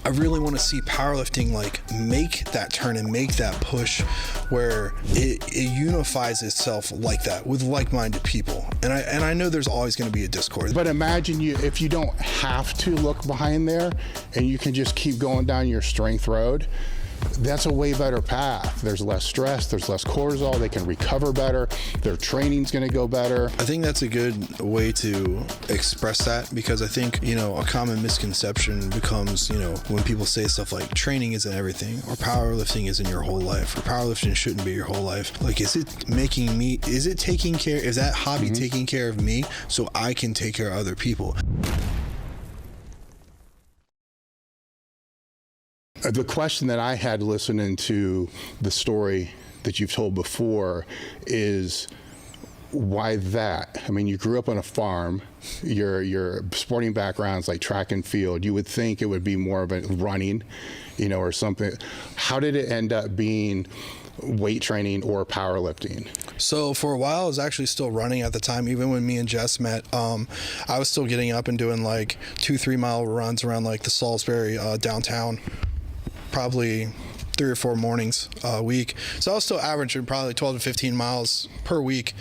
I really want to see powerlifting like make that turn and make that push where it unifies itself like that with like-minded people. And I know there's always going to be a discord. But imagine if you don't have to look behind there and you can just keep going down your strength road. That's a way better path. There's less stress, there's less cortisol, they can recover better, their training's gonna go better. I think that's a good way to express that, because I think, you know, a common misconception becomes, you know, when people say stuff like training isn't everything, or powerlifting isn't your whole life, or powerlifting shouldn't be your whole life. Like, is it taking care, is that hobby taking care of me so I can take care of other people? The question that I had listening to the story that you've told before is, why that? I mean, you grew up on a farm, your sporting background's like track and field. You would think it would be more of a running, you know, or something. How did it end up being weight training or powerlifting? So for a while, I was actually still running at the time. Even when me and Jess met, I was still getting up and doing like 2-3 mile runs around like the Salisbury downtown, probably 3 or 4 mornings a week. So I was still averaging probably 12 to 15 miles per week.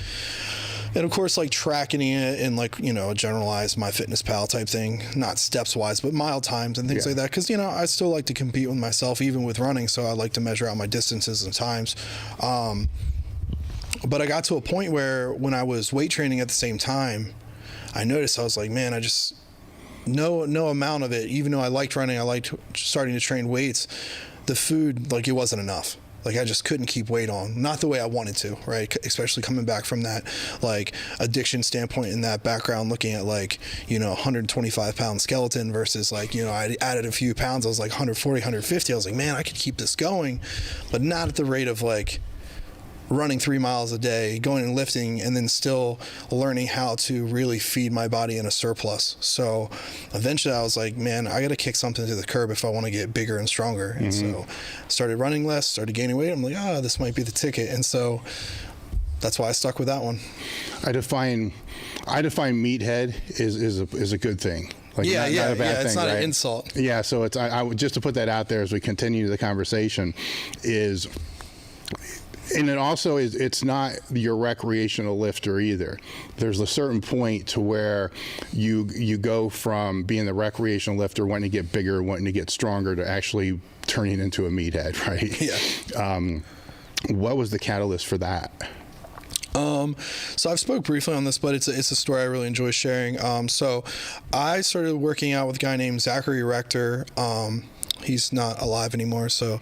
And of course, like tracking it and like, you know, generalized MyFitnessPal type thing, not steps wise, but mile times and things like that. Cause you know, I still like to compete with myself, even with running. So I like to measure out my distances and times. But I got to a point where when I was weight training at the same time, I noticed, I was like, man, I just, no amount of it, even though I liked running, I liked starting to train weights, the food, like, it wasn't enough. Like, I just couldn't keep weight on, not the way I wanted to, right? Especially coming back from that like addiction standpoint in that background, looking at like, you know, 125 pound skeleton versus like, you know, I added a few pounds. I was like 140, 150. I was like, man, I could keep this going, but not at the rate of like running 3 miles a day, going and lifting, and then still learning how to really feed my body in a surplus. So eventually I was like, man, I got to kick something to the curb if I want to get bigger and stronger. And so started running less, started gaining weight. I'm like, this might be the ticket. And so that's why I stuck with that one. I define meathead is a good thing. Like not a bad thing, it's not right? an insult. Yeah, so it's I would just to put that out there as we continue the conversation is. And it also is, it's not your recreational lifter either. There's a certain point to where you go from being the recreational lifter, wanting to get bigger, wanting to get stronger, to actually turning into a meathead, right? Yeah. What was the catalyst for that? So I've spoke briefly on this, but it's a story I really enjoy sharing. So I started working out with a guy named Zachary Rector. He's not alive anymore, so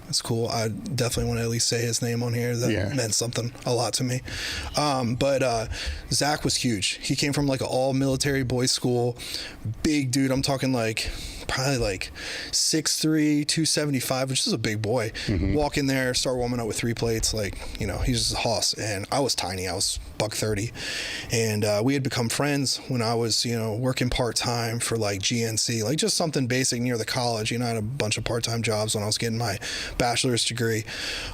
it's cool. I definitely want to at least say his name on here. That meant something a lot to me. But Zach was huge. He came from like an all military boys school, big dude. I'm talking like probably like 6'3", 275, which is a big boy. Walk in there, start warming up with 3 plates. Like, you know, he's just a hoss. And I was tiny. I was $130. And we had become friends when I was, you know, working part-time for like GNC, like just something basic near the college. You know, I had a bunch of part-time jobs when I was getting my bachelor's degree,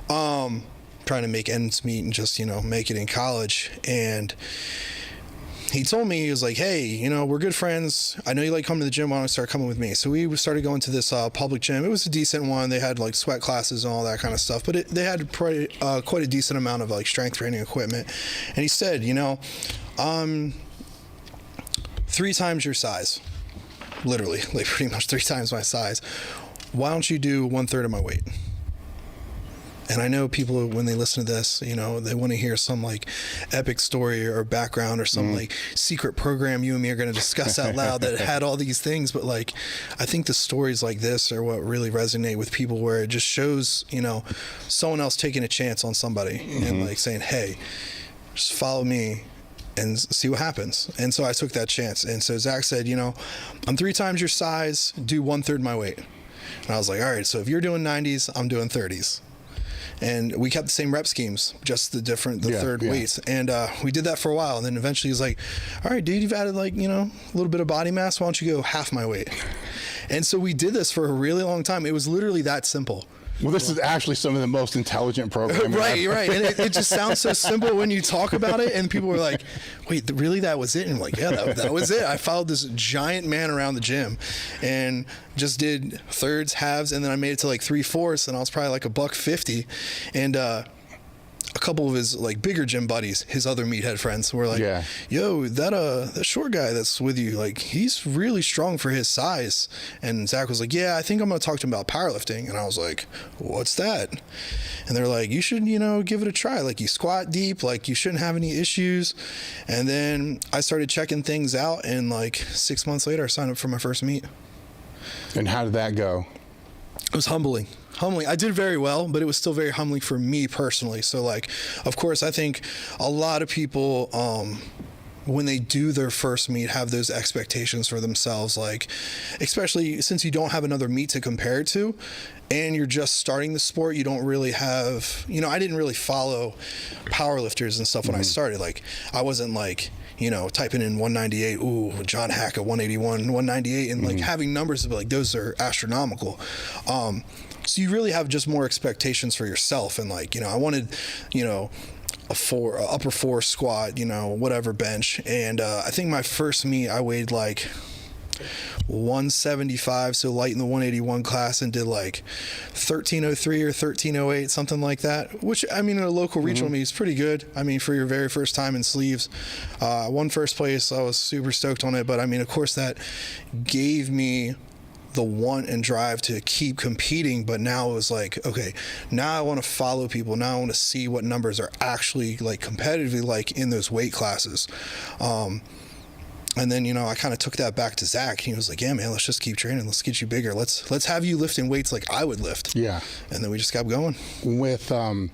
trying to make ends meet and just, you know, make it in college. And he told me, he was like, hey, you know, we're good friends. I know you like coming to the gym. Why don't you start coming with me? So we started going to this public gym. It was a decent one. They had like sweat classes and all that kind of stuff, but they had quite a decent amount of like strength training equipment. And he said, you know, 3 times your size, literally, like pretty much 3 times my size. Why don't you do 1/3 of my weight? And I know people, when they listen to this, you know, they want to hear some like epic story or background or some like secret program you and me are going to discuss out loud that had all these things. But like, I think the stories like this are what really resonate with people, where it just shows, you know, someone else taking a chance on somebody and like saying, hey, just follow me and see what happens. And so I took that chance. And so Zach said, you know, I'm 3 times your size, do 1/3 my weight. And I was like, all right, so if you're doing 90s, I'm doing 30s. And we kept the same rep schemes, just the third weights. And we did that for a while. And then eventually he's like, all right, dude, you've added like, you know, a little bit of body mass. Why don't you go half my weight? And so we did this for a really long time. It was literally that simple. Well, this is actually some of the most intelligent programming. Right. And it just sounds so simple when you talk about it, and people were like, wait, really, that was it? And I'm like, yeah, that was it. I followed this giant man around the gym and just did thirds, halves, and then I made it to like 3/4, and I was probably like $150. And a couple of his like bigger gym buddies, his other meathead friends, were like, yo, that short guy that's with you, like, he's really strong for his size. And Zach was like, yeah, I think I'm gonna talk to him about powerlifting. And I was like, what's that? And they're like, you should, give it a try. Like, you squat deep, like, you shouldn't have any issues. And then I started checking things out, and like 6 months later I signed up for my first meet. And how did that go? It was humbling. I did very well, but it was still very humbling for me personally. So, like, of course, I think a lot of people, when they do their first meet, have those expectations for themselves, like, especially since you don't have another meet to compare it to, and you're just starting the sport. You don't really have, I didn't really follow powerlifters and stuff when I started. Like, I wasn't like, typing in 198, ooh, John Hack at 181, 198, and like having numbers to be like, those are astronomical. So you really have just more expectations for yourself. And like, I wanted, a upper four squat, whatever bench. And I think my first meet, I weighed like 175, so light in the 181 class, and did like 1303 or 1308, something like that, which, I mean, in a local regional meet is pretty good. I mean, for your very first time in sleeves. Won first place. I was super stoked on it, but I mean, of course, that gave me the want and drive to keep competing. But now it was like, okay, now I want to follow people. Now I want to see what numbers are actually like competitively like in those weight classes. And then, I kind of took that back to Zach. He was like, yeah, man, let's just keep training. Let's get you bigger. Let's have you lifting weights like I would lift. Yeah. And then we just kept going. With, I'm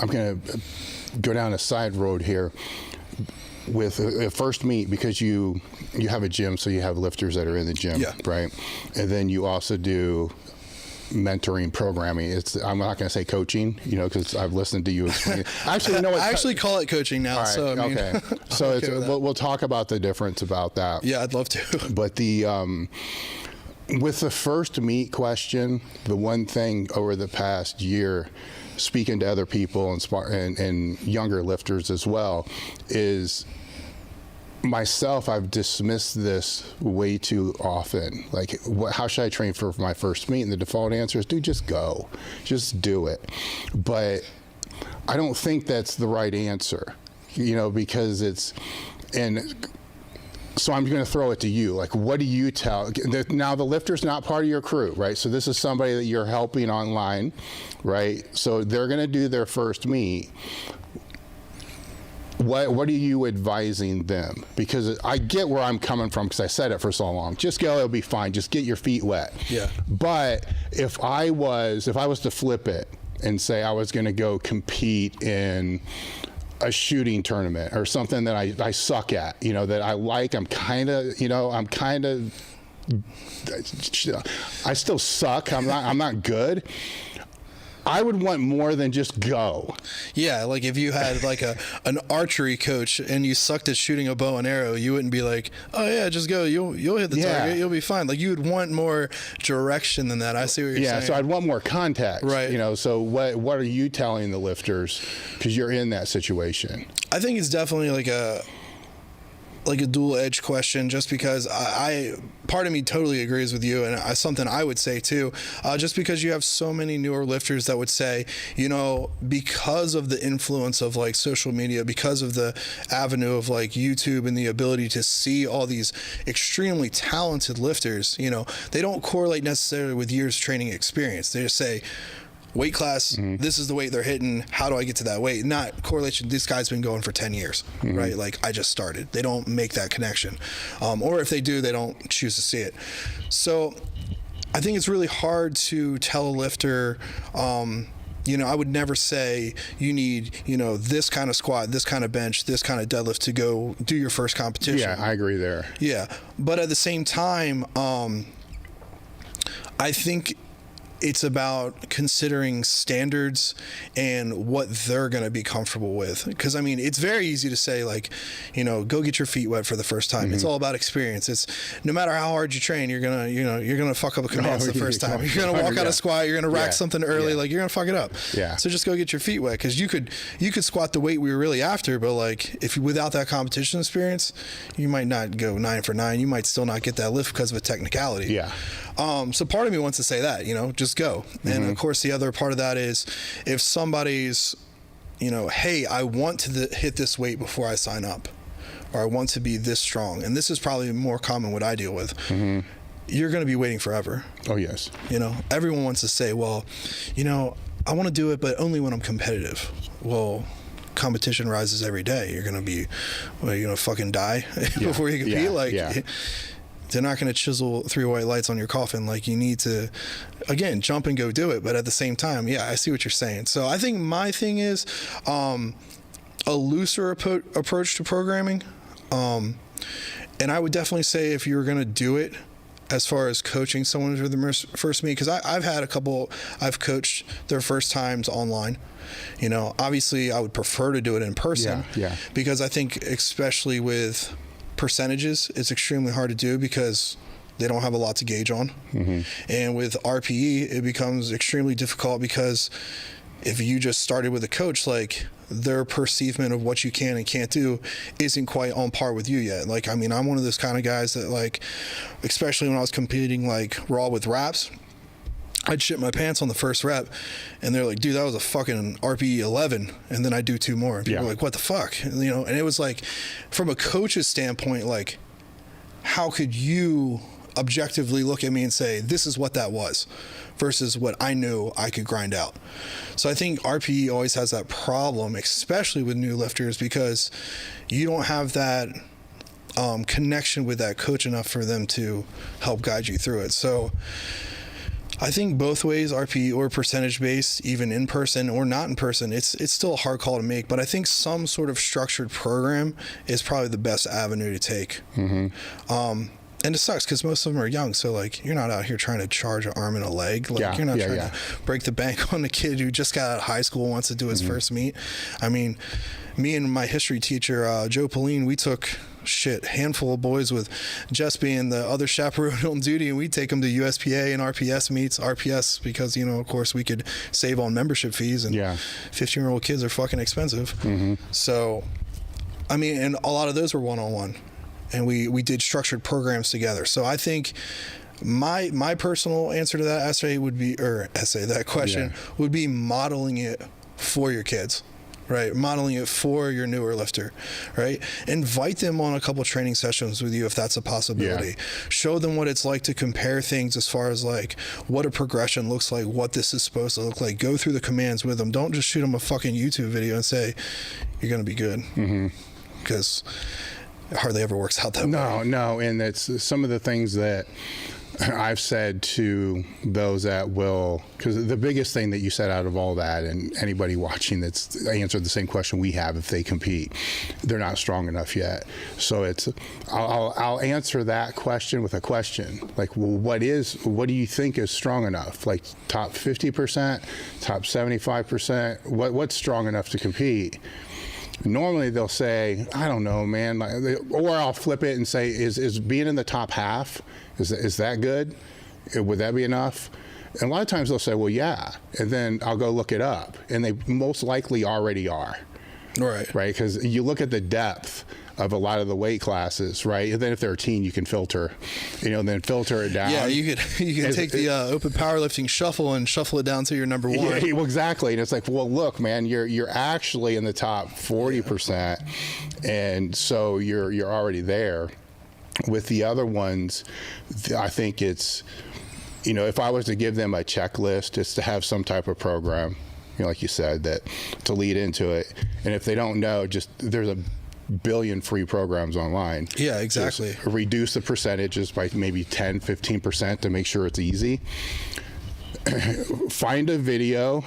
going to go down a side road here. With a first meet, because you have a gym, so you have lifters that are in the gym, right? And then you also do mentoring programming. I'm not going to say coaching, because I've listened to you explain. Actually, I actually call it coaching now. Right, so I mean, okay. So okay, we'll talk about the difference about that. Yeah, I'd love to. But with the first meet question, the one thing over the past year, speaking to other people and younger lifters as well, is myself, I've dismissed this way too often. Like, how should I train for my first meet? And the default answer is, dude, just go. Just do it. But I don't think that's the right answer, because and so I'm going to throw it to you. Like, what do you tell? Now, the lifter's not part of your crew, right? So this is somebody that you're helping online, right? So they're going to do their first meet. What are you advising them? Because I get where I'm coming from, because I said it for so long. Just go, it'll be fine. Just get your feet wet. Yeah. But if I was to flip it and say I was going to go compete in a shooting tournament or something that I suck at, that I like, I still suck. I'm not good. I would want more than just go. Yeah, like if you had like an archery coach and you sucked at shooting a bow and arrow, you wouldn't be like, oh yeah, just go. You'll hit the target. You'll be fine. Like, you would want more direction than that. I see what you're saying. Yeah, so I'd want more context. Right. So what are you telling the lifters? Because you're in that situation. I think it's definitely like a dual edge question, just because I part of me totally agrees with you, and something I would say too, just because you have so many newer lifters that would say, because of the influence of like social media, because of the avenue of like YouTube and the ability to see all these extremely talented lifters, they don't correlate necessarily with years training experience. They just say, weight class, this is the weight they're hitting, how do I get to that weight? Not correlation, this guy's been going for 10 years, right? Like, I just started. They don't make that connection. Or if they do, they don't choose to see it. So I think it's really hard to tell a lifter, I would never say you need, this kind of squat, this kind of bench, this kind of deadlift to go do your first competition. Yeah, I agree there. Yeah. But at the same time, I think it's about considering standards and what they're going to be comfortable with. Because I mean, it's very easy to say, like, you know, go get your feet wet for the first time. It's all about experience. It's no matter how hard you train, you're gonna, you know, you're gonna fuck up a commands the first time. You're gonna walk out a squat. You're gonna rack something early. Like, you're gonna fuck it up. So just go get your feet wet, because you could squat the weight we were really after, but like, if without that competition experience, you might not go 9 for 9. You might still not get that lift because of a technicality. So part of me wants to say that, you know, just go. And of course, the other part of that is, if somebody's, you know, hey, I want to hit this weight before I sign up, or I want to be this strong, and this is probably more common what I deal with, you're going to be waiting forever. Oh, yes. You know, everyone wants to say, well, you know, I want to do it, but only when I'm competitive. Well, competition rises every day. You're going to be, well, you're going to fucking die before you compete. They're not going to chisel 3 white lights on your coffin. Like, you need to, again, jump and go do it. But at the same time, I see what you're saying. So I think my thing is a looser approach to programming. And I would definitely say, if you're going to do it, as far as coaching someone for the first meet, because I've had a couple, I've coached their first times online. You know, obviously I would prefer to do it in person, because I think, especially with percentages, it's extremely hard to do because they don't have a lot to gauge on. And with RPE, it becomes extremely difficult, because if you just started with a coach, like, their perceivement of what you can and can't do isn't quite on par with you yet. Like, I mean, I'm one of those kind of guys that, like, especially when I was competing like raw with reps, I'd shit my pants on the first rep, and they're like, dude, that was a fucking RPE 11, and then I do 2 more, and people are like, what the fuck, and, you know. And it was like, from a coach's standpoint, like, how could you objectively look at me and say, this is what that was, versus what I knew I could grind out? So I think RPE always has that problem, especially with new lifters, because you don't have that connection with that coach enough for them to help guide you through it. So I think both ways, RPE or percentage based, even in person or not in person, it's still a hard call to make. But I think some sort of structured program is probably the best avenue to take. And it sucks because most of them are young, so like, you're not out here trying to charge an arm and a leg. Like, you're not trying to break the bank on the kid who just got out of high school and wants to do his first meet. I mean, me and my history teacher, Joe Pauline, we took handful of boys, with Jess being the other chaperone on duty, and we'd take them to USPA and RPS meets. RPS because, you know, of course, we could save on membership fees, and 15-year-old kids are fucking expensive. So, I mean, and a lot of those were one-on-one. And we did structured programs together. So I think my personal answer to that question would be modeling it for your kids, right? Modeling it for your newer lifter, right? Invite them on a couple training sessions with you if that's a possibility. Show them what it's like to compare things as far as like what a progression looks like, what this is supposed to look like. Go through the commands with them. Don't just shoot them a fucking YouTube video and say, you're going to be good. Because it hardly ever works out that way. No, and that's some of the things that I've said to those that will, because the biggest thing that you said out of all that, and anybody watching that's answered the same question we have, if they compete, they're not strong enough yet. So it's, I'll answer that question with a question, like, well, what do you think is strong enough? Like top 50%, top 75%, what's strong enough to compete? Normally they'll say, I don't know, man, or I'll flip it and say, is being in the top half, is that good? Would that be enough? And a lot of times they'll say, well, yeah. And then I'll go look it up, and they most likely already are. Right? Because you look at the depth of a lot of the weight classes, right? And then if they're a teen, you can filter, then filter it down. Yeah, you can take the open powerlifting shuffle and shuffle it down to your number 1. Yeah, well, exactly. And it's like, well, look, man, you're actually in the top 40%, and so you're already there. With the other ones, I think it's, if I was to give them a checklist, it's to have some type of program, like you said, that to lead into it. And if they don't know, just there's a billion free programs online. Yeah, exactly. Just reduce the percentages by maybe 10, 15% to make sure it's easy. Find a video,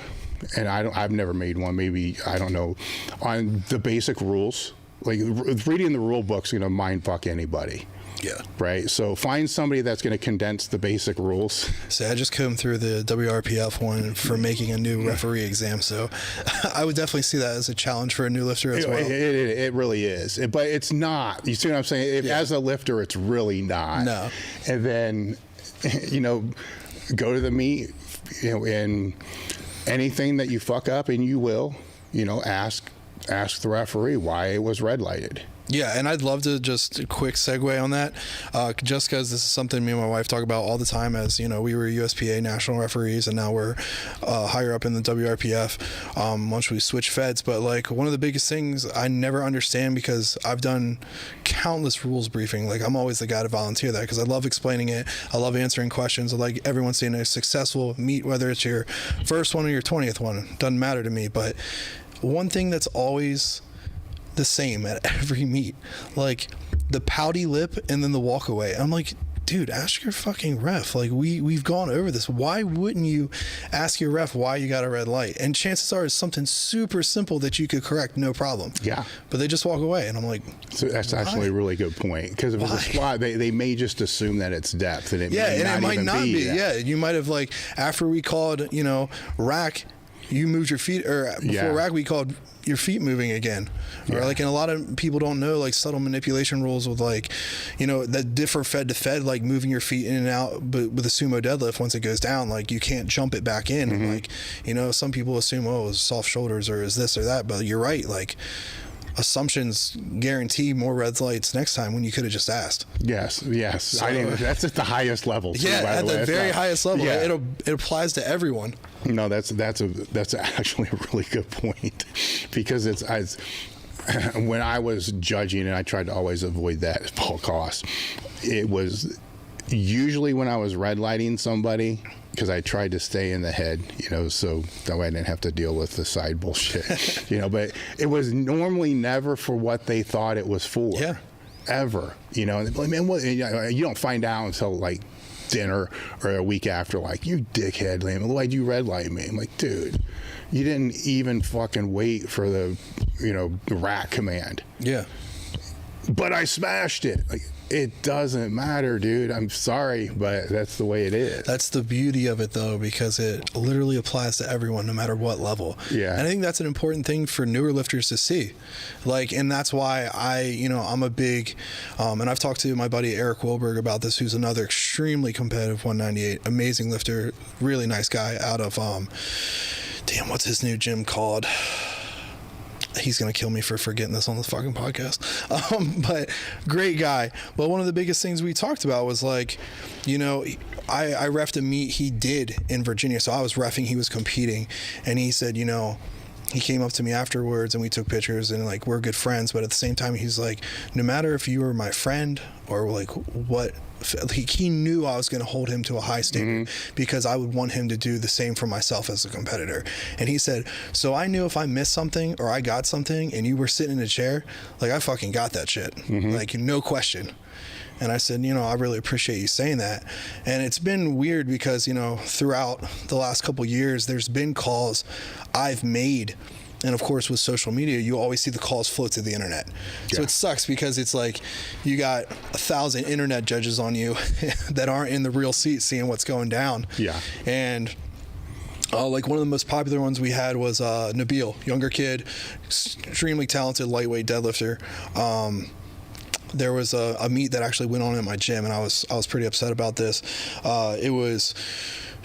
and I've never made one, maybe, I don't know, on the basic rules. Like reading the rule book's gonna mind fuck anybody. Yeah. Right. So find somebody that's going to condense the basic rules. So I just came through the WRPF one for making a new referee exam. So I would definitely see that as a challenge for a new lifter as well. It really is. But it's not. You see what I'm saying? As a lifter, it's really not. No. And then, go to the meet, and anything that you fuck up, and you will, ask the referee why it was red lighted. Yeah, and I'd love to just a quick segue on that, just because this is something me and my wife talk about all the time. As we were USPA national referees, and now we're higher up in the WRPF once we switch feds. But like one of the biggest things I never understand, because I've done countless rules briefing. Like I'm always the guy to volunteer that, because I love explaining it. I love answering questions. I like everyone seeing a successful meet, whether it's your first one or your 20th one. Doesn't matter to me. But one thing that's always the same at every meet, like the pouty lip and then the walk away. I'm like, dude, ask your fucking ref. Like we've gone over this. Why wouldn't you ask your ref why you got a red light? And chances are it's something super simple that you could correct, no problem. Yeah. But they just walk away, and I'm like, so that's actually a really good point, because if it's a squat, they may just assume that it's depth, and it might not be. Yeah, you might have, like, after we called, rack, you moved your feet, or before rack we called your feet moving again, or like, and a lot of people don't know like subtle manipulation rules with like, that differ fed to fed, like moving your feet in and out. But with a sumo deadlift, once it goes down, like you can't jump it back in. And like, some people assume, oh, it's soft shoulders or is this or that, but you're right. Like assumptions guarantee more red lights next time when you could have just asked. Yes. So, that's at the highest level. Too, yeah, at the very highest level. Yeah. It applies to everyone. No, that's actually a really good point, because it's when I was judging, and I tried to always avoid that at all costs. It was usually when I was red lighting somebody, because I tried to stay in the head, so that way I didn't have to deal with the side bullshit, But it was normally never for what they thought it was for. Yeah. Ever, Man, you don't find out until like dinner or a week after, like, you dickhead, why'd you red light me? I'm like, dude, you didn't even fucking wait for the rack command. Yeah. But I smashed it. Like, it doesn't matter, dude. I'm sorry, but that's the way it is. That's the beauty of it, though, because it literally applies to everyone, no matter what level. Yeah. And I think that's an important thing for newer lifters to see. Like, and that's why I'm a big, and I've talked to my buddy Eric Wilberg about this, who's another extremely competitive 198, amazing lifter, really nice guy out of, what's his new gym called? He's going to kill me for forgetting this on the fucking podcast. But great guy. But one of the biggest things we talked about was like, I reffed a meet he did in Virginia. So I was reffing, he was competing. And he said, he came up to me afterwards and we took pictures, and like, we're good friends. But at the same time, he's like, no matter if you were my friend or like what, he knew I was going to hold him to a high standard, because I would want him to do the same for myself as a competitor. And he said, so I knew if I missed something or I got something and you were sitting in a chair, like, I fucking got that shit. Like, no question. And I said, I really appreciate you saying that. And it's been weird because, throughout the last couple years, there's been calls I've made. And of course, with social media, you always see the calls float to the internet. Yeah. So it sucks, because it's like you got 1,000 internet judges on you that aren't in the real seat seeing what's going down. Yeah. And like one of the most popular ones we had was Nabil, younger kid, extremely talented lightweight deadlifter. There was a meet that actually went on in my gym, and I was pretty upset about this. It was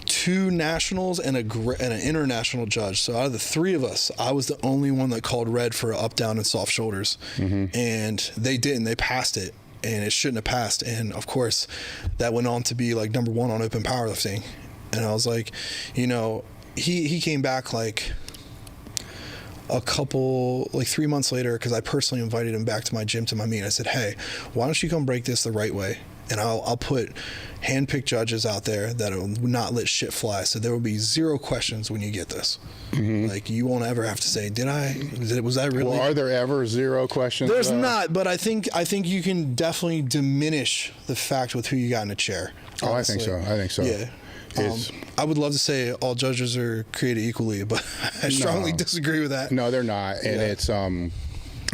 2 nationals and an international judge. So out of the 3 of us, I was the only one that called red for up, down, and soft shoulders. And they didn't. They passed it, and it shouldn't have passed. And of course, that went on to be like number 1 on open powerlifting. And I was like, he came back like a couple, like 3 months later, because I personally invited him back to my gym to my meet. I said, hey, why don't you come break this the right way? And I'll put hand-picked judges out there that will not let shit fly. So there will be 0 questions when you get this. Like, you won't ever have to say, was that really? Well, are there ever 0 questions? There's not, but I think you can definitely diminish the fact with who you got in a chair. Honestly. I think so. Yeah. I would love to say all judges are created equally, but I strongly disagree with that. No, they're not. And it's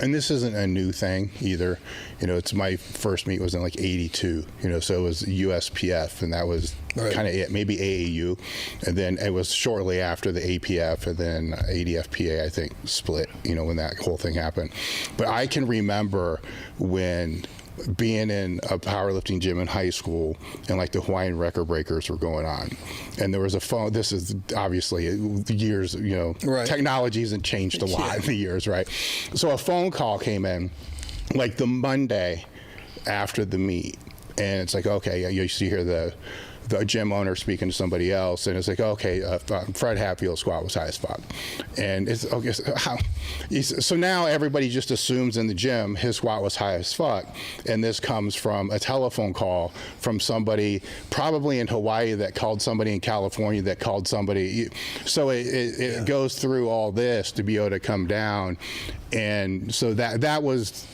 and this isn't a new thing either. It's my first meet was in like 82, so it was USPF, and that was kind of it, maybe AAU. And then it was shortly after the APF, and then ADFPA, I think, split, when that whole thing happened. But I can remember when being in a powerlifting gym in high school, and like the Hawaiian record breakers were going on, and there was a phone. This is obviously years, technology hasn't changed a lot in the years, right? So a phone call came in like the Monday after the meet, and it's like, okay, you see here the gym owner speaking to somebody else, and it's like, okay, Fred Hatfield's squat was high as fuck, and it's okay. So now everybody just assumes in the gym his squat was high as fuck, and this comes from a telephone call from somebody probably in Hawaii that called somebody in California that called somebody. So it goes through all this to be able to come down, and so that was.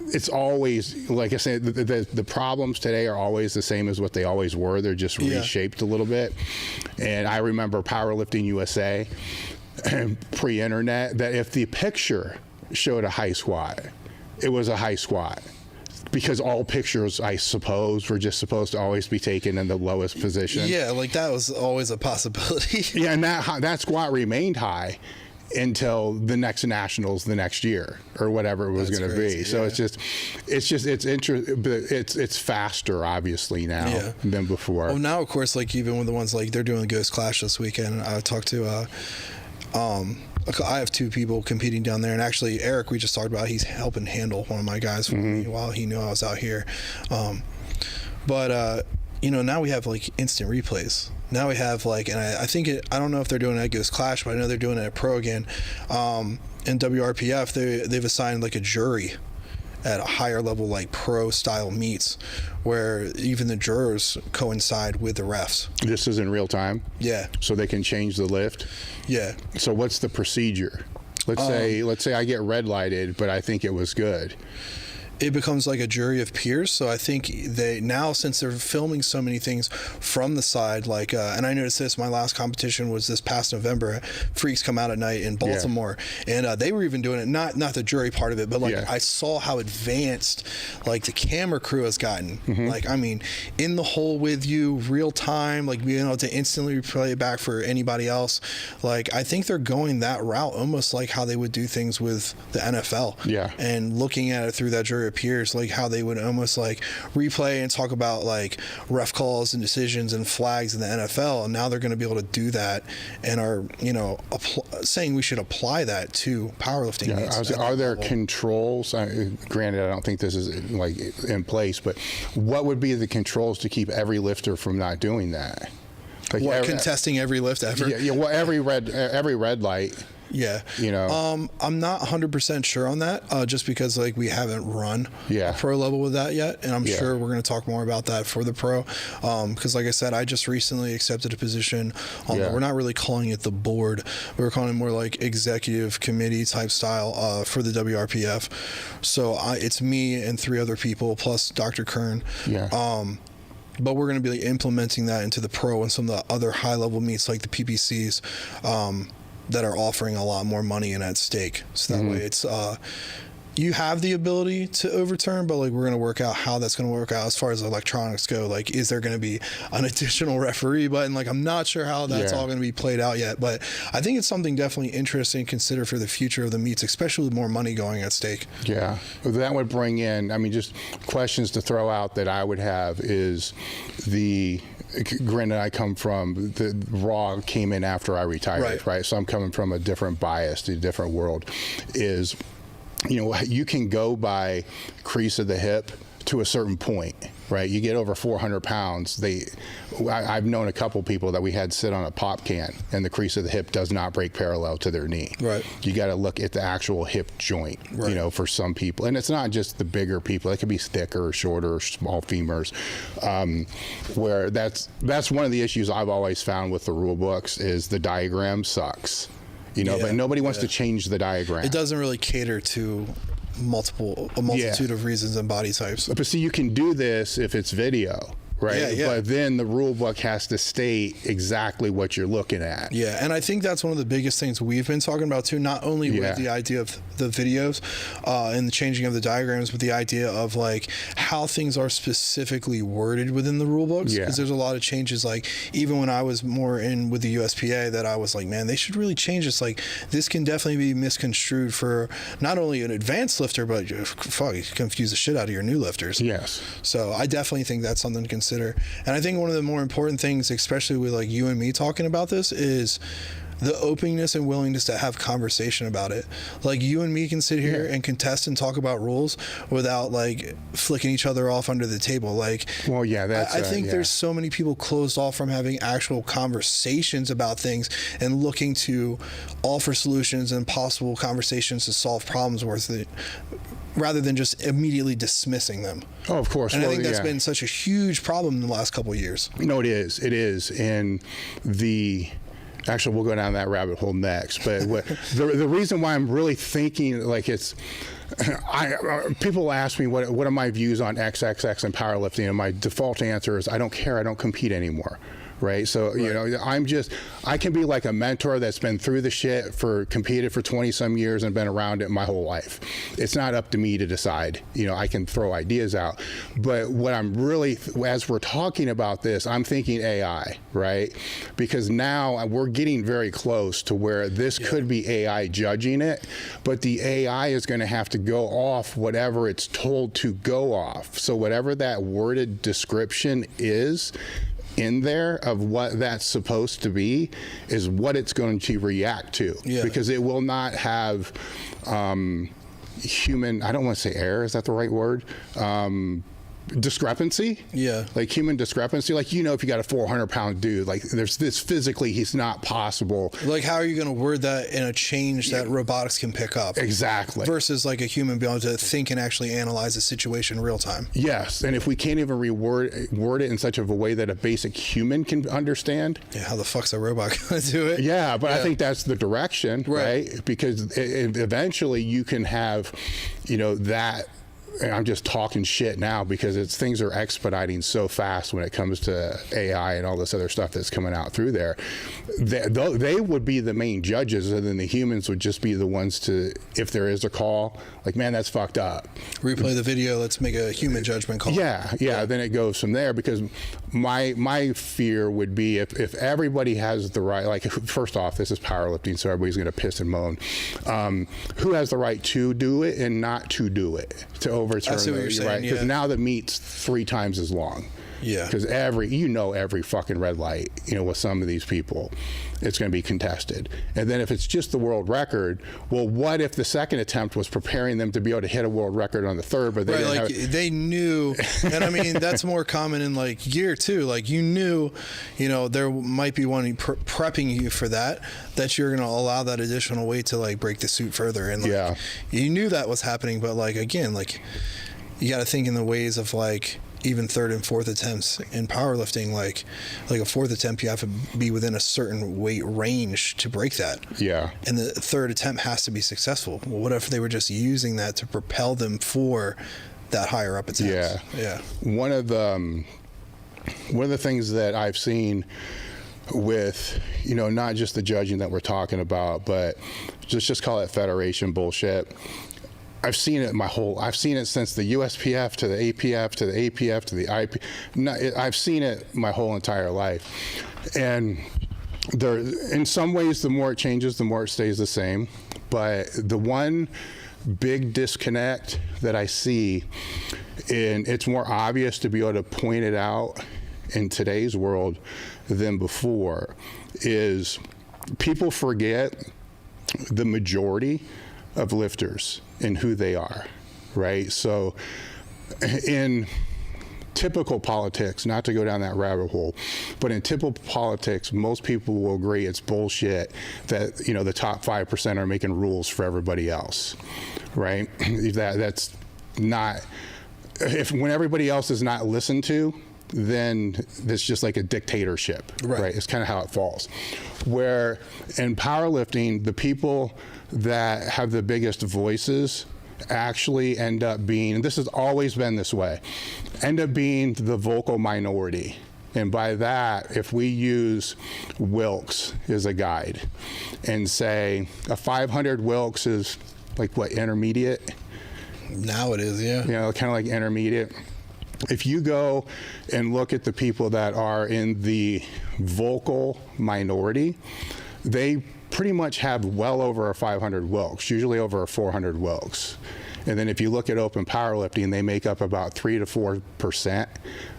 It's always, like I said, the problems today are always the same as what they always were. They're just reshaped a little bit. And I remember Powerlifting USA, pre-internet, that if the picture showed a high squat, it was a high squat. Because all pictures, I suppose, were just supposed to always be taken in the lowest position. Yeah, like that was always a possibility. Yeah, and that squat remained high until the next nationals the next year or whatever it was going to be. So it's faster obviously now than before. Well, now of course, like even with the ones like they're doing the Ghost Clash this weekend, I talked to I have two people competing down there, and actually Eric, we just talked about, he's helping handle one of my guys for me while he knew I was out here. But now we have like instant replays. Now we have like, and I think I don't know if they're doing it at Ghost Clash, but I know they're doing it at Pro again. In WRPF, they've assigned like a jury at a higher level, like pro style meets, where even the jurors coincide with the refs. This is in real time? Yeah. So they can change the lift? Yeah. So what's the procedure? Let's say I get red lighted, but I think it was good. It becomes like a jury of peers. So I think they now, since they're filming so many things from the side, like and I noticed this, my last competition was this past November, Freaks Come Out at Night in Baltimore, and they were even doing it, not the jury part of it, but like I saw how advanced like the camera crew has gotten. Like, I mean, in the hole with you, real time, like being able to instantly replay it back for anybody else. Like, I think they're going that route, almost like how they would do things with the NFL. Yeah. And looking at it through that jury of peers, like how they would almost like replay and talk about like ref calls and decisions and flags in the NFL, and now they're going to be able to do that and are saying we should apply that to powerlifting. Are there controls? Granted, I don't think this is like in place, but what would be the controls to keep every lifter from not doing that? Like contesting every lift ever? Yeah. Well, every red light. Yeah. I'm not 100% sure on that, just because like we haven't run a pro level with that yet, and I'm sure we're going to talk more about that for the pro, because like I said, I just recently accepted a position on we're not really calling it the board, we're calling it more like executive committee type style for the WRPF. So it's me and 3 other people plus Dr. Kern. But we're going to be implementing that into the pro and some of the other high level meets like the PPCs that are offering a lot more money and at stake. So that way it's you have the ability to overturn, but like we're going to work out how that's going to work out as far as electronics go. Like, is there going to be an additional referee button? Like, I'm not sure how that's all going to be played out yet, but I think it's something definitely interesting to consider for the future of the meets, especially with more money going at stake. Yeah. That would bring in, I mean, just questions to throw out that I would have is granted, I come from the Raw came in after I retired, right? So I'm coming from a different bias, a different world. Is, you can go by crease of the hip to a certain point, right? You get over 400 pounds. I've known a couple people that we had sit on a pop can, and the crease of the hip does not break parallel to their knee. Right. You got to look at the actual hip joint, for some people. And it's not just the bigger people. It could be thicker or shorter or small femurs, where that's one of the issues I've always found with the rule books is the diagram sucks. But nobody wants to change the diagram. It doesn't really cater to a multitude of reasons and body types. But see, you can do this if it's video, right? Yeah. But then the rule book has to state exactly what you're looking at. Yeah, and I think that's one of the biggest things we've been talking about too, not only with the idea of the videos and the changing of the diagrams, but the idea of like how things are specifically worded within the rule books, because there's a lot of changes. Like even when I was more in with the USPA, that I was like, man, they should really change this. Like this can definitely be misconstrued for not only an advanced lifter, but fuck, you confuse the shit out of your new lifters. Yes. So I definitely think that's something to consider. And I think one of the more important things, especially with like you and me talking about this, is the openness and willingness to have conversation about it. Like you and me can sit here and contest and talk about rules without like flicking each other off under the table. Like, well, yeah, that's, I think there's so many people closed off from having actual conversations about things and looking to offer solutions and possible conversations to solve problems rather than just immediately dismissing them. Oh, of course. And I think that's been such a huge problem in the last couple of years. No, it is. It is. And actually, we'll go down that rabbit hole next. But the reason why I'm really thinking like people ask me what are my views on XXX and powerlifting, and my default answer is I don't care. I don't compete anymore. Right. So, you know, I can be like a mentor that's been through the shit competed for 20 some years and been around it my whole life. It's not up to me to decide, you know, I can throw ideas out. But what I'm really, as we're talking about this, I'm thinking AI, right? Because now we're getting very close to where this could be AI judging it, but the AI is going to have to go off whatever it's told to go off. So whatever that worded description is in there of what that's supposed to be is what it's going to react to, because it will not have human, I don't want to say error, is that the right word? Discrepancy, like human discrepancy. Like, you know, if you got a 400-pound dude, like there's this physically he's not possible. Like how are you going to word that in a change that robotics can pick up? Exactly. Versus like a human being able to think and actually analyze a situation in real time. Yes, and if we can't even word it in such of a way that a basic human can understand. Yeah, how the fuck's a robot going to do it? Yeah, but I think that's the direction, right? Because eventually you can have, you know, that. And I'm just talking shit now because things are expediting so fast when it comes to AI and all this other stuff that's coming out through there. They would be the main judges, and then the humans would just be the ones to, if there is a call, like, man, that's fucked up. Replay the video. Let's make a human judgment call. Yeah. Then it goes from there, because my fear would be if everybody has the right, like, first off, this is powerlifting, so everybody's going to piss and moan. Who has the right to do it and not to do it, to overturn it, right? Because now the meet's 3 times as long. Yeah. Because every fucking red light, you know, with some of these people, it's going to be contested. And then if it's just the world record, well, what if the second attempt was preparing them to be able to hit a world record on the third, but they knew, and I mean, that's more common in like gear too. Like you knew, you know, there might be one prepping you for that you're going to allow that additional weight to like break the suit further. And like, you knew that was happening, but like, again, like you got to think in the ways of like, even third and fourth attempts in powerlifting, like a fourth attempt, you have to be within a certain weight range to break that. Yeah. And the third attempt has to be successful. Well, what if they were just using that to propel them for that higher up attempt? Yeah. One of the things that I've seen with, you know, not just the judging that we're talking about, but just call it federation bullshit. I've seen it I've seen it since the USPF to the APF to the APF to the IP. I've seen it my whole entire life. And in some ways, the more it changes, the more it stays the same. But the one big disconnect that I see, and it's more obvious to be able to point it out in today's world than before, is people forget the majority of lifters and who they are, right? So in typical politics, not to go down that rabbit hole, but in typical politics, most people will agree it's bullshit that, you know, the top 5% are making rules for everybody else, right? That's not, when everybody else is not listened to, then it's just like a dictatorship, right? It's kind of how it falls. Where in powerlifting, the people that have the biggest voices actually end up being, and this has always been this way, end up being the vocal minority. And by that, if we use Wilks as a guide and say a 500 Wilks is like what, intermediate? Now it is, yeah. You know, kind of like intermediate. If you go and look at the people that are in the vocal minority, they pretty much have well over a 500 Wilks, usually over a 400 Wilks. And then if you look at open powerlifting, they make up about 3 to 4%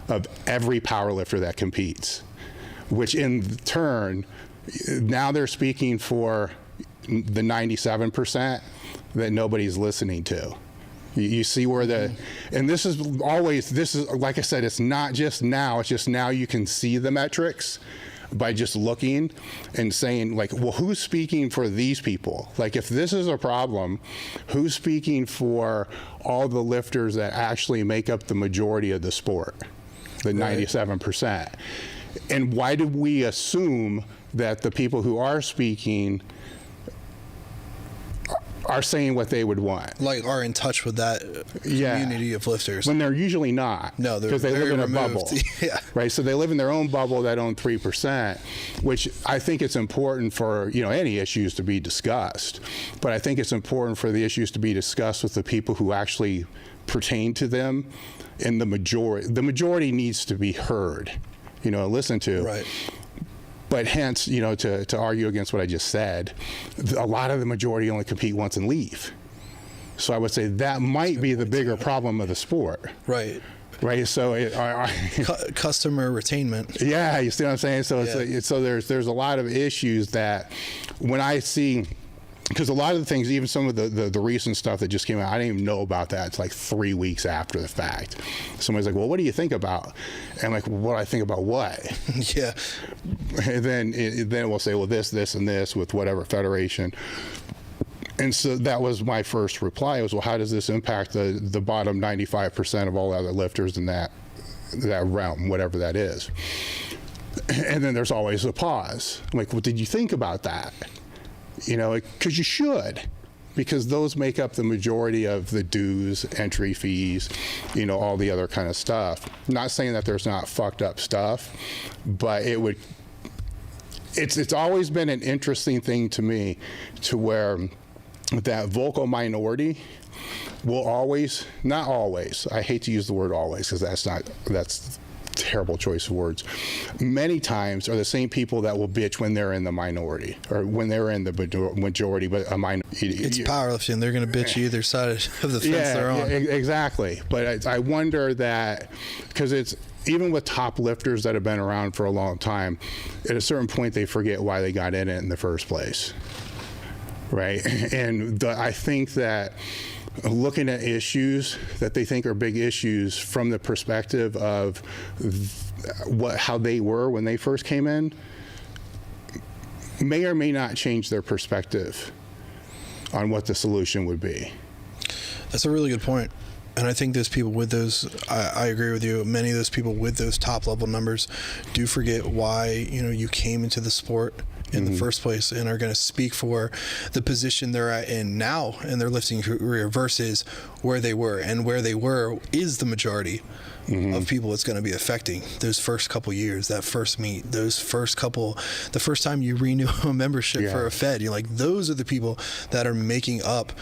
of every powerlifter that competes, which in turn, now they're speaking for the 97% that nobody's listening to. You see where and this is like I said, it's not just now, it's just now you can see the metrics by just looking and saying, like, well, who's speaking for these people? Like, if this is a problem, who's speaking for all the lifters that actually make up the majority of the sport, the 97%? And why do we assume that the people who are speaking are saying what they would want, like are in touch with that community of lifters, when they're usually not? No, they're because they live in a bubble. Yeah, right. So they live in their own bubble that own 3%, which I think it's important for, you know, any issues to be discussed, but I think it's important for the issues to be discussed with the people who actually pertain to them, and the majority needs to be heard, you know, listened to. Right. But hence, you know, to argue against what I just said, a lot of the majority only compete once and leave. So I would say that might be the bigger problem of the sport. Right. Right. So customer retainment. Yeah, you see what I'm saying? So so there's a lot of issues that when I see, because a lot of the things, even some of the recent stuff that just came out, I didn't even know about that. It's like 3 weeks after the fact. Somebody's like, well, what do you think about? And I'm like, well, what do I think about what? Yeah. And then we'll say, well, this, and this with whatever federation. And so that was my first reply was, well, how does this impact the bottom 95% of all other lifters in that realm, whatever that is? And then there's always a pause. I'm like, well, did you think about that? You know, because you should, because those make up the majority of the dues, entry fees, you know, all the other kind of stuff. I'm not saying that there's not fucked up stuff, but it's always been an interesting thing to me, to where that vocal minority will always, not always, I hate to use the word always because that's terrible choice of words, many times are the same people that will bitch when they're in the minority or when they're in the majority, but a minority. It's powerlifting. They're going to bitch either side of the fence they're on. Exactly. But I wonder that, because it's, even with top lifters that have been around for a long time, at a certain point they forget why they got in it in the first place. Right. And I think that looking at issues that they think are big issues from the perspective of how they were when they first came in may or may not change their perspective on what the solution would be. That's a really good point. And I think those people with those, I agree with you, many of those people with those top level numbers do forget why, you know, you came into the sport in the first place, and are going to speak for the position they're at in now in their lifting career versus where they were. And where they were is the majority of people it's going to be affecting. Those first couple years, that first meet, the first time you renew a membership for a Fed, you're like, those are the people that are making up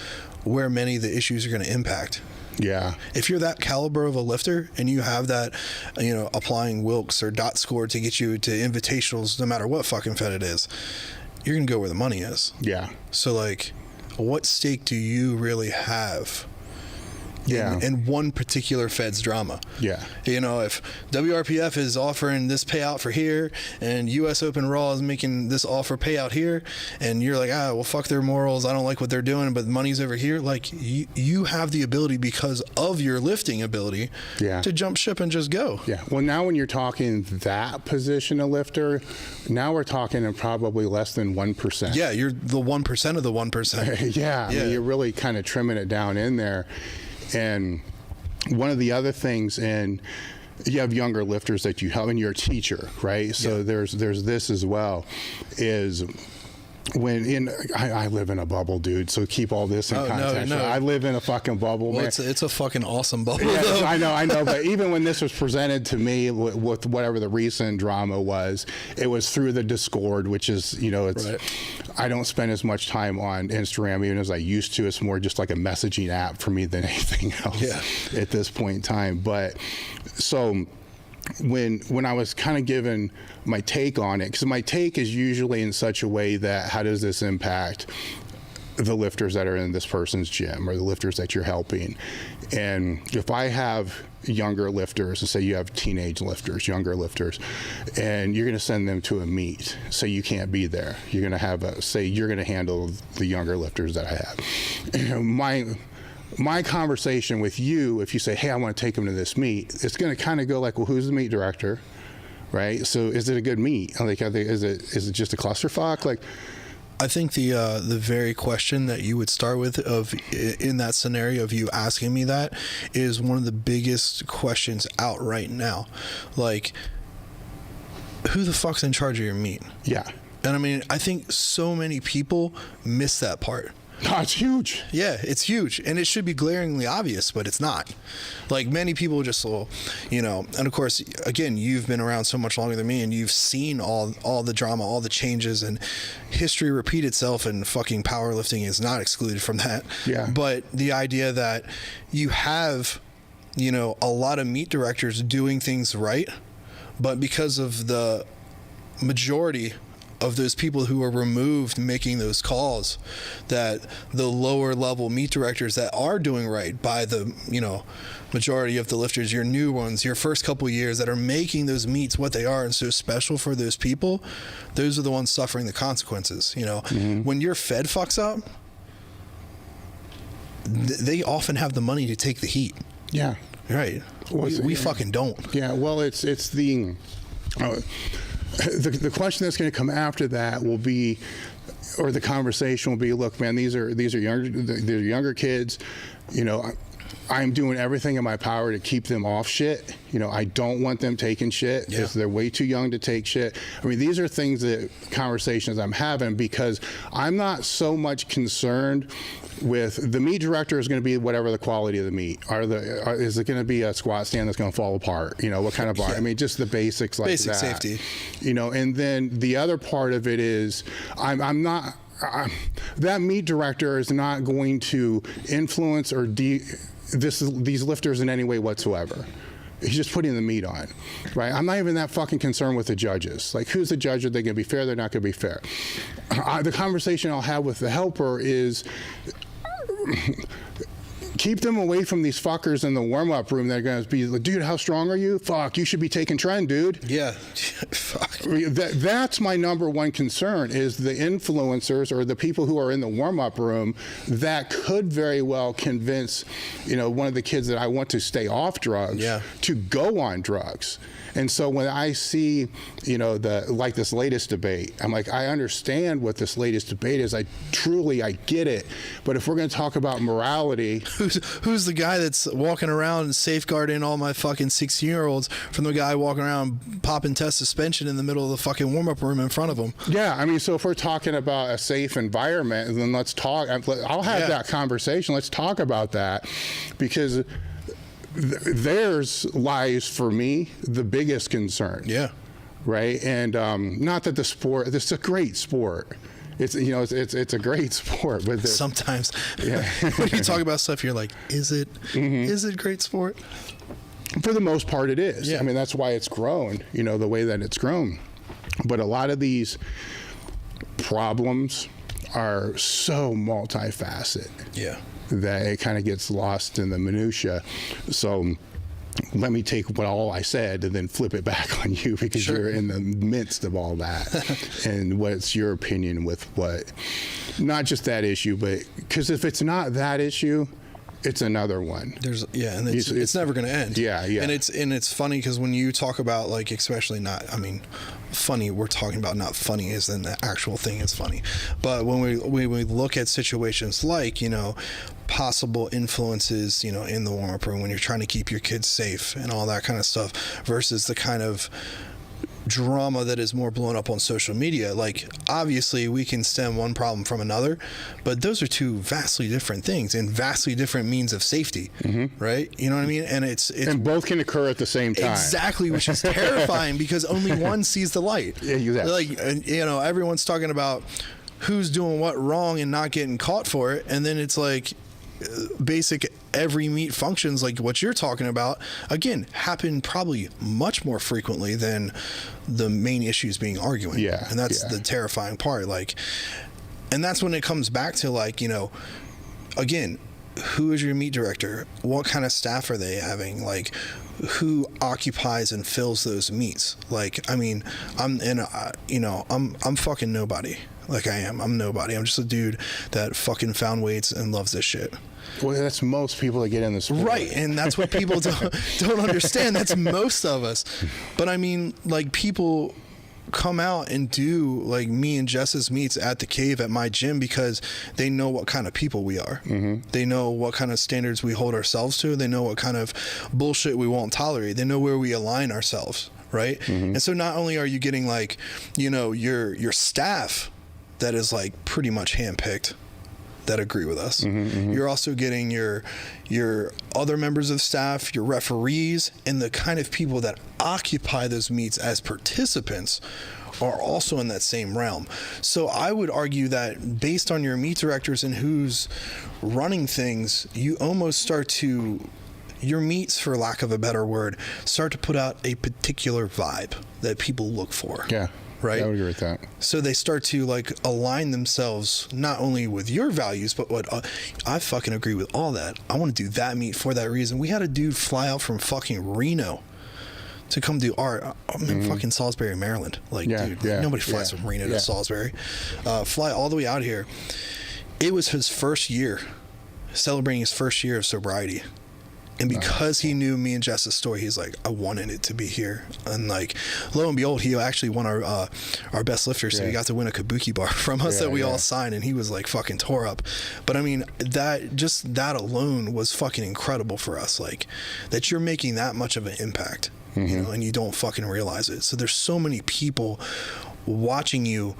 where many of the issues are going to impact. Yeah. If you're that caliber of a lifter and you have that, you know, applying Wilks or dot score to get you to invitationals, no matter what fucking Fed it is, you're going to go where the money is. Yeah. So, like, what stake do you really have in one particular Fed's drama? Yeah. You know, if WRPF is offering this payout for here and US Open Raw is making this offer payout here, and you're like, well, fuck their morals, I don't like what they're doing, but money's over here, like, you have the ability, because of your lifting ability, to jump ship and just go. Yeah. Well, now when you're talking that position of lifter, now we're talking in probably less than 1%. Yeah, you're the 1% of the 1%. Yeah. I mean, you're really kind of trimming it down in there. And one of the other things, and you have younger lifters that you help, and you're a teacher, right? So there's this as well, is I live in a bubble, dude. So keep all this in context. No. I live in a fucking bubble, man. It's a fucking awesome bubble. Yeah, I know. But even when this was presented to me with whatever the recent drama was, it was through the Discord, which is, it's. Right. I don't spend as much time on Instagram even as I used to. It's more just like a messaging app for me than anything else at this point in time. But so when I was kind of given my take on it, because my take is usually in such a way that how does this impact the lifters that are in this person's gym or the lifters that you're helping? And if I have younger lifters, and say you have teenage lifters, younger lifters, and you're going to send them to a meet, say you can't be there, you're going to have say you're going to handle the younger lifters that I have. My conversation with you, if you say, hey, I want to take them to this meet, it's going to kind of go like, well, who's the meet director, right? So is it a good meet? Like, is it just a clusterfuck? Like, I think the very question that you would start with in that scenario of you asking me that is one of the biggest questions out right now. Like, who the fuck's in charge of your meet? Yeah. And I mean, I think so many people miss that part. No, it's huge. Yeah, it's huge. And it should be glaringly obvious, but it's not. Like, many people just, and of course, again, you've been around so much longer than me, and you've seen all the drama, all the changes, and history repeat itself, and fucking powerlifting is not excluded from that. Yeah. But the idea that you have, a lot of meet directors doing things right, but because of the majority of those people who are removed making those calls, that the lower level meet directors that are doing right by the majority of the lifters, your new ones, your first couple years that are making those meets what they are and so special for those people, those are the ones suffering the consequences. When your Fed fucks up, they often have the money to take the heat. Yeah. Right. We fucking don't. Yeah. Well, it's the question that's going to come after that will be, or the conversation will be, look, man, these are younger kids. I'm doing everything in my power to keep them off shit. I don't want them taking shit because they're way too young to take shit. I mean, these are conversations I'm having, because I'm not so much concerned with the meet director is going to be whatever the quality of the meet. Is it going to be a squat stand that's going to fall apart? What kind of bar? I mean, just the basics like basic that. Safety. And then the other part of it is I'm not. That meet director is not going to influence or these lifters in any way whatsoever. He's just putting the meat on, right? I'm not even that fucking concerned with the judges. Like, who's the judge? Are they going to be fair? They're not going to be fair. The conversation I'll have with the helper is keep them away from these fuckers in the warm-up room that are going to be like, dude, how strong are you? Fuck, you should be taking trend, dude. Yeah. Fuck. That's my number one concern, is the influencers or the people who are in the warm-up room that could very well convince, one of the kids that I want to stay off drugs to go on drugs. And so when I see, this latest debate, I'm like, I understand what this latest debate is. I get it. But if we're going to talk about morality, who's the guy that's walking around safeguarding all my fucking 16-year-olds from the guy walking around popping test suspension in the middle of the fucking warm-up room in front of him? Yeah, I mean, so if we're talking about a safe environment, then let's talk. I'll have that conversation. Let's talk about that, because theirs lies, for me, the biggest concern. Yeah. Right. And not that this is a great sport. It's a great sport, but sometimes when you talk about stuff, you're like, is it great sport? For the most part, it is. Yeah. I mean, that's why it's grown, the way that it's grown. But a lot of these problems are so multifaceted. Yeah. That it kind of gets lost in the minutia. So let me take all I said and then flip it back on you, because you're in the midst of all that. And what's your opinion with not just that issue, but because if it's not that issue, it's another one. And it's never going to end. Yeah. And it's funny, because when you talk about, like, especially funny, we're talking about not funny as in the actual thing is funny, but when we look at situations like, possible influences, in the warm-up room when you're trying to keep your kids safe and all that kind of stuff, versus the kind of drama that is more blown up on social media. Like, obviously we can stem one problem from another, but those are two vastly different things and vastly different means of safety, right? You know what I mean? And it's and both can occur at the same time. Exactly, which is terrifying because only one sees the light. Yeah, exactly. Like, you know, everyone's talking about who's doing what wrong and not getting caught for it, and then it's like basic every meet functions like what you're talking about, again, happen probably much more frequently than the main issues being arguing. Yeah. And that's the terrifying part. Like, and that's when it comes back to, like, you know, again, who is your meet director? What kind of staff are they having? Like, who occupies and fills those meets? Like, I mean, I'm fucking nobody. Like, I'm nobody. I'm just a dude that fucking found weights and loves this shit. Well, that's most people that get in the sport. Right, and that's what people don't understand. That's most of us. But I mean, like, people come out and do, like, me and Jess's meets at the cave at my gym because they know what kind of people we are. They know what kind of standards we hold ourselves to. They know what kind of bullshit we won't tolerate. They know where we align ourselves, right? And so not only are you getting, like, you know, your staff that is, like, pretty much handpicked that agree with us. You're also getting your other members of staff, your referees, and the kind of people that occupy those meets as participants are also in that same realm. So I would argue that based on your meet directors and who's running things, you almost start to, your meets, for lack of a better word, start to put out a particular vibe that people look for. Yeah. Right? I would agree with that. So they start to, like, align themselves not only with your values, but what I fucking agree with all that. I want to do that meet for that reason. We had a dude fly out from fucking Reno to come do art. I'm in fucking Salisbury, Maryland. Like, dude, nobody flies from Reno to Salisbury. Fly all the way out here. It was his first year, celebrating his first year of sobriety. And because he knew me and Jess's story, he's like, I wanted it to be here. And, like, lo and behold, he actually won our best lifter. So he got to win a kabuki bar from us that we all signed. And he was, like, fucking tore up. But I mean, that alone was fucking incredible for us. Like, that you're making that much of an impact, you know, and you don't fucking realize it. So there's so many people watching you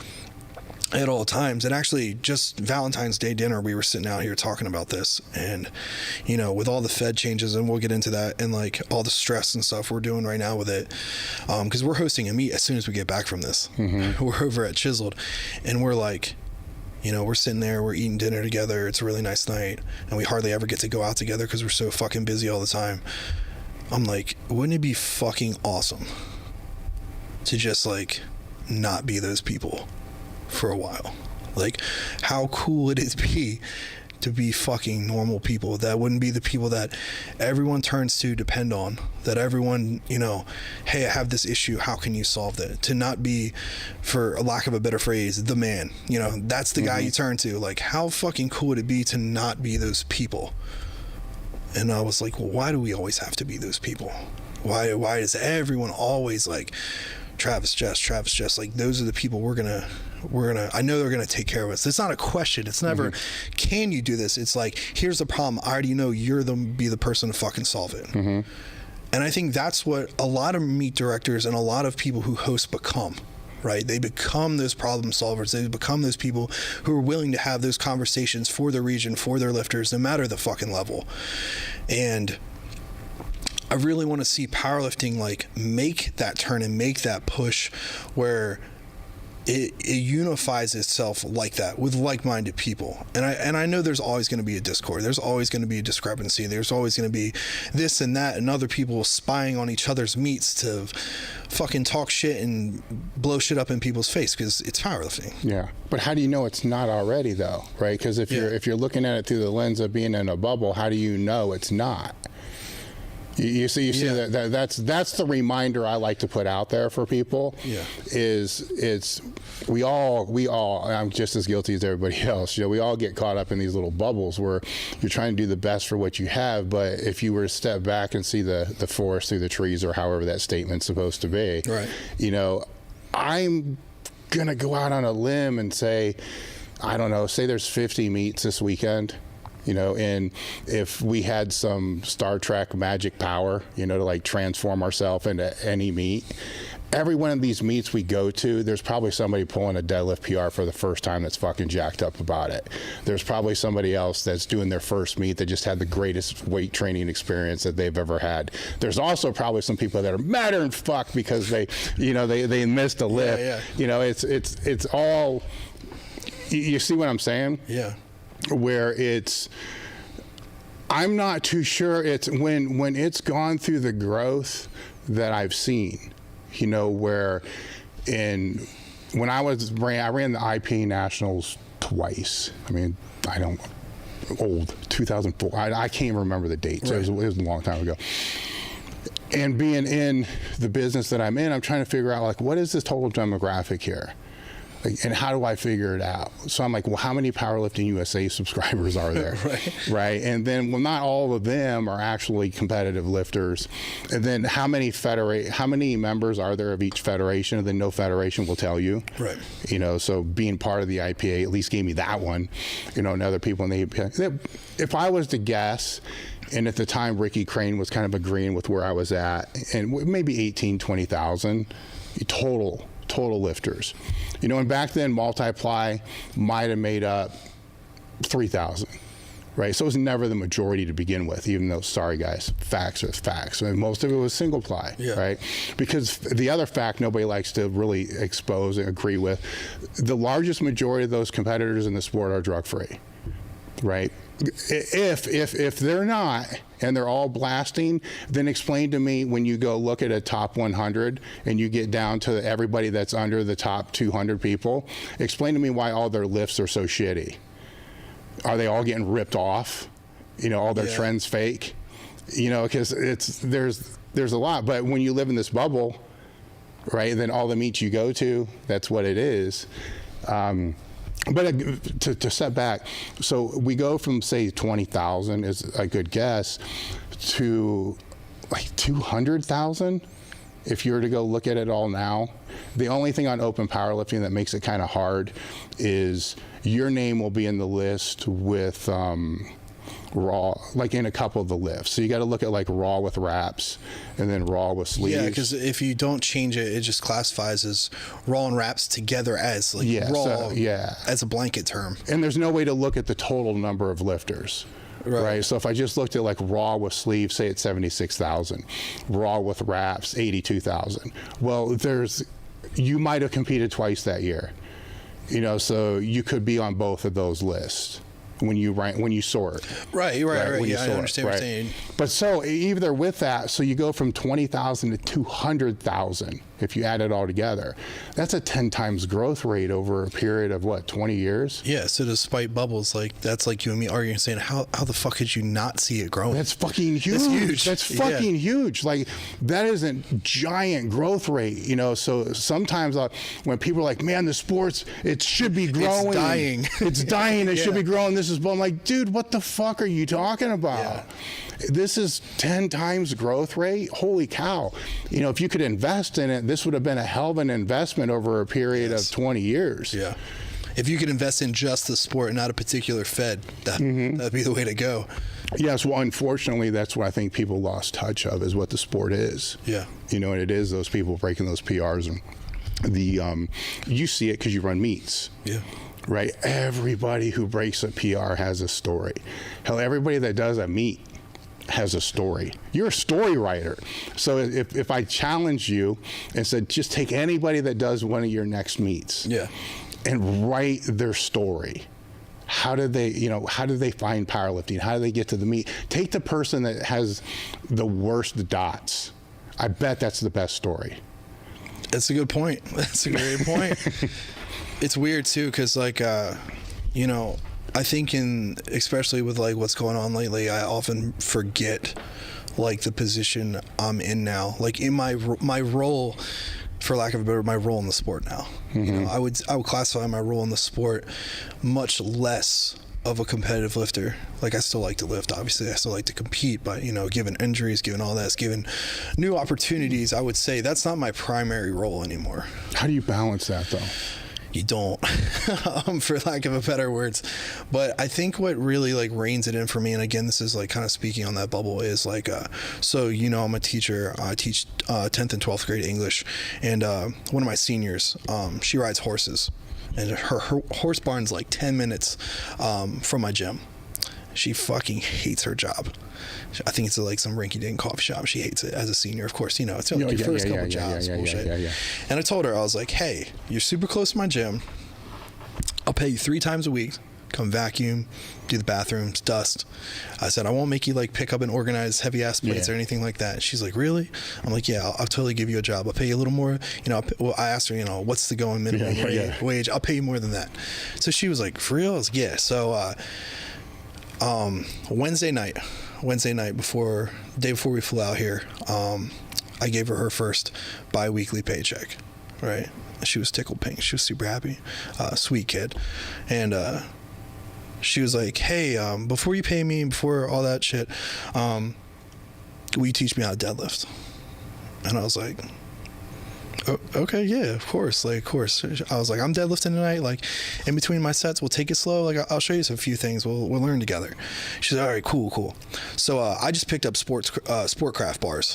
at all times. And actually, just Valentine's Day dinner, we were sitting out here talking about this, and, you know, with all the Fed changes, and we'll get into that, and, like, all the stress and stuff we're doing right now with it, because we're hosting a meet as soon as we get back from this. We're over at Chiseled, and we're like, you know, we're sitting there, we're eating dinner together, it's a really nice night, and we hardly ever get to go out together because we're so fucking busy all the time. I'm like, wouldn't it be fucking awesome to just, like, not be those people for a while? Like, how cool would it be to be fucking normal people that wouldn't be the people that everyone turns to depend on, that everyone, you know, hey, I have this issue, how can you solve that? To not be, for a lack of a better phrase, the man, you know, that's the guy you turn to. Like, how fucking cool would it be to not be those people? And I was like, well, why do we always have to be those people? Why is everyone always like, Travis, Jess, like, those are the people we're gonna, I know they're gonna take care of us. It's not a question. It's never, can you do this? It's like, here's the problem. I already know you're be the person to fucking solve it. And I think that's what a lot of meet directors and a lot of people who host become, right? They become those problem solvers. They become those people who are willing to have those conversations for their region, for their lifters, no matter the fucking level. And I really want to see powerlifting, like, make that turn and make that push where it unifies itself like that with like-minded people. And I know there's always going to be a discord. There's always going to be a discrepancy. There's always going to be this and that and other people spying on each other's meets to fucking talk shit and blow shit up in people's face because it's powerlifting. Yeah. But how do you know it's not already, though, right? Because if you're looking at it through the lens of being in a bubble, how do you know it's not? You see that's the reminder I like to put out there for people. Is we all I'm just as guilty as everybody else. You know, we all get caught up in these little bubbles where you're trying to do the best for what you have, but if you were to step back and see the forest through the trees, or however that statement's supposed to be, right? You know, I'm gonna go out on a limb and say, I don't know, say there's 50 meets this weekend. You know, and if we had some Star Trek magic power, you know, to like transform ourselves into any meat, every one of these meets we go to, there's probably somebody pulling a deadlift PR for the first time that's fucking jacked up about it. There's probably somebody else that's doing their first meet that just had the greatest weight training experience that they've ever had. There's also probably some people that are madder than fuck because they missed a lift. Yeah. You know, it's all, you see what I'm saying? Yeah. Where I'm not too sure it's when it's gone through the growth that I've seen. You know, where when I ran the IPA Nationals twice. I mean, old 2004. I can't even remember the date. So right. it was a long time ago. And being in the business that I'm in, I'm trying to figure out, like, what is this total demographic here? Like, and how do I figure it out? So I'm like, well, how many Powerlifting USA subscribers are there? Right. And then, well, not all of them are actually competitive lifters. And then how many members are there of each federation? And then no federation will tell you. Right. You know, so being part of the IPA at least gave me that one. You know, and other people in the IPA. If I was to guess, and at the time Ricky Crane was kind of agreeing with where I was at, and maybe 18, 20,000 total lifters. You know, and back then Multiply might have made up 3,000, right? So it was never the majority to begin with, even though, sorry guys, facts are facts. I mean, most of it was single ply, right? Because the other fact nobody likes to really expose and agree with, the largest majority of those competitors in the sport are drug-free, right? If they're not, and they're all blasting, then explain to me, when you go look at a top 100 and you get down to everybody that's under the top 200 people, explain to me why all their lifts are so shitty. Are they all getting ripped off? You know, all their trends fake? You know, because there's a lot. But when you live in this bubble, right, then all the meets you go to, that's what it is. But to step back, so we go from, say, 20,000 is a good guess to like 200,000 if you were to go look at it all now. The only thing on open powerlifting that makes it kind of hard is your name will be in the list with raw, like in a couple of the lifts. So you got to look at like raw with wraps and then raw with sleeves. Yeah, because if you don't change it, it just classifies as raw and wraps together as like raw, as a blanket term. And there's no way to look at the total number of lifters. Right. So if I just looked at like raw with sleeves, say it's 76,000, raw with wraps, 82,000. Well, you might have competed twice that year, you know, so you could be on both of those lists when you sort. Right. Yeah, I understand what you're saying. But so either with that, so you go from 20,000 to 200,000 if you add it all together. That's a 10 times growth rate over a period of what, 20 years? Yeah, so despite bubbles, like that's like you and me arguing saying how the fuck could you not see it growing? That's fucking huge. That's fucking huge. Like that is a giant growth rate, you know. So sometimes when people are like, man, the sports, it should be growing. It's dying. It's dying. It should be growing. This is, I'm like, dude, what the fuck are you talking about? Yeah. This is 10 times growth rate. Holy cow. You know, if you could invest in it, this would have been a hell of an investment over a period of 20 years. Yeah. If you could invest in just the sport and not a particular fed, that'd be the way to go. Yes, well, unfortunately, that's what I think people lost touch of, is what the sport is. Yeah. You know, and it is those people breaking those PRs. And you see it because you run meets. Yeah. Right? Everybody who breaks a PR has a story. Hell, everybody that does a meet has a story. You're a story writer. So if I challenge you and said, just take anybody that does one of your next meets and write their story. How did they find powerlifting? How do they get to the meet? Take the person that has the worst dots. I bet that's the best story. That's a good point. That's a great point. It's weird too, because like, you know, I think especially with like what's going on lately, I often forget like the position I'm in now, like in my role, for lack of a better, my role in the sport now. You know, I would classify my role in the sport much less of a competitive lifter. Like I still like to lift, obviously I still like to compete, but you know, given injuries, given all that, given new opportunities, I would say that's not my primary role anymore. How do you balance that though? you don't, for lack of a better words. But I think what really like reins it in for me, and again, this is like kind of speaking on that bubble, is like, so, you know, I'm a teacher. I teach 10th and 12th grade English, and one of my seniors, she rides horses, and her horse barn's like 10 minutes from my gym. She fucking hates her job. I think it's like some rinky-dink coffee shop. She hates it as a senior, of course. You know, it's like your first couple jobs, bullshit. And I told her, I was like, hey, you're super close to my gym. I'll pay you 3 times a week. Come vacuum, do the bathrooms, dust. I said, I won't make you like pick up and organize heavy ass plates or anything like that. She's like, really? I'm like, yeah, I'll totally give you a job. I'll pay you a little more. You know, I asked her, you know, what's the going minimum wage? I'll pay you more than that. So she was like, for real? I was like, yeah. So Wednesday night before the day before we flew out here, I gave her first bi-weekly paycheck, right? She was tickled pink. She was super happy. Sweet kid. And she was like, hey, before you pay me, before all that shit, will you teach me how to deadlift? And I was like, oh, okay, yeah, of course. Like, of course. I was like, I'm deadlifting tonight. Like, in between my sets, we'll take it slow. Like, I'll show you some few things. We'll learn together. She's like, all right, cool. So I just picked up Sportcraft bars.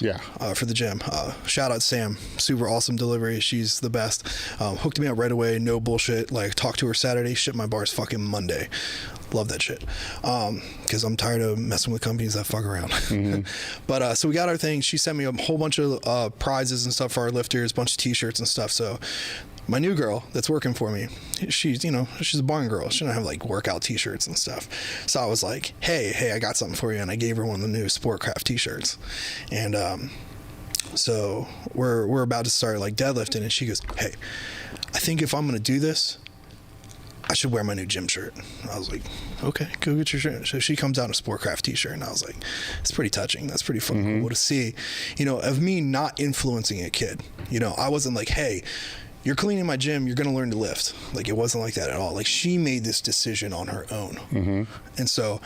For the gym. Shout out Sam, super awesome delivery. She's the best. Hooked me up right away. No bullshit. Like, talked to her Saturday. Shipped my bars fucking Monday. Love that shit. Because I'm tired of messing with companies that fuck around. But so we got our thing. She sent me a whole bunch of prizes and stuff for our lifters, a bunch of t-shirts and stuff. So my new girl that's working for me, she's a barn girl. She doesn't have like workout t-shirts and stuff. So I was like, hey, I got something for you. And I gave her one of the new Sportcraft t-shirts. And so we're about to start like deadlifting, and she goes, hey, I think if I'm going to do this, I should wear my new gym shirt. I was like, okay, go get your shirt. So she comes out in a Sportcraft t-shirt, and I was like, it's pretty touching. That's pretty fucking cool to see, you know, of me not influencing a kid. You know, I wasn't like, hey, you're cleaning my gym, you're going to learn to lift. Like, it wasn't like that at all. Like, she made this decision on her own. And so,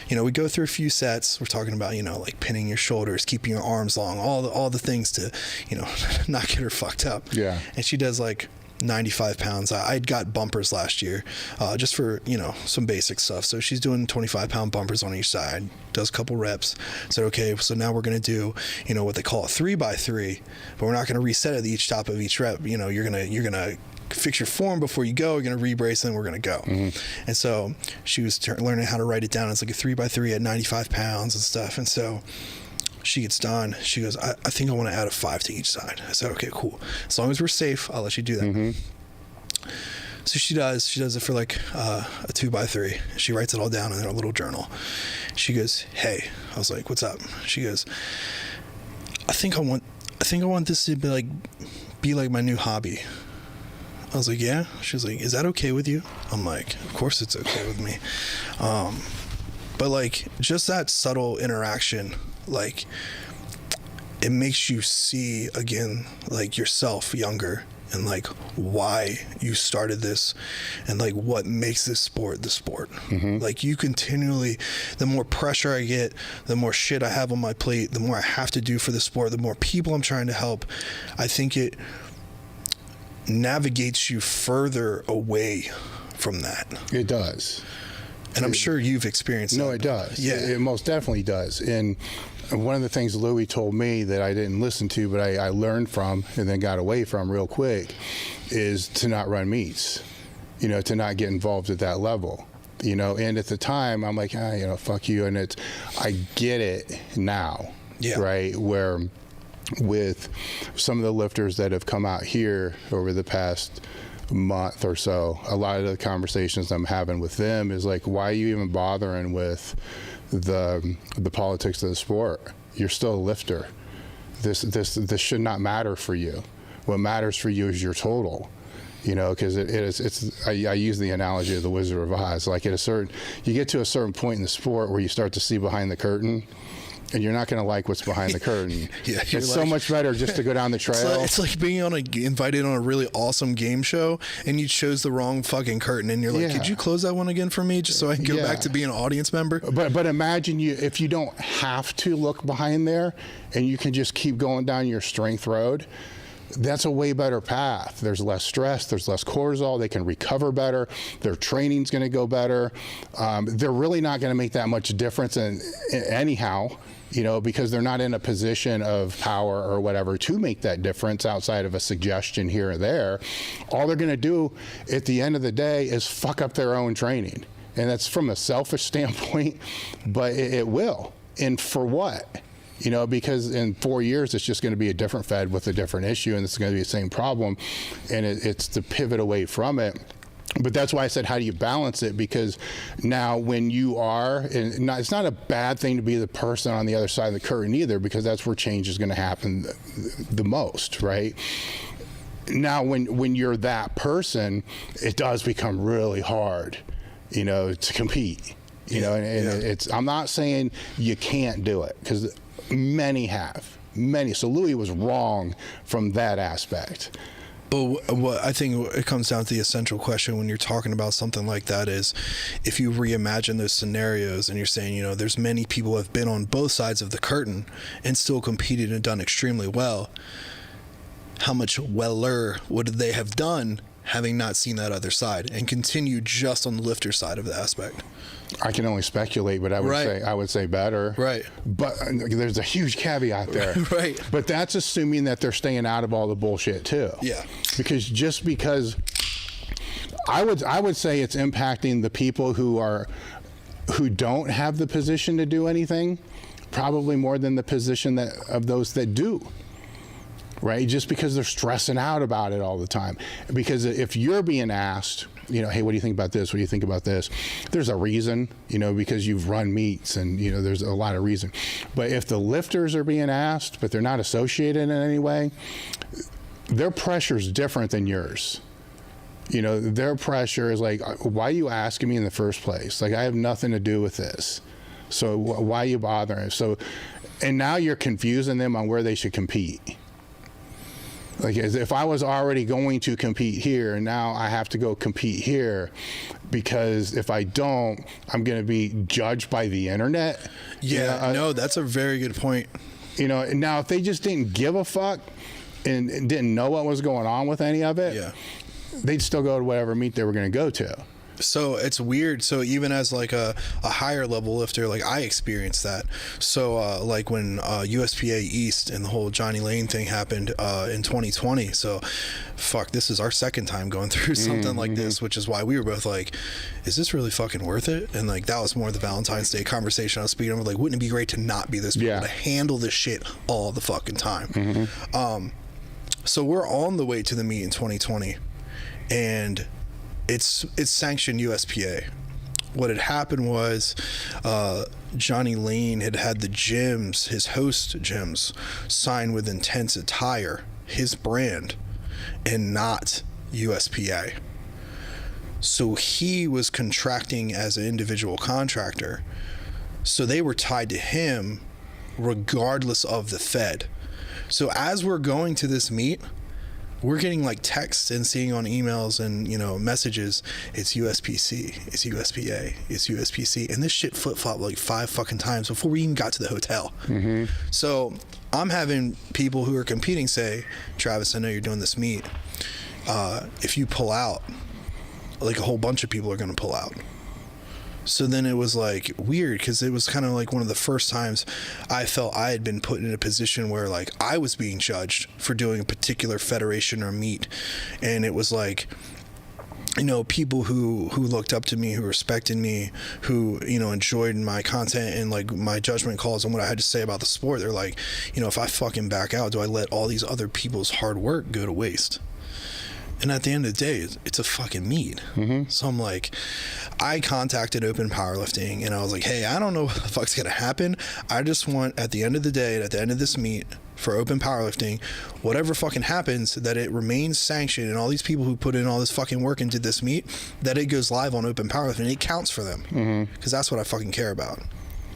you know, we go through a few sets. We're talking about, you know, like pinning your shoulders, keeping your arms long, all the things to, you know, not get her fucked up. And she does like 95 pounds. I'd got bumpers last year, just for, you know, some basic stuff. So she's doing 25-pound bumpers on each side, does a couple reps. Said, okay, so now we're going to do, you know, what they call a 3x3, but we're not going to reset at each top of each rep. You know, you're going to fix your form before you go. You're going to rebrace, and then we're going to go. And so she was learning how to write it down. It's like a 3x3 at 95 pounds and stuff. And so she gets done. She goes, I think I want to add a 5 to each side. I said, okay, cool. As long as we're safe, I'll let you do that. So she does it for like a 2x3. She writes it all down in her little journal. She goes, hey. I was like, what's up? She goes, I think I want this to be like my new hobby. I was like, yeah. She was like, is that okay with you? I'm like, of course it's okay with me. But like, just that subtle interaction, like, it makes you see again, like, yourself younger, and like why you started this, and like what makes this sport the sport. Like, you continually, the more pressure I get, the more shit I have on my plate, the more I have to do for the sport, the more people I'm trying to help, I think it navigates you further away from that. It does. And I'm sure you've experienced that. No, it does. Yeah. It most definitely does. And one of the things Louis told me that I didn't listen to, but I learned from and then got away from real quick, is to not run meets, you know, to not get involved at that level, you know. And at the time, I'm like, you know, fuck you. And I get it now, right? Where with some of the lifters that have come out here over the past month or so, a lot of the conversations I'm having with them is like, why are you even bothering with the politics of the sport? You're still a lifter. This should not matter for you. What matters for you is your total, you know, because I use the analogy of the Wizard of Oz. Like, you get to a certain point in the sport where you start to see behind the curtain, and you're not going to like what's behind the curtain. It's like, so much better just to go down the trail. It's like being invited on a really awesome game show, and you chose the wrong fucking curtain, and you're like, could you close that one again for me, just so I can go back to being an audience member? But imagine if you don't have to look behind there, and you can just keep going down your strength road. that's a way better path. There's less stress, there's less cortisol, they can recover better, their training's going to go better. They're really not going to make that much difference anyhow, you know, because they're not in a position of power or whatever to make that difference outside of a suggestion here or there. All they're going to do at the end of the day is fuck up their own training. And that's from a selfish standpoint, but it will. And for what? You know, because in 4 years, it's just going to be a different Fed with a different issue, and it's going to be the same problem, and it's to pivot away from it. But that's why I said, how do you balance it? Because now when you are, and it's not a bad thing to be the person on the other side of the curtain either, because that's where change is going to happen the most, right? Now, when you're that person, it does become really hard, you know, to compete. You know, and it's, I'm not saying you can't do it, because many have. So Louis was wrong from that aspect. But what I think it comes down to the essential question when you're talking about something like that is, if you reimagine those scenarios and you're saying, you know, there's many people who have been on both sides of the curtain and still competed and done extremely well, how much weller would they have done having not seen that other side and continue just on the lifter side of the aspect? I can only speculate, but I would say better. Right. But there's a huge caveat there. Right. But that's assuming that they're staying out of all the bullshit too. Yeah. Because I would say it's impacting the people who don't have the position to do anything, probably more than the position of those that do. Right? Just because they're stressing out about it all the time. Because if you're being asked, you know, hey, what do you think about this? What do you think about this? There's a reason, you know, because you've run meets and, you know, there's a lot of reason. But if the lifters are being asked, but they're not associated in any way, their pressure is different than yours. You know, their pressure is like, why are you asking me in the first place? Like, I have nothing to do with this. So why are you bothering? So, and now you're confusing them on where they should compete. Like, as if I was already going to compete here, and now I have to go compete here, because if I don't, I'm going to be judged by the internet. Yeah, you know, no, that's a very good point. You know, now if they just didn't give a fuck and didn't know what was going on with any of it, yeah, they'd still go to whatever meet they were going to go to. So it's weird. So even as like a higher level lifter, like I experienced that. So like when USPA East and the whole Johnny Lane thing happened in 2020. So fuck, this is our second time going through something like this, which is why we were both like, is this really fucking worth it? And like that was more the Valentine's Day conversation I was speaking of. Like, wouldn't it be great to not be this people to handle this shit all the fucking time? So we're on the way to the meet in 2020, and it's sanctioned USPA. What had happened was Johnny Lane had the gyms, his host gyms, signed with Intense Attire, his brand, and not USPA. So he was contracting as an individual contractor. So they were tied to him regardless of the Fed. So as we're going to this meet, we're getting like texts and seeing on emails and, you know, messages, it's USPC, it's USPA, it's USPC. And this shit flip-flopped like 5 fucking times before we even got to the hotel. So I'm having people who are competing say, Travis, I know you're doing this meet. If you pull out, like a whole bunch of people are going to pull out. So then it was like weird, because it was kind of like one of the first times I felt I had been put in a position where like I was being judged for doing a particular federation or meet. And it was like, you know, people who looked up to me, who respected me, who, you know, enjoyed my content and like my judgment calls and what I had to say about the sport. They're like, you know, if I fucking back out, do I let all these other people's hard work go to waste? And at the end of the day, it's a fucking meet. So I'm like, I contacted Open Powerlifting and I was like, hey, I don't know what the fuck's gonna happen. I just want, at the end of the day and at the end of this meet for Open Powerlifting, whatever fucking happens, that it remains sanctioned, and all these people who put in all this fucking work into this meet, that it goes live on Open Powerlifting and it counts for them. Because that's what I fucking care about.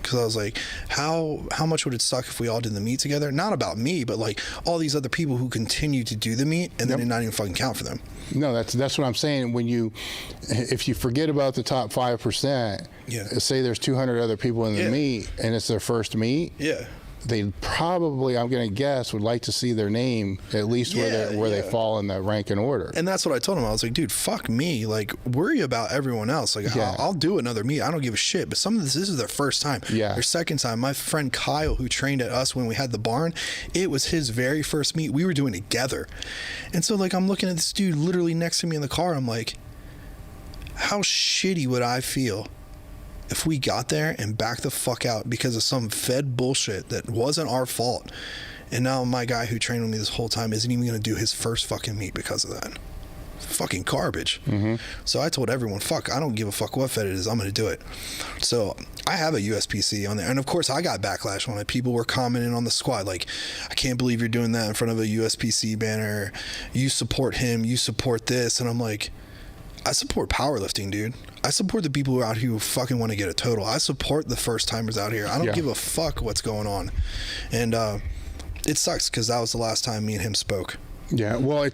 Because I was like, how much would it suck if we all did the meet together? Not about me, but like all these other people who continue to do the meet and then it not even fucking count for them. No, that's what I'm saying. If you forget about the top 5%, say there's 200 other people in the meet and it's their first meet. they probably, I'm going to guess, would like to see their name at least where they fall in that rank and order. And that's what I told him. I was like, dude, fuck me. Like, worry about everyone else. Like, I'll do another meet. I don't give a shit. But some of this is their first time. Yeah. Their second time. My friend Kyle, who trained at us when we had the barn, it was his very first meet. We were doing together. And so, like, I'm looking at this dude literally next to me in the car. I'm like, how shitty would I feel if we got there and backed the fuck out because of some fed bullshit that wasn't our fault? And now my guy who trained with me this whole time isn't even going to do his first fucking meet because of that. Fucking garbage. So I told everyone, fuck, I don't give a fuck what fed it is, I'm going to do it. So I have a USPC on there. And of course I got backlash on it. People were commenting on the squad like, I can't believe you're doing that in front of a USPC banner. You support him, you support this. And I'm like, I support powerlifting, dude. I support the people who are out here who fucking want to get a total. I support the first timers out here. I don't give a fuck what's going on. And it sucks because that was the last time me and him spoke. Yeah, well,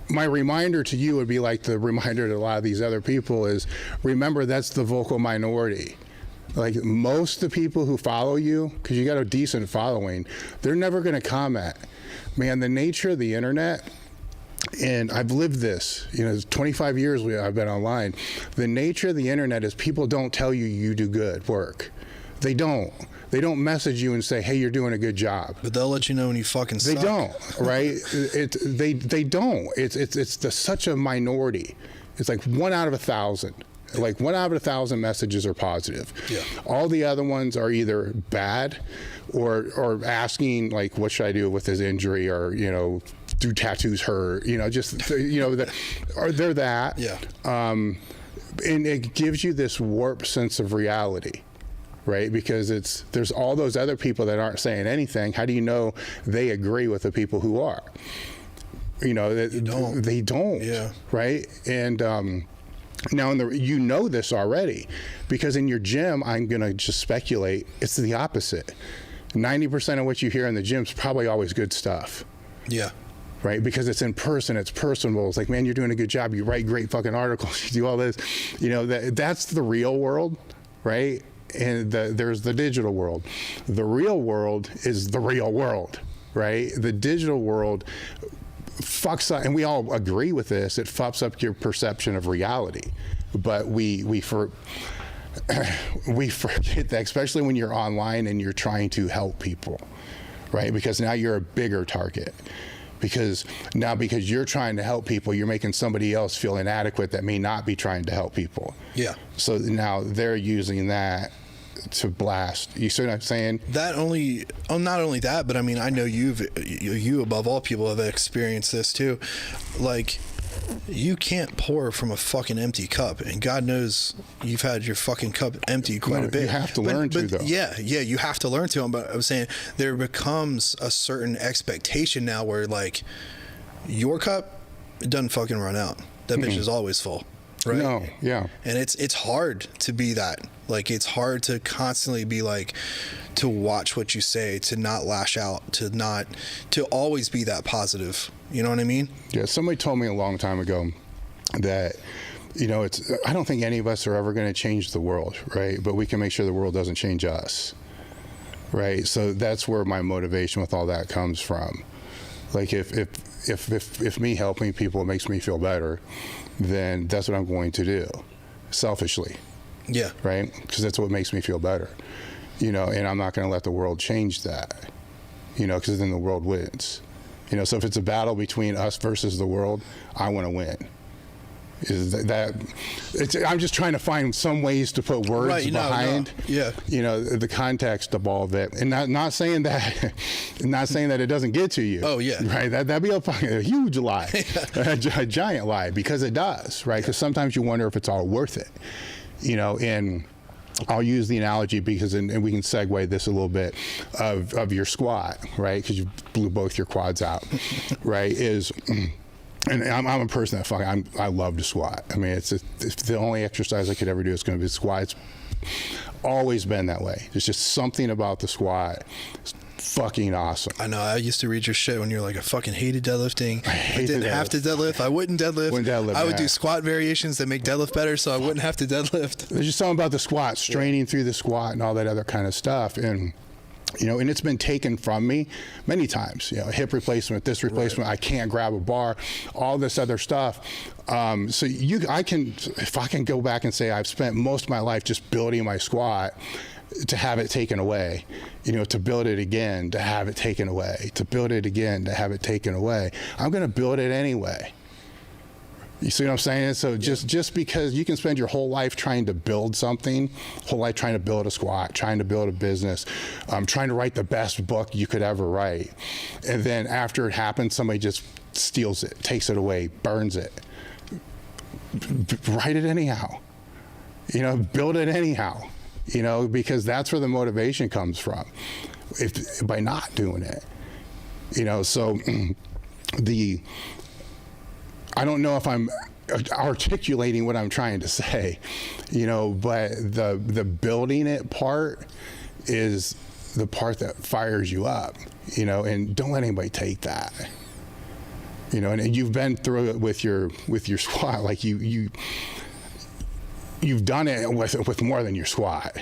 my reminder to you would be like the reminder to a lot of these other people is, remember, that's the vocal minority. Like, most of the people who follow you, because you got a decent following, they're never going to comment. Man, the nature of the internet, and I've lived this, 25 years I've been online. The nature of the internet is people don't tell you you do good work. They don't. They don't message you and say, hey, you're doing a good job. But they'll let you know when you fucking suck. They don't, right? They don't. It's such a minority. It's like 1 out of 1,000. Like 1 out of 1,000 messages are positive. Yeah. All the other ones are either bad or asking, like, what should I do with his injury, or, do tattoos hurt? Or they're that. Yeah. And it gives you this warped sense of reality, right? Because there's all those other people that aren't saying anything. How do you know they agree with the people who are? They don't. Yeah. Right? And now, this already, because in your gym, I'm going to just speculate, it's the opposite. 90% of what you hear in the gym is probably always good stuff. Yeah. Right? Because it's in person, it's personal. It's like, man, you're doing a good job. You write great fucking articles. You do all this. That's the real world, right? And there's the digital world. The real world is the real world, right? The digital world fucks up, and we all agree with this, it fucks up your perception of reality. But we forget that, especially when you're online and you're trying to help people, right? Because now you're a bigger target. Because you're trying to help people, you're making somebody else feel inadequate that may not be trying to help people. Yeah. So now they're using that to blast. You see what I'm saying? Not only that, but I mean, I know you above all people have experienced this too. Like, you can't pour from a fucking empty cup, and God knows you've had your fucking cup empty quite a bit. You have to learn to, though. Yeah, you have to learn to. But I was saying there becomes a certain expectation now where, like, your cup, it doesn't fucking run out. That bitch is always full. Right? No, yeah. And it's hard to be that. Like, it's hard to constantly be like, to watch what you say, to not lash out, to always be that positive. You know what I mean? Yeah, somebody told me a long time ago that, I don't think any of us are ever going to change the world, right? But we can make sure the world doesn't change us, right? So that's where my motivation with all that comes from. Like, if me helping people makes me feel better, then that's what I'm going to do, selfishly. Yeah. Right? Because that's what makes me feel better. And I'm not going to let the world change that, because then the world wins. So if it's a battle between us versus the world, I want to win. I'm just trying to find some ways to put words behind, the context of all of it, and not saying that, it doesn't get to you. Oh yeah, right. That'd be a huge lie, a giant lie, because it does, right? Because sometimes you wonder if it's all worth it, and I'll use the analogy because, and we can segue this a little bit, of your squat, right? Because you blew both your quads out, right? And I'm a person that I love to squat. I mean, it's the only exercise I could ever do is going to be squat. It's always been that way. There's just something about the squat. It's fucking awesome. I know. I used to read your shit when you're like, I fucking hated deadlifting. I didn't have to deadlift. I wouldn't deadlift. I would do squat variations that make deadlift better, so I wouldn't have to deadlift. There's just something about the squat, straining through the squat and all that other kind of stuff. And And it's been taken from me many times, hip replacement, this replacement, right. I can't grab a bar, all this other stuff. So if I can go back and say I've spent most of my life just building my squat to have it taken away, to build it again, to have it taken away, to build it again, to have it taken away, I'm going to build it anyway. You see what I'm saying? So just because you can spend your whole life trying to build something, whole life trying to build a squat, trying to build a business, trying to write the best book you could ever write. And then after it happens, somebody just steals it, takes it away, burns it. Write it anyhow. Build it anyhow. Because that's where the motivation comes from. By not doing it. So I don't know if I'm articulating what I'm trying to say, but the building it part is the part that fires you up, and don't let anybody take that, and you've been through it with your squat, like you've done it with more than your squat.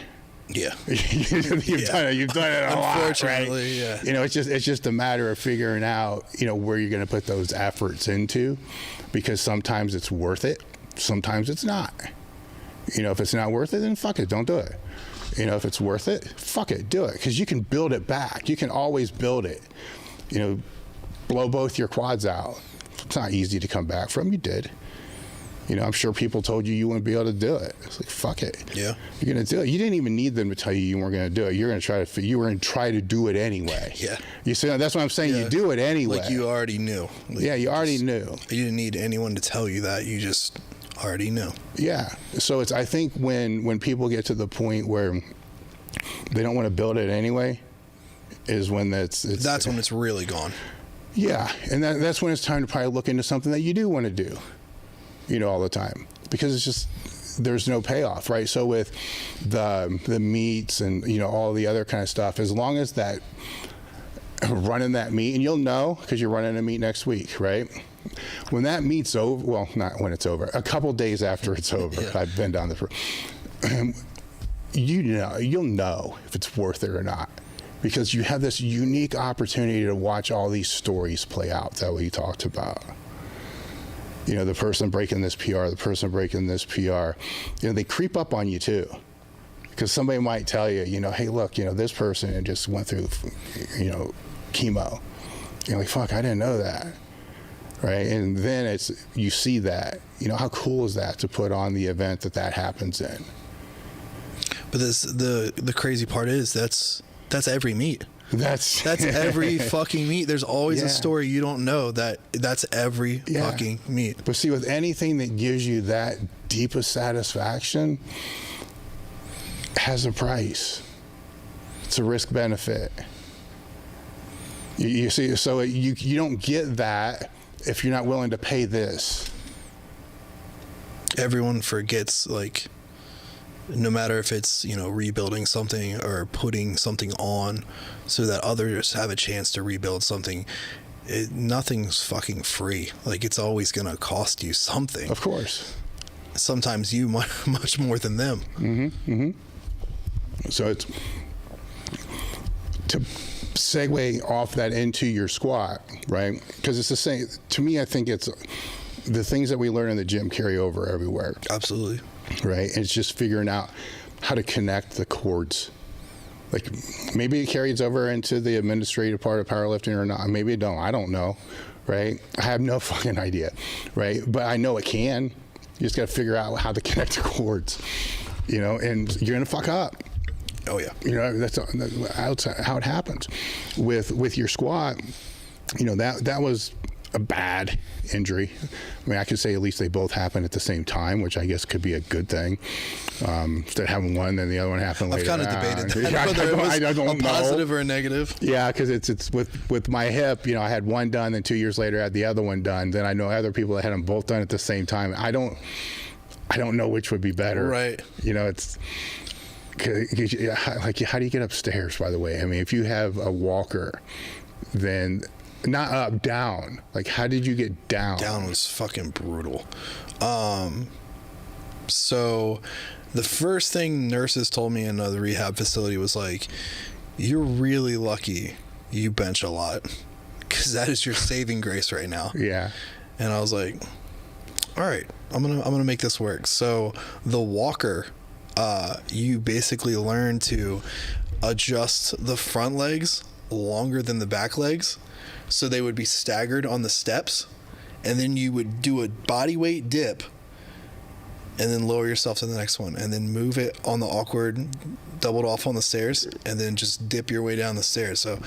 Yeah. You've done it a lot, right? Unfortunately, yeah. It's just a matter of figuring out, where you're going to put those efforts into, because sometimes it's worth it, sometimes it's not. If it's not worth it, then fuck it, don't do it. If it's worth it, fuck it, do it, because you can build it back. You can always build it. Blow both your quads out. It's not easy to come back from. You did. I'm sure people told you wouldn't be able to do it. It's like, fuck it. Yeah. You're going to do it. You didn't even need them to tell you weren't going to do it. You were going to try to do it anyway. Yeah. You see, that's what I'm saying. Yeah. You do it anyway. Like you already knew. You already knew. You didn't need anyone to tell you that. You just already knew. Yeah. So I think when people get to the point where they don't want to build it anyway, is when that's when it's really gone. Yeah. And that's when it's time to probably look into something that you do want to do. All the time, because it's just, there's no payoff, right? So with the meets and, all the other kind of stuff, as long as that running that meet, and you'll know because you're running a meet next week, right? When that meet's over, well, not when it's over, a couple days after it's over, yeah. I've been down the, you'll know if it's worth it or not, because you have this unique opportunity to watch all these stories play out that we talked about. The person breaking this PR, the person breaking this PR, they creep up on you too. Because somebody might tell you, hey, look, this person just went through, chemo. You're like, fuck, I didn't know that. Right? And then you see that. How cool is that to put on the event that happens in? But the crazy part is that's every meet. That's every fucking meet. There's always a story you don't know that's every fucking meet. But see, with anything that gives you that deepest satisfaction has a price. It's a risk benefit. You see, so you don't get that if you're not willing to pay this. Everyone forgets, no matter if it's, rebuilding something or putting something on so that others have a chance to rebuild something, nothing's fucking free. It's always going to cost you something. Of course. Sometimes you much more than them. Mm-hmm. Mm-hmm. So it's to segue off that into your squat, right? Because it's the same. To me, I think it's the things that we learn in the gym carry over everywhere. Absolutely. Right? It's just figuring out how to connect the chords. Maybe it carries over into the administrative part of powerlifting or not. Maybe it don't. I don't know. Right? I have no fucking idea. Right? But I know it can. You just got to figure out how to connect the chords. And you're going to fuck up. Oh, yeah. That's how it happens. With your squat, that was a bad injury. I mean, I could say at least they both happened at the same time, which I guess could be a good thing. Instead of having one, then the other one happened later. I've kind of debated that, whether it was I don't a positive or a negative. Yeah, because it's with my hip, I had one done, then 2 years later I had the other one done. Then I know other people that had them both done at the same time. I don't know which would be better. Right. It's how do you get upstairs, by the way? I mean, if you have a walker, then not up, down. How did you get down? Down was fucking brutal. So the first thing nurses told me in the rehab facility was you're really lucky you bench a lot, because that is your saving grace right now. Yeah. And I was like, all right, I'm gonna make this work. So the walker, you basically learn to adjust the front legs longer than the back legs, so they would be staggered on the steps, and then you would do a body weight dip and then lower yourself to the next one, and then move it on the awkward doubled off on the stairs, and then just dip your way down the stairs. So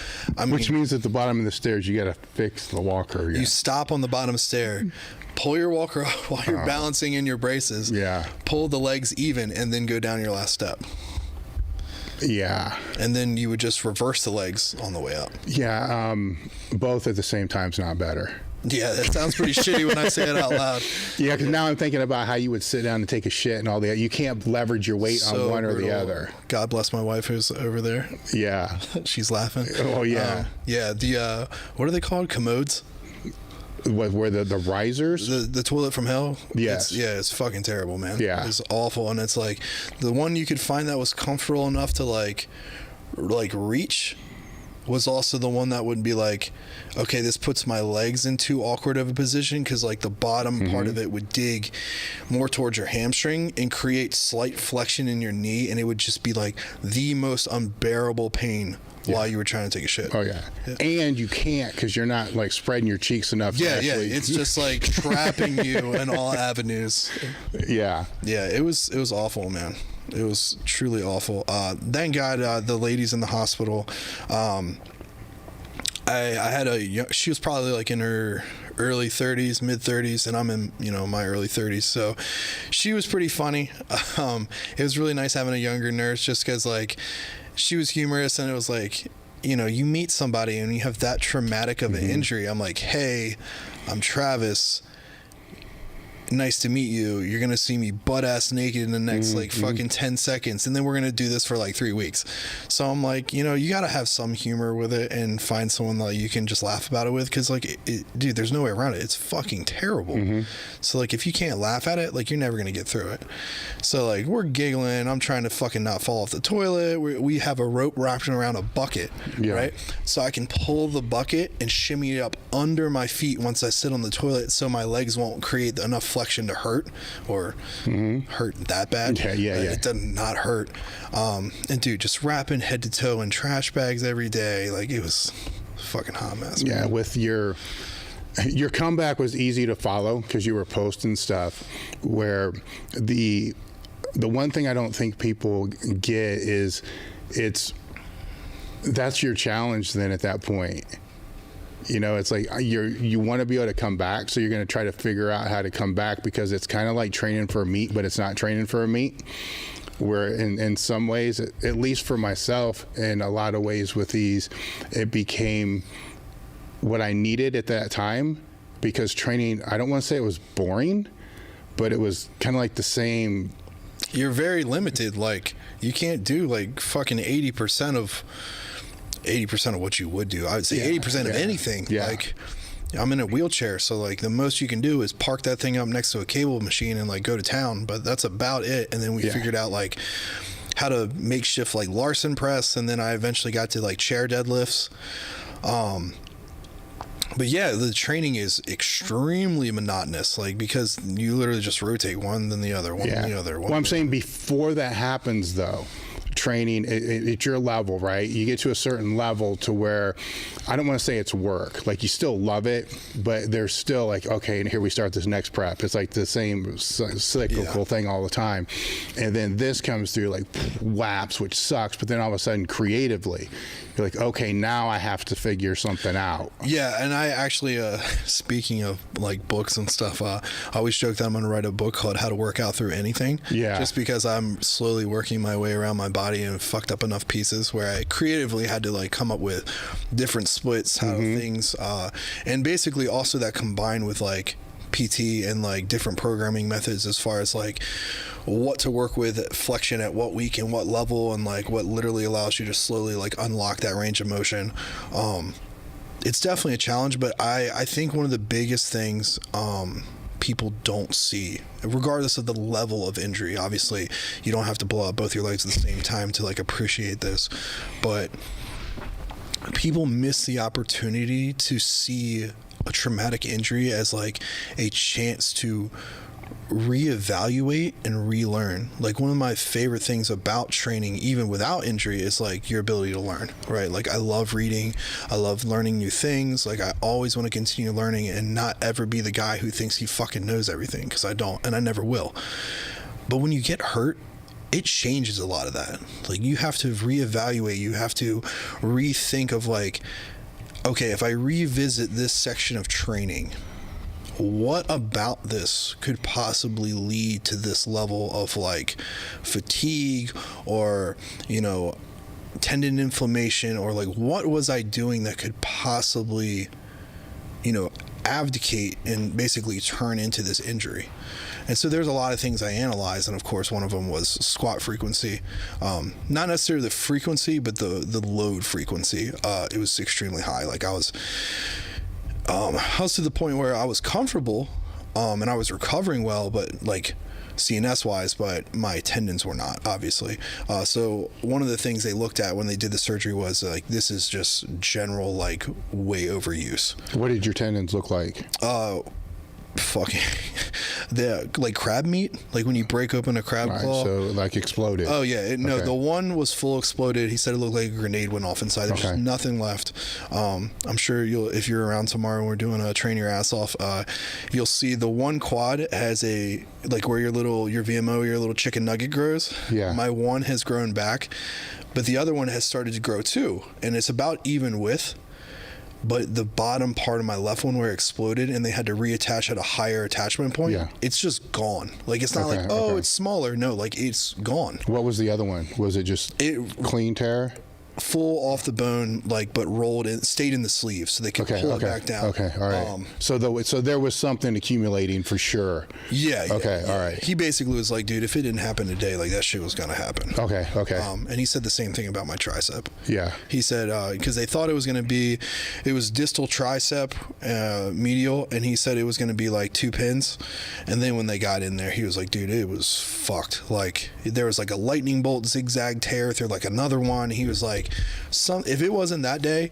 which means at the bottom of the stairs you got to fix the walker again. You stop on the bottom stair, pull your walker up while you're balancing in your braces, pull the legs even, and then go down your last step. Yeah. And then you would just reverse the legs on the way up. Yeah. Both at the same time is not better. Yeah, that sounds pretty shitty when I say it out loud. Yeah, because now I'm thinking about how you would sit down and take a shit and all that. You can't leverage your weight on one or the other. God bless my wife who's over there. Yeah. She's laughing. Oh, yeah. The, what are they called? Commodes? Where the risers? The toilet from hell? Yes. It's fucking terrible, man. Yeah. It's awful. And it's like the one you could find that was comfortable enough to like reach was also the one that would be like, okay, this puts my legs in too awkward of a position, because like the bottom part of it would dig more towards your hamstring and create slight flexion in your knee, and it would just be like the most unbearable pain while you were trying to take a shit. Oh yeah. And you can't, because you're not like spreading your cheeks enough to actually... It's just like trapping you in all avenues. Yeah it was awful, man. It was truly awful. Thank God the ladies in the hospital, I had she was probably like in her early 30s, mid 30s, and I'm in, my early 30s. So she was pretty funny. It was really nice having a younger nurse, just because like she was humorous, and it was like, you meet somebody and you have that traumatic of an injury. I'm like, hey, I'm Travis. Nice to meet you. You're gonna see me butt ass naked in the next like fucking 10 seconds, and then we're gonna do this for like 3 weeks. So I'm like, you gotta have some humor with it and find someone that you can just laugh about it with, because like dude, there's no way around it. It's fucking terrible. So like if you can't laugh at it, like you're never gonna get through it. So like we're giggling, I'm trying to fucking not fall off the toilet. We have a rope wrapped around a bucket, right? So I can pull the bucket and shimmy it up under my feet once I sit on the toilet, so my legs won't create enough flexion to hurt or hurt that bad. It does not hurt. And dude, just wrapping head to toe in trash bags every day, like it was a fucking hot mess. Yeah, man. With your comeback was easy to follow because you were posting stuff, where the one thing I don't think people get is that's your challenge then at that point. It's like you want to be able to come back, so you're going to try to figure out how to come back, because it's kind of like training for a meet, but it's not training for a meet. Where in some ways, at least for myself, in a lot of ways with these, it became what I needed at that time, because training, I don't want to say it was boring, but it was kind of like the same. You're very limited. Like you can't do like fucking 80% of what you would do. I would say 80% of anything. Like I'm in a wheelchair, so like the most you can do is park that thing up next to a cable machine and like go to town, but that's about it. And then we figured out like how to makeshift like Larson press, and then I eventually got to like chair deadlifts. But yeah, the training is extremely monotonous, like because you literally just rotate one then the other, then the other. Well, I'm saying before that happens though, training at your level, right? You get to a certain level to where, I don't want to say it's work, like you still love it, but there's still like, okay, and here we start this next prep. It's like the same cyclical thing all the time. And then this comes through like whaps, which sucks, but then all of a sudden creatively you're like, okay, now I have to figure something out. Yeah, and I actually, speaking of like books and stuff, I always joke that I'm going to write a book called How to Work Out Through Anything. Yeah. Just because I'm slowly working my way around my body and fucked up enough pieces where I creatively had to like come up with different splits, how things, and basically also that combined with like PT and like different programming methods as far as like what to work with, flexion at what week and what level, and like what literally allows you to slowly like unlock that range of motion. It's definitely a challenge, but I think one of the biggest things people don't see, regardless of the level of injury. Obviously, you don't have to blow up both your legs at the same time to like appreciate this, but people miss the opportunity to see a traumatic injury as like a chance to reevaluate and relearn. Like, one of my favorite things about training, even without injury, is like your ability to learn, right? Like, I love reading, I love learning new things. Like, I always want to continue learning and not ever be the guy who thinks he fucking knows everything, because I don't, and I never will. But when you get hurt, it changes a lot of that. Like, you have to reevaluate, you have to rethink of like, okay, if I revisit this section of training, what about this could possibly lead to this level of like fatigue or, you know, tendon inflammation, or like, what was I doing that could possibly, you know, abdicate and basically turn into this injury? And so there's a lot of things I analyzed, and of course one of them was squat frequency. Not necessarily the frequency, but the load frequency. It was extremely high. Like, I was to the point where I was comfortable, and I was recovering well, but like CNS wise, but my tendons were not, obviously. So one of the things they looked at when they did the surgery was like, this is just general like way overuse. What did your tendons look like? Fucking the like crab meat, like when you break open a crab claw. So like exploded. Oh yeah, no, the one was full exploded. He said it looked like a grenade went off inside. There's just nothing left. I'm sure if you're around tomorrow and we're doing a train your ass off, you'll see the one quad has a, like where your VMO, your little chicken nugget grows. Yeah. My one has grown back, but the other one has started to grow too, and it's about even width. But the bottom part of my left one where it exploded and they had to reattach at a higher attachment point, it's just gone. Like, it's not it's smaller. No, like, it's gone. What was the other one? Was it just clean tear? Full off the bone, like, but rolled in, stayed in the sleeve so they could pull it back down. Okay, all right. So there was something accumulating for sure. Yeah. Okay, all right. He basically was like, dude, if it didn't happen today, like, that shit was gonna happen. Okay. And he said the same thing about my tricep. Yeah. He said because they thought it was distal tricep, medial, and he said it was gonna be like 2 pins, and then when they got in there, he was like, dude, it was fucked. Like, there was like a lightning bolt zigzag tear through like another one. He was like, if it wasn't that day,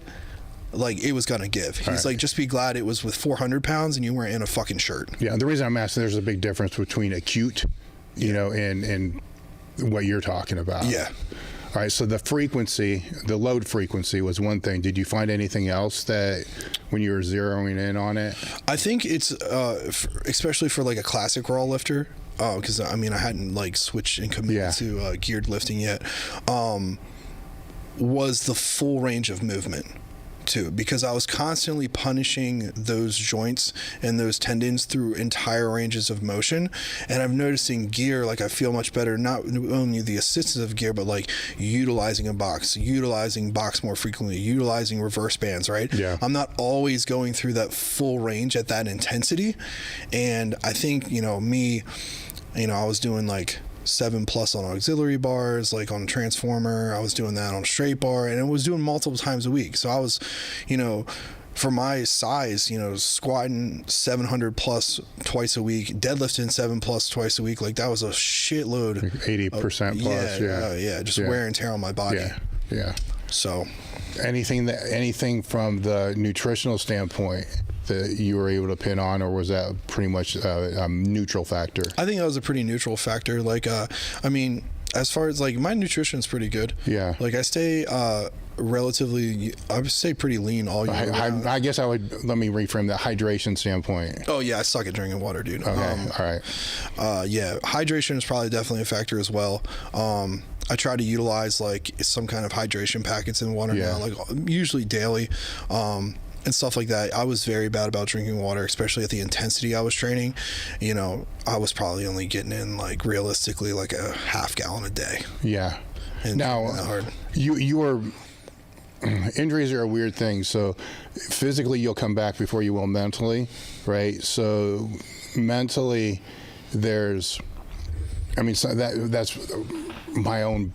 like, it was gonna give. He's like, just be glad it was with 400 pounds and you weren't in a fucking shirt. Yeah, the reason I'm asking, there's a big difference between acute, you know, and what you're talking about. Yeah. All right, so the load frequency was one thing. Did you find anything else that when you were zeroing in on it? I think it's especially for like a classic raw lifter, because I mean, I hadn't like switched and committed to geared lifting yet, was the full range of movement too, because I was constantly punishing those joints and those tendons through entire ranges of motion. And I'm noticing gear, like, I feel much better, not only the assistance of gear, but like utilizing box more frequently, utilizing reverse bands, right? Yeah. I'm not always going through that full range at that intensity. And I think, I was doing like 7+ on auxiliary bars, like on transformer. I was doing that on straight bar, and I was doing multiple times a week. So I was, for my size, squatting 700+ twice a week, deadlifting 7+ twice a week. Like, that was a shitload. 80% plus. Yeah. Just wear and tear on my body. Yeah. So anything from the nutritional standpoint that you were able to pin on, or was that pretty much a neutral factor? I think that was a pretty neutral factor. Like, as far as like, my nutrition's pretty good. Yeah. Like, I stay relatively, I would say, pretty lean all year round. I guess let me reframe that hydration standpoint. Oh yeah, I suck at drinking water, dude. Okay, all right. Hydration is probably definitely a factor as well. I try to utilize like some kind of hydration packets in water now, like usually daily. And stuff like that. I was very bad about drinking water, especially at the intensity I was training. I was probably only getting in, like, realistically, like a half gallon a day. Yeah. And now, you are injuries are a weird thing. So physically, you'll come back before you will mentally, right? So mentally, that's my own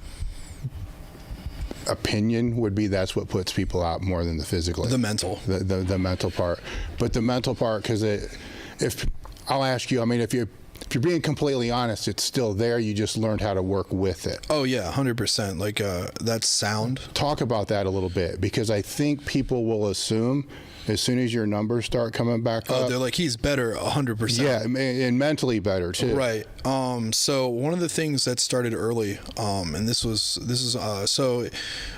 opinion would be that's what puts people out more than the physical. The mental. The mental part. But the mental part, because if I'll ask you, I mean, if you're being completely honest, it's still there. You just learned how to work with it. Oh yeah, 100%. Like that's sound. Talk about that a little bit, because I think people will assume as soon as your numbers start coming back up, they're like, he's better 100%. Yeah, and mentally better too. Right. So one of the things that started early, and this is so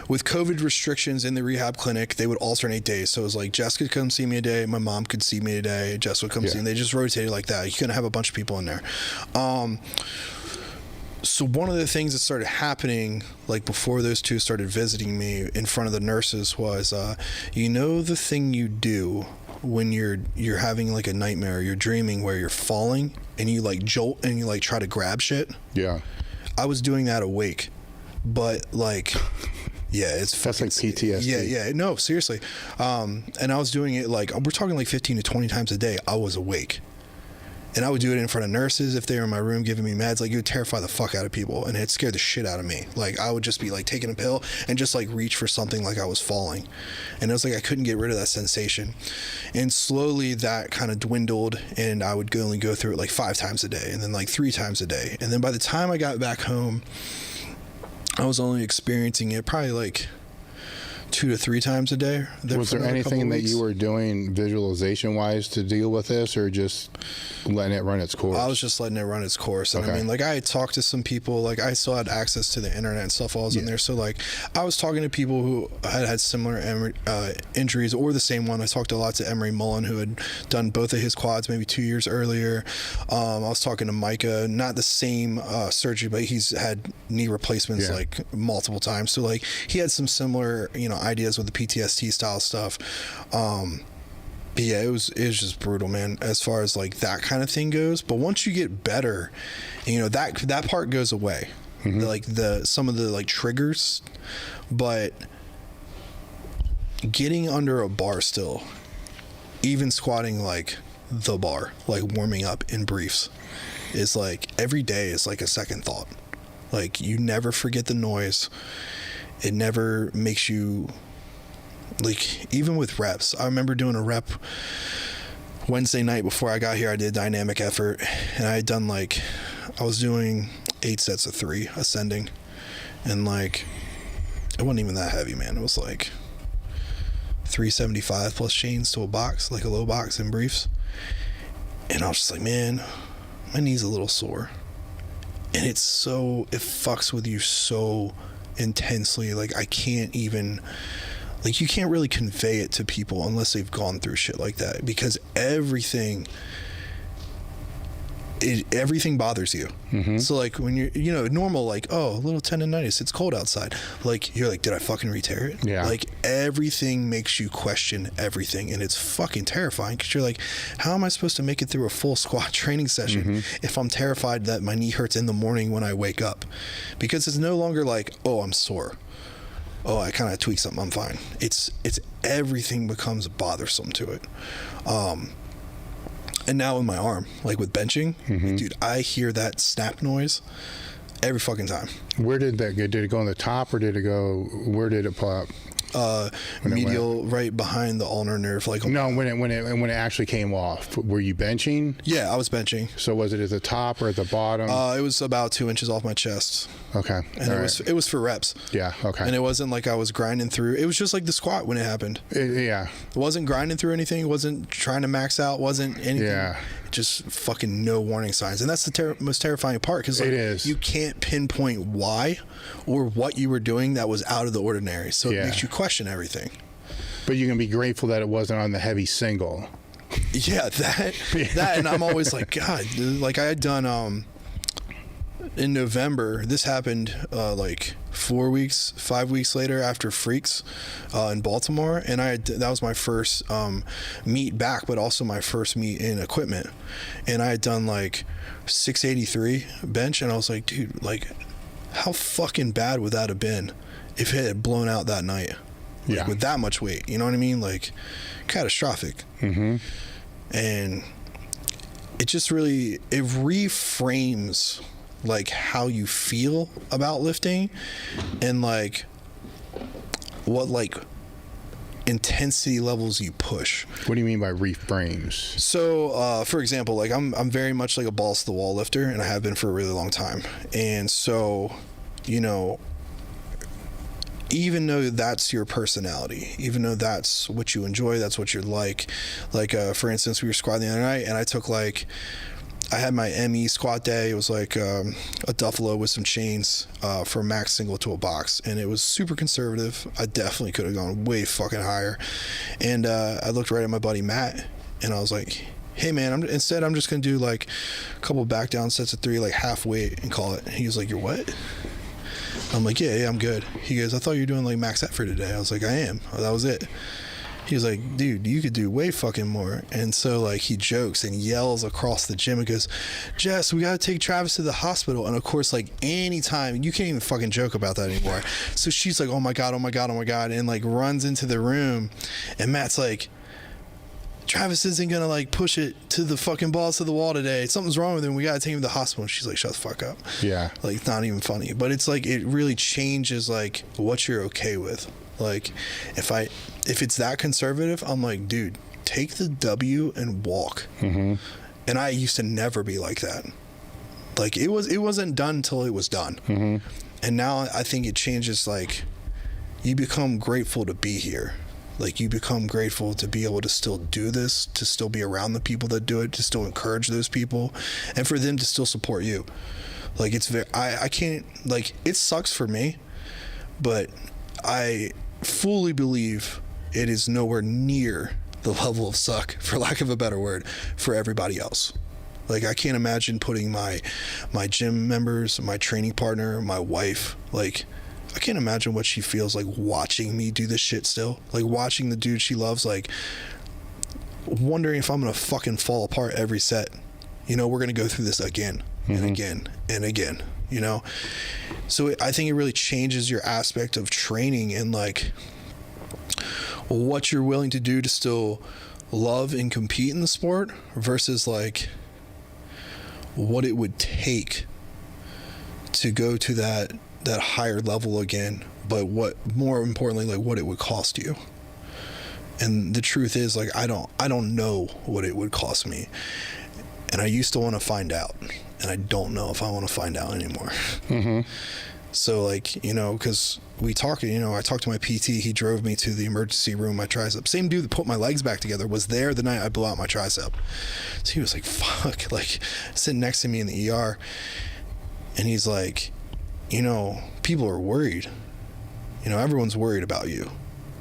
with COVID restrictions in the rehab clinic, they would alternate days. So it was like Jess could come see me a day, my mom could see me a day, Jess would come see me. They just rotated like that. You couldn't have a bunch of people in there. So one of the things that started happening, like before those two started visiting me in front of the nurses, was, the thing you do when you're having like a nightmare, you're dreaming where you're falling and you like jolt and you like try to grab shit. Yeah. I was doing that awake, but like, yeah, that's like PTSD. Yeah, no, seriously. And I was doing it like, we're talking like 15 to 20 times a day. I was awake. And I would do it in front of nurses if they were in my room giving me meds. Like, it would terrify the fuck out of people, and it scared the shit out of me. Like, I would just be like taking a pill and just like reach for something like I was falling. And it was like I couldn't get rid of that sensation. And slowly that kind of dwindled, and I would only go through it like 5 times a day, and then like 3 times a day. And then by the time I got back home, I was only experiencing it probably like 2 to 3 times a day. Was there anything that you were doing visualization wise to deal with this, or just letting it run its course? I was just letting it run its course. And I mean, like, I had talked to some people, like I still had access to the internet and stuff while I was in there. So like I was talking to people who had similar injuries or the same one. I talked a lot to Emery Mullen, who had done both of his quads maybe 2 years earlier. I was talking to Micah, not the same surgery, but he's had knee replacements like multiple times. So like he had some similar, ideas with the PTSD style stuff. But yeah, it was just brutal, man, as far as like that kind of thing goes. But once you get better, that part goes away. Like some of the like triggers, but getting under a bar still, even squatting like the bar, like warming up in briefs, is like every day is like a second thought. Like you never forget the noise. It never makes you, like, even with reps. I remember doing a rep Wednesday night before I got here. I did dynamic effort, and I had done like, I was doing 8 sets of 3 ascending, and like it wasn't even that heavy, man. It was like 375 plus chains to a box, like a low box in briefs. And I was just like, man, my knee's a little sore, and it fucks with you so intensely. Like I can't even, like, you can't really convey it to people unless they've gone through shit like that, because everything bothers you. So like when you're normal, like, oh, a little tendonitis, it's cold outside, like you're like, did I fucking re-tear it? Like everything makes you question everything, and it's fucking terrifying, because you're like, how am I supposed to make it through a full squat training session if I'm terrified that my knee hurts in the morning when I wake up? Because it's no longer like, oh, I'm sore, oh, I kind of tweaked something, I'm fine. It's everything becomes bothersome to it. And now with my arm, like with benching, dude, I hear that snap noise every fucking time. Where did that go? Did it go on the top, or did it go, where did it pop? Medial, right behind the ulnar nerve. Like, no, when it actually came off, were you benching? Yeah, I was benching. So was it at the top or at the bottom? It was about 2 inches off my chest. Okay. And it was for reps. Yeah. Okay. And it wasn't like I was grinding through. It was just like the squat when it happened. It wasn't grinding through anything. It wasn't trying to max out. Wasn't anything. Yeah. Just fucking no warning signs. And that's the most terrifying part, because like, it is. You can't pinpoint why or what you were doing that was out of the ordinary. So it makes you question everything. But you can be grateful that it wasn't on the heavy single. Yeah, that, and I'm always like, God, like I had done, in November, this happened like 5 weeks later after Freaks in Baltimore, and that was my first meet back, but also my first meet in equipment, and I had done like 683 bench, and I was like, dude, like how fucking bad would that have been if it had blown out that night, like, with that much weight, you know what I mean? Like catastrophic. And it just really, it reframes like how you feel about lifting, and like what like intensity levels you push. What do you mean by reframes? So, for example, like I'm very much like a balls to the wall lifter, and I have been for a really long time. And so, you know, even though that's your personality, even though that's what you enjoy, that's what you're like, for instance, we were squatting the other night, and I had my ME squat day. It was like a duffalo with some chains for a max single to a box, and it was super conservative. I definitely could have gone way fucking higher. And I looked right at my buddy Matt, and I was like, hey man, I'm just gonna do like a couple back down sets of 3, like half weight, and call it. And he was like, you're what? I'm like, yeah, I'm good. He goes, I thought you were doing like max effort today. I was like, I am. That was it. He was like, dude, you could do way fucking more. And so like he jokes and yells across the gym and goes, Jess, we gotta take Travis to the hospital. And of course, like anytime, you can't even fucking joke about that anymore. So she's like, oh my God, and like runs into the room, and Matt's like, Travis isn't gonna like push it to the fucking balls to the wall today. Something's wrong with him. We gotta take him to the hospital. And she's like, shut the fuck up. Yeah. Like, it's not even funny. But it's like, it really changes like what you're okay with. Like, if it's that conservative, I'm like, dude, take the W and walk. Mm-hmm. And I used to never be like that. Like, it wasn't done till it was done. Mm-hmm. And now I think it changes. Like, you become grateful to be here. Like, you become grateful to be able to still do this, to still be around the people that do it, to still encourage those people, and for them to still support you. Like, it's very, I can't, like, it sucks for me, but I fully believe it is nowhere near the level of suck, for lack of a better word, for everybody else. Like, I can't imagine putting my gym members, my training partner, my wife, like, I can't imagine what she feels like watching me do this shit still. Like, watching the dude she loves, like, wondering if I'm gonna fucking fall apart every set. You know, we're gonna go through this again and again and again, you know? So I think it really changes your aspect of training and like what you're willing to do to still love and compete in the sport versus like what it would take to go to that higher level again, but what more importantly, like what it would cost you. And the truth is, like, I don't know what it would cost me, and I used to want to find out, and I don't know if I want to find out anymore. Mm-hmm. So, like, you know, because we talked, you know, I talked to my PT. He drove me to the emergency room. My tricep, same dude that put my legs back together, was there the night I blew out my tricep. So he was like, fuck, like, sitting next to me in the ER, and he's like, you know, people are worried. You know, everyone's worried about you.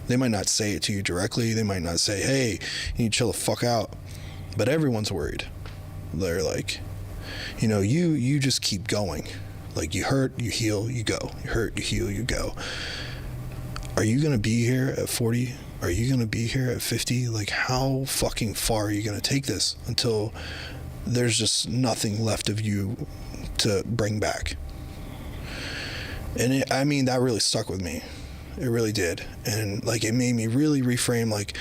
They might not say it to you directly. They might not say, hey, you need to chill the fuck out. But everyone's worried. They're like, you know, you just keep going. Like, you hurt, you heal, you go. You hurt, you heal, you go. Are you going to be here at 40? Are you going to be here at 50? Like, how fucking far are you going to take this until there's just nothing left of you to bring back? And I mean, that really stuck with me. It really did. And like, it made me really reframe like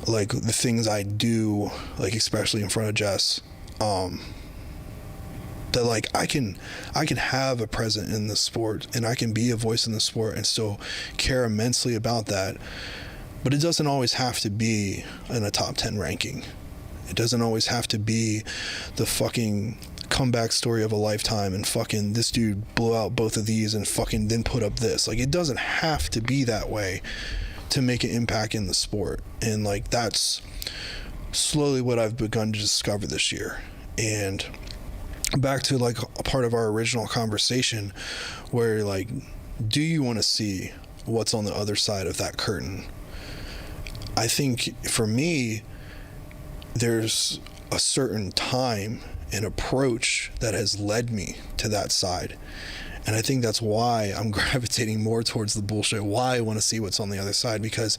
the things I do, like especially in front of Jess, that like I can have a presence in the sport, and I can be a voice in the sport and still care immensely about that. But it doesn't always have to be in a top 10 ranking. It doesn't always have to be the fucking comeback story of a lifetime and fucking this dude blew out both of these and fucking then put up this. Like, it doesn't have to be that way to make an impact in the sport. And like, that's slowly what I've begun to discover this year. And back to like a part of our original conversation where like, do you want to see what's on the other side of that curtain? I think for me, there's a certain time and approach that has led me to that side. And I think that's why I'm gravitating more towards the bullshit, why I want to see what's on the other side. Because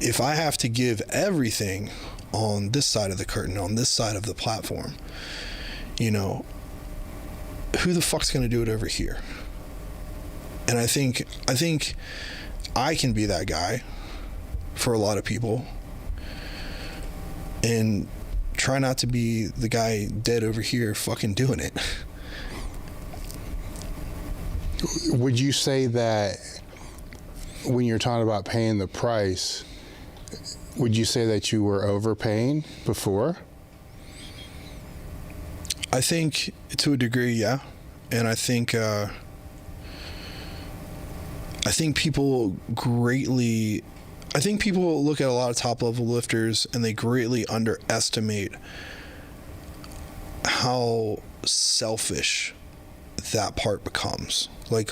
if I have to give everything on this side of the curtain, on this side of the platform, you know, who the fuck's going to do it over here? And I think I can be that guy for a lot of people, and try not to be the guy dead over here fucking doing it. Would you say that when you're talking about paying the price, would you say that you were overpaying before? I think to a degree, yeah. And I think people look at a lot of top level lifters and they greatly underestimate how selfish that part becomes. Like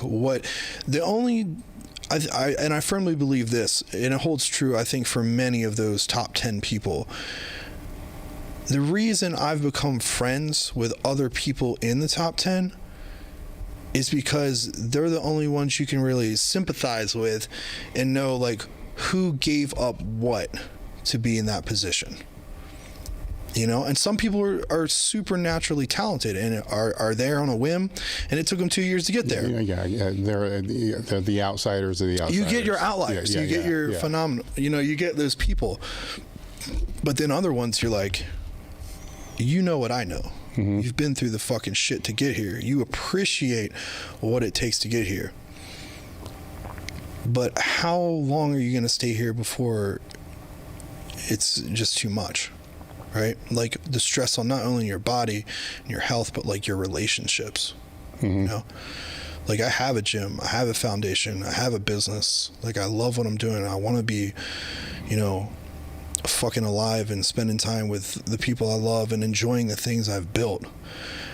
I firmly believe this, and it holds true, I think, for many of those top 10 people. The reason I've become friends with other people in the top 10 is because they're the only ones you can really sympathize with and know, like, who gave up what to be in that position. You know, and some people are supernaturally talented and are there on a whim, and it took them 2 years to get there. Yeah. They're the outsiders of the outsiders. You get your outliers. You get your phenomenal. You know, you get those people. But then other ones, you're like, you know what I know. Mm-hmm. You've been through the fucking shit to get here. You appreciate what it takes to get here. But how long are you going to stay here before it's just too much? Right? Like the stress on not only your body and your health, but like your relationships. Mm-hmm. You know, like I have a gym, I have a foundation, I have a business. Like I love what I'm doing. I want to be, you know, fucking alive and spending time with the people I love and enjoying the things I've built.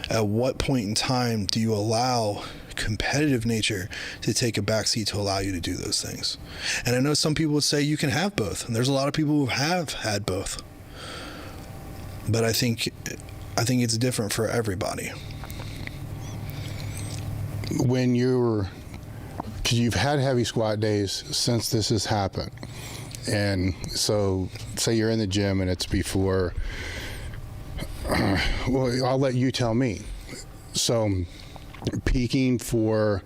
At what point in time do you allow competitive nature to take a backseat to allow you to do those things? And I know some people would say you can have both, and there's a lot of people who have had both. But I think it's different for everybody. Because you've had heavy squat days since this has happened. And so say you're in the gym and it's before, well, I'll let you tell me. So peaking for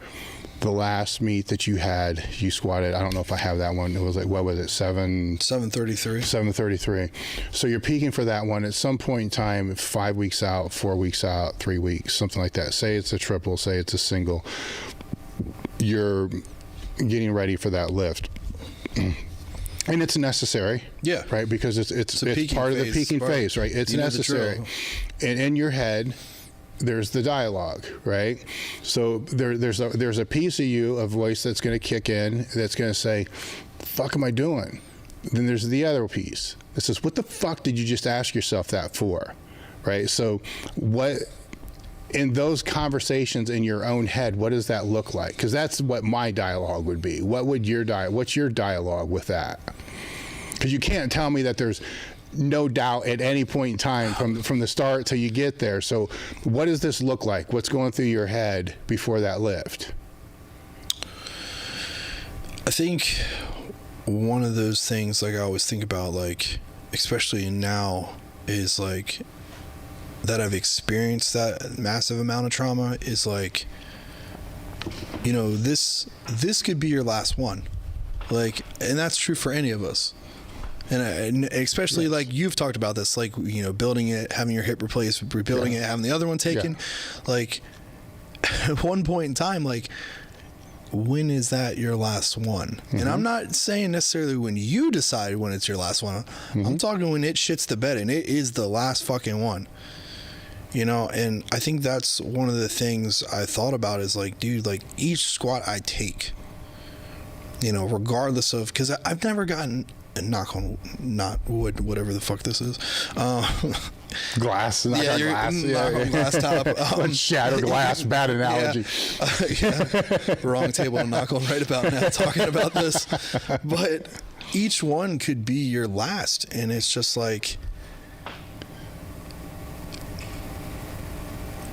the last meet that you had, you squatted, I don't know if I have that one. It was like, what was it? 733. 733. So you're peaking for that one at some point in time, 5 weeks out, 4 weeks out, 3 weeks, something like that. Say it's a triple, say it's a single. You're getting ready for that lift. And it's necessary. Yeah. Right? Because it's part of the peaking phase, right? It's necessary. And in your head, there's the dialogue, right? So there's a piece of you, a voice that's going to kick in, that's going to say, fuck am I doing? Then there's the other piece that says, what the fuck did you just ask yourself that for? Right? So what, in those conversations in your own head, what does that look like? Because that's what my dialogue would be. What's your dialogue with that? Because you can't tell me that there's no doubt at any point in time from the start till you get there. So what does this look like? What's going through your head before that lift? I think one of those things, like I always think about, like, especially now, is like that I've experienced that massive amount of trauma is like, you know, this could be your last one. Like, and that's true for any of us. And especially, yes, like you've talked about this, like, you know, building it, having your hip replaced, rebuilding it, having the other one taken. Yeah. Like, at one point in time, like, when is that your last one? Mm-hmm. And I'm not saying necessarily when you decide when it's your last one. Mm-hmm. I'm talking when it shits the bed and it is the last fucking one. You know, and I think that's one of the things I thought about is like, dude, like each squat I take, you know, regardless of, because I've never gotten, knock on not wood, whatever the fuck this is, glass, knock on glass top, shattered glass, bad analogy. Wrong table to knock on right about now talking about this, but each one could be your last, and it's just like,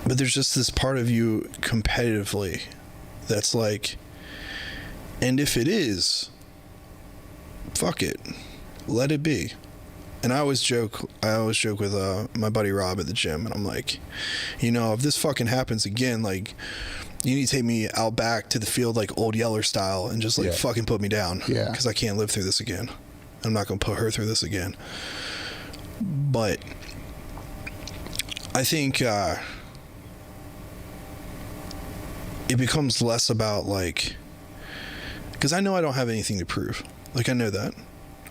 but there's just this part of you competitively that's like, and if it is, fuck it, let it be. And I always joke with my buddy Rob at the gym, and I'm like, you know, if this fucking happens again, like, you need to take me out back to the field like Old Yeller style and just like fucking put me down, because I can't live through this again. I'm not gonna put her through this again. But I think it becomes less about like, because I know I don't have anything to prove. Like, I know that.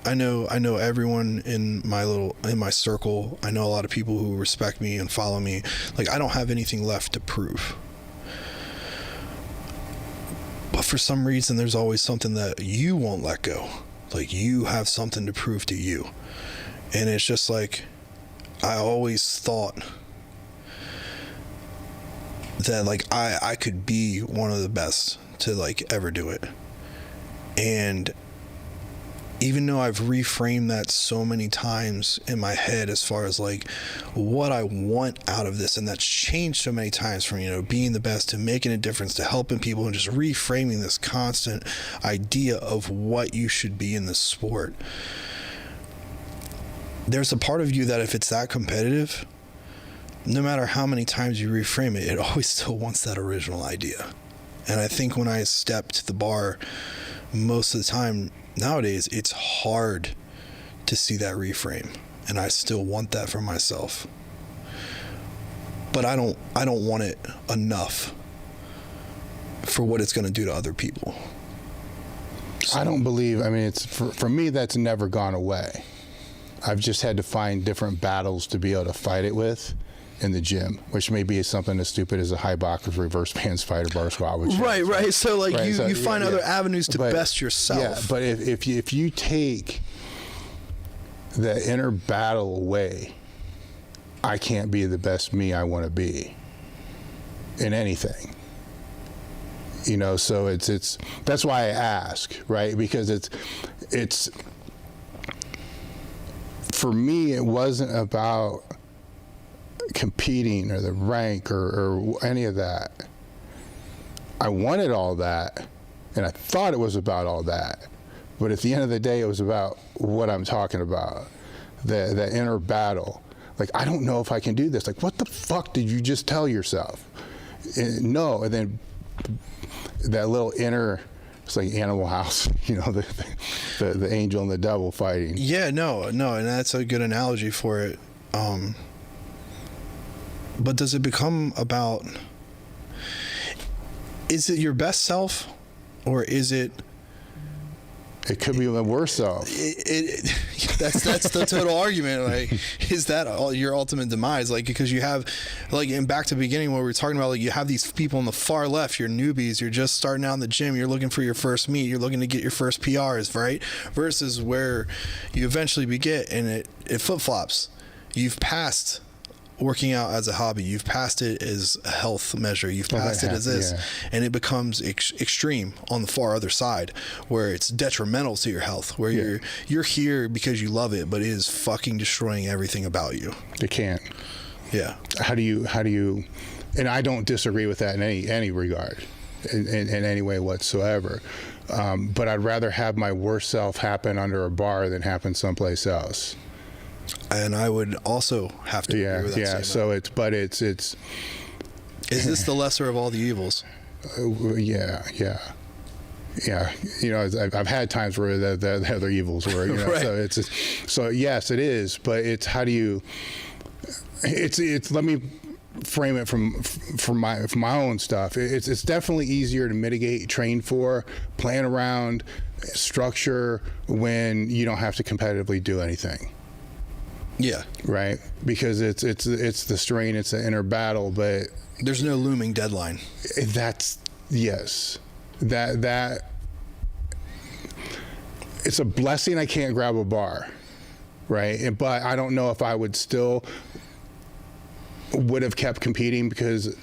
I know everyone in my circle. I know a lot of people who respect me and follow me. Like, I don't have anything left to prove. But for some reason, there's always something that you won't let go. Like, you have something to prove to you. And it's just like, I always thought that, like, I could be one of the best to, like, ever do it. And even though I've reframed that so many times in my head as far as, like, what I want out of this, and that's changed so many times from, you know, being the best to making a difference to helping people, and just reframing this constant idea of what you should be in this sport. There's a part of you that, if it's that competitive, no matter how many times you reframe it, it always still wants that original idea. And I think when I step to the bar, most of the time nowadays, it's hard to see that reframe, and I still want that for myself. But I don't want it enough for what it's going to do to other people. So, I don't believe, I mean, it's for me, that's never gone away. I've just had to find different battles to be able to fight it with in the gym, which may be something as stupid as a high box with reverse bands fight or bar squat. Right. So, like, right? You find other avenues to best yourself. Yeah, but if you take the inner battle away, I can't be the best me I want to be in anything. You know, so it's that's why I ask, right? Because it's for me, it wasn't about competing or the rank or any of that. I wanted all that, and I thought it was about all that, but at the end of the day, it was about what I'm talking about, the inner battle. Like, I don't know if I can do this. Like, what the fuck did you just tell yourself? No. And then that little inner, it's like Animal House, you know, the angel and the devil fighting. Yeah, no, and that's a good analogy for it. But does it become about, is it your best self, or is it? It could be the worst self. That's the total argument. Like, is that your ultimate demise? Like, because you have, like, and back to the beginning where we were talking about, like, you have these people on the far left, you're newbies, you're just starting out in the gym, you're looking for your first meet, you're looking to get your first PRs, right? Versus where you eventually get, and it flip-flops. You've passed working out as a hobby, you've passed it as a health measure, you've passed it as this, and it becomes extreme on the far other side, where it's detrimental to your health, where you're here because you love it, but it is fucking destroying everything about you. It can't. Yeah. How do you, and I don't disagree with that in any regard, in any way whatsoever. But I'd rather have my worst self happen under a bar than happen someplace else. And I would also have to agree with that. Yeah. So it's is this the lesser of all the evils? Yeah. You know, I've had times where the other evils were, you know, right. So yes, it is, but it's how do you? It's let me frame it from my own stuff. It's definitely easier to mitigate, train for, plan around, structure when you don't have to competitively do anything. Yeah. Right. Because it's the strain, it's the inner battle, but there's no looming deadline. That's yes. That it's a blessing I can't grab a bar, right? But I don't know if I would have kept competing, because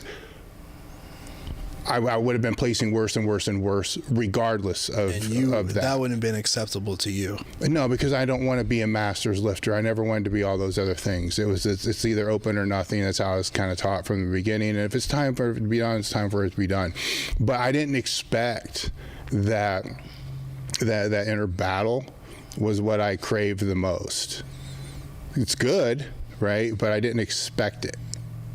I would have been placing worse and worse and worse regardless of that. That wouldn't have been acceptable to you. No, because I don't want to be a master's lifter. I never wanted to be all those other things. It's either open or nothing. That's how I was kind of taught from the beginning. And if it's time for it to be done, it's time for it to be done. But I didn't expect that inner battle was what I craved the most. It's good, right? But I didn't expect it.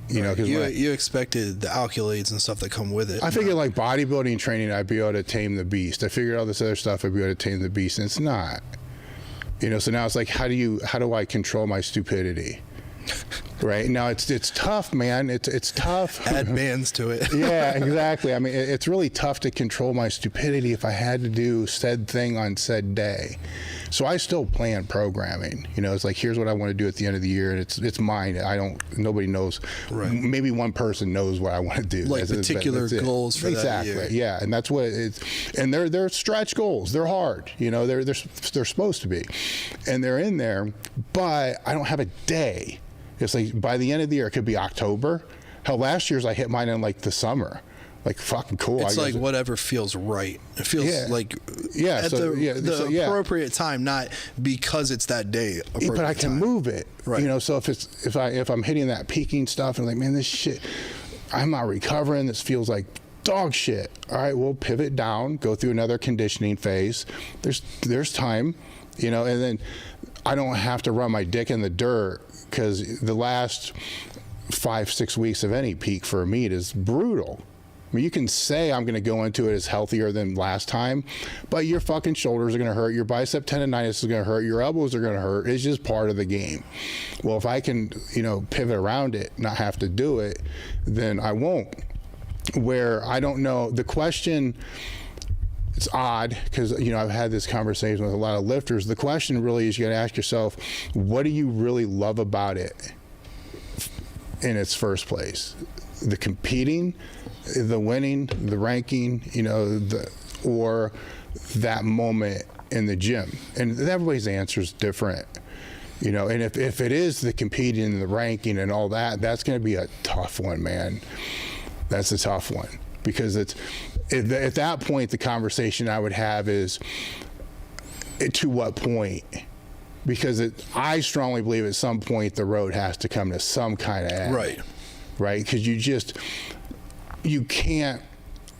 You know, because you expected the accolades and stuff that come with it. I figured like bodybuilding training, I'd be able to tame the beast. I figured all this other stuff, I'd be able to tame the beast, and it's not. You know, so now it's like, how do I control my stupidity? Right now, it's tough, man. It's tough. Add bands to it. Yeah, exactly. I mean, it's really tough to control my stupidity if I had to do said thing on said day. So I still plan programming. You know, it's like, here's what I want to do at the end of the year, and it's mine. Nobody knows. Right. Maybe one person knows what I want to do. Like particular goals for that year. Exactly. Yeah, and that's what it's. And they're stretch goals. They're hard. You know, they're supposed to be, and they're in there. But I don't have a day. It's like by the end of the year, it could be October. Hell, last year's I hit mine in like the summer. Like fucking cool. It's like whatever feels right. It feels like at the appropriate time, not because it's that day. But I can move it. Right. You know, so if I'm hitting that peaking stuff and like, man, this shit, I'm not recovering. This feels like dog shit. All right, we'll pivot down, go through another conditioning phase. There's time, you know, and then I don't have to run my dick in the dirt, because the last 5-6 weeks of any peak for a meet is brutal. I mean, you can say I'm going to go into it as healthier than last time, but your fucking shoulders are going to hurt. Your bicep tendonitis is going to hurt. Your elbows are going to hurt. It's just part of the game. Well, if I can, you know, pivot around it, not have to do it, then I won't. Where I don't know, the question, it's odd because, you know, I've had this conversation with a lot of lifters. The question really is, you got to ask yourself, what do you really love about it in its first place? The competing, the winning, the ranking, you know, or that moment in the gym? And everybody's answer is different, you know. And if it is the competing and the ranking and all that, that's going to be a tough one, man. That's a tough one, because at that point, the conversation I would have is, to what point? Because I strongly believe at some point the road has to come to some kind of end. Right? Because you can't,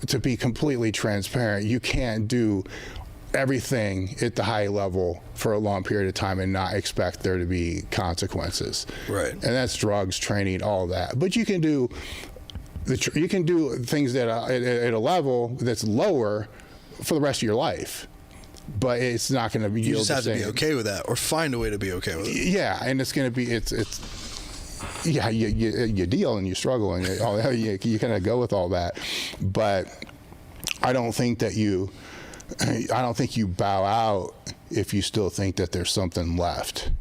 to be completely transparent, you can't do everything at the high level for a long period of time and not expect there to be consequences. Right. And that's drugs, training, all that. But you can do things that at a level that's lower for the rest of your life, but it's not going to be. You just have to be okay with that, or find a way to be okay with it. Yeah, and it's going to be yeah, you deal and you struggle and you kind of go with all that, but I don't think you bow out if you still think that there's something left,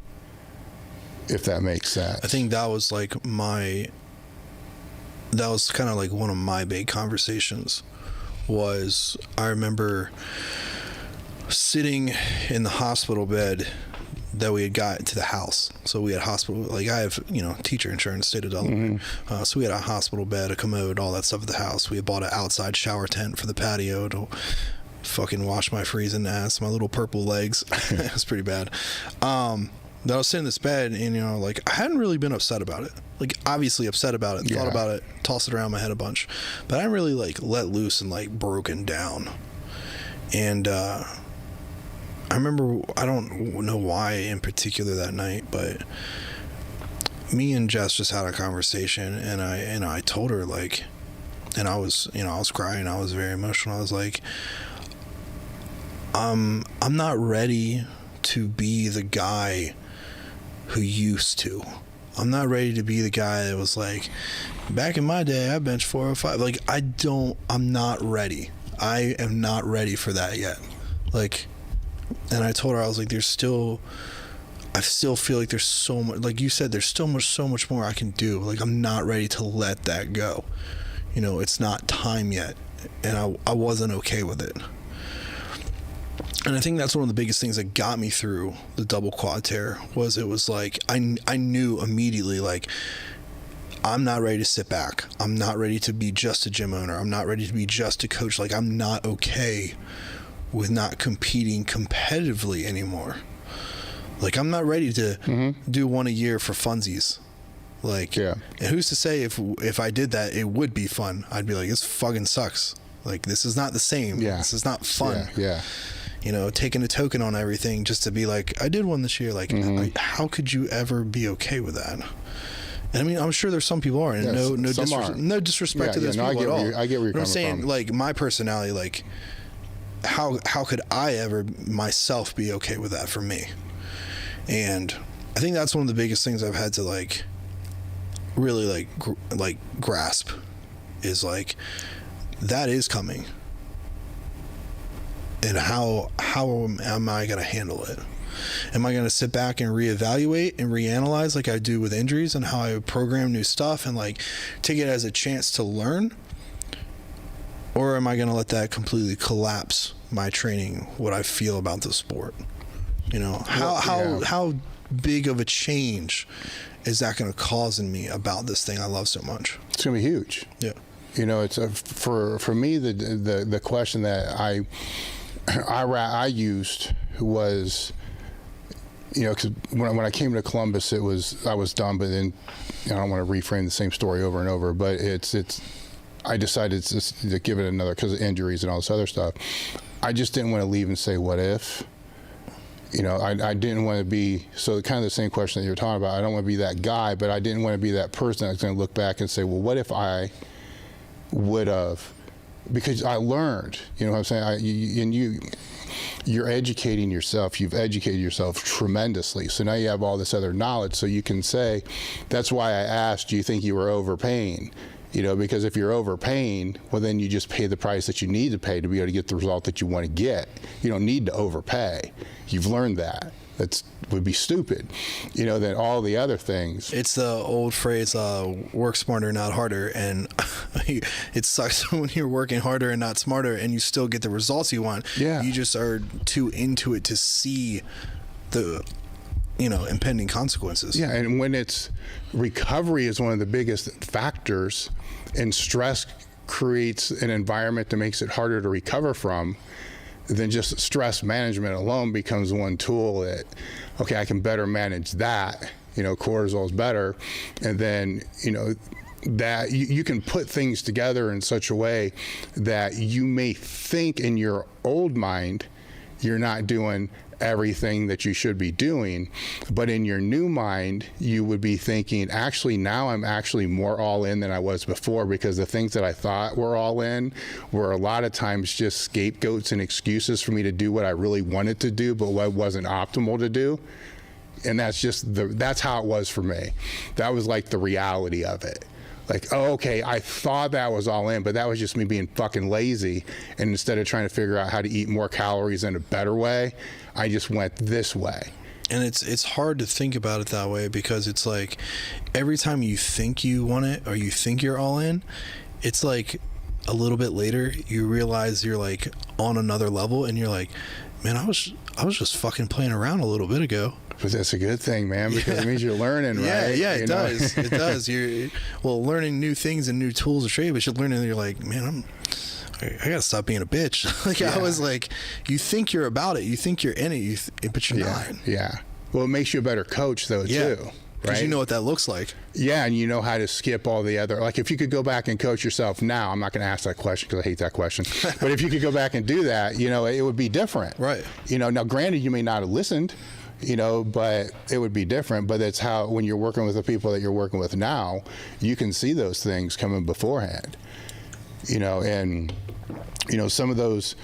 if that makes sense. I think that was kind of like one of my big conversations. I remember sitting in the hospital bed that we had got to the house. So we had hospital, like I have, you know, teacher insurance, state of Delaware. So we had a hospital bed, a commode, all that stuff at the house. We had bought an outside shower tent for the patio to fucking wash my freezing ass, my little purple legs. It was pretty bad. That I was sitting in this bed, and, you know, like, I hadn't really been upset about it. Like, obviously upset about it, thought about it, tossed it around my head a bunch. But I didn't really, like, let loose and, like, broken down. And I remember, I don't know why in particular that night, but me and Jess just had a conversation, and I told her, like, and I was crying, I was very emotional. I was like, I'm not ready to be the guy who used to. I'm not ready to be the guy that was like, back in my day, I benched 405. Like, I'm not ready. I am not ready for that yet. Like, and I told her, I was like, I still feel like there's so much, like you said, there's still so much more I can do. Like, I'm not ready to let that go. You know, it's not time yet. And I wasn't okay with it. And I think that's one of the biggest things that got me through the double quad tear. It was like, I knew immediately, like, I'm not ready to sit back. I'm not ready to be just a gym owner. I'm not ready to be just a coach. Like, I'm not okay with not competing competitively anymore. Like, I'm not ready to do one a year for funsies. Like, and who's to say if I did that, it would be fun? I'd be like, this fucking sucks. Like, this is not the same. This is not fun. You know, taking a token on everything just to be like, I did one this year. Like, how could you ever be okay with that? And I mean, I'm sure there's some people are, and no disrespect to those people at all. I get where you're coming from. I'm saying, like, my personality, like, how could I ever myself be okay with that for me? And I think that's one of the biggest things I've had to, like, really like grasp is like, that is coming. And how am I going to handle it? Am I going to sit back and reevaluate and reanalyze like I do with injuries and how I program new stuff and like take it as a chance to learn? Or am I going to let that completely collapse my training, what I feel about the sport? You know, how big of a change is that going to cause in me about this thing I love so much? It's going to be huge. Yeah. You know, it's for me, the question that I used was, you know, because when I came to Columbus, I was done, but then I don't want to reframe the same story over and over, but I decided to give it another, because of injuries and all this other stuff. I just didn't want to leave and say, what if? You know, I didn't want to be, so kind of the same question that you're talking about. I don't want to be that guy, but I didn't want to be that person that's going to look back and say, well, what if I would have? Because I learned, you know what I'm saying? You're educating yourself. You've educated yourself tremendously. So now you have all this other knowledge. So you can say, that's why I asked, do you think you were overpaying? You know, because if you're overpaying, well, then you just pay the price that you need to pay to be able to get the result that you want to get. You don't need to overpay. You've learned that. That would be stupid. You know, than all the other things. It's the old phrase, work smarter, not harder. And it sucks when you're working harder and not smarter and you still get the results you want. Yeah. You just are too into it to see the, you know, impending consequences. Yeah, and when it's recovery is one of the biggest factors, and stress creates an environment that makes it harder to recover from, then just stress management alone becomes one tool that, okay, I can better manage that. You know, cortisol is better. And then, you know, that you can put things together in such a way that you may think in your old mind you're not doing everything that you should be doing, but in your new mind you would be thinking, actually now I'm actually more all in than I was before, because the things that I thought were all in were a lot of times just scapegoats and excuses for me to do what I really wanted to do but what wasn't optimal to do. And that's how it was for me. That was like the reality of it. Like, oh, okay, I thought that was all in, but that was just me being fucking lazy. And instead of trying to figure out how to eat more calories in a better way, I just went this way. And it's hard to think about it that way, because it's like every time you think you want it or you think you're all in, it's like a little bit later you realize you're like on another level and you're like, man, I was just fucking playing around a little bit ago. But that's a good thing, man, because it means you're learning, right? Yeah, it does. It does. You're learning new things and new tools to trade, but you're learning, and you're like, man, I gotta stop being a bitch. Like, yeah. I was like, you think you're about it, you think you're in it, but you're not. Yeah. Well, it makes you a better coach, though, too. Because you know what that looks like. Yeah, and you know how to skip all the other, like if you could go back and coach yourself now, I'm not going to ask that question because I hate that question, but if you could go back and do that, you know, it would be different. Right. You know, now granted, you may not have listened, you know, but it would be different. But it's how, when you're working with the people that you're working with now, you can see those things coming beforehand, you know, and, you know, some of those,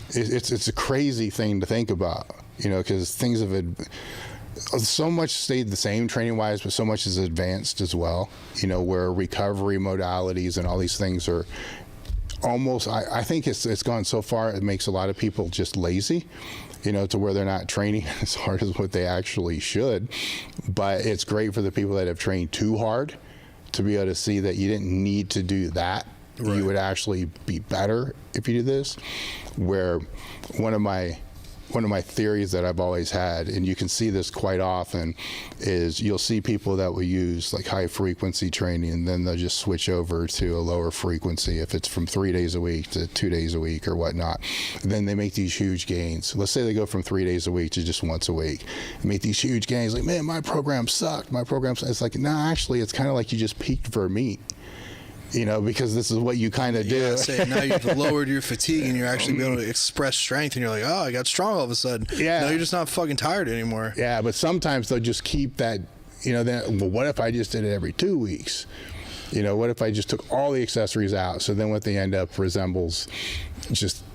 it's a crazy thing to think about, you know, because things have so much stayed the same training wise, but so much is advanced as well, you know, where recovery modalities and all these things are almost, I think it's gone so far, it makes a lot of people just lazy, you know, to where they're not training as hard as what they actually should. But it's great for the people that have trained too hard to be able to see that you didn't need to do that. Right. You would actually be better if you do this. Where one of my theories that I've always had, and you can see this quite often, is you'll see people that will use like high frequency training and then they'll just switch over to a lower frequency if it's from 3 days a week to 2 days a week or whatnot. Then they make these huge gains. Let's say they go from 3 days a week to just once a week and make these huge gains. Like, man, my program sucked. It's like, no, actually, it's kind of like you just peaked for meat. You know, because this is what you kind of do. Yeah, so now you've lowered your fatigue and you're actually able to express strength and you're like, oh, I got strong all of a sudden. Yeah. No, you're just not fucking tired anymore. Yeah, but sometimes they'll just keep that, you know, then, well, what if I just did it every 2 weeks? You know, what if I just took all the accessories out? So then what they end up resembles just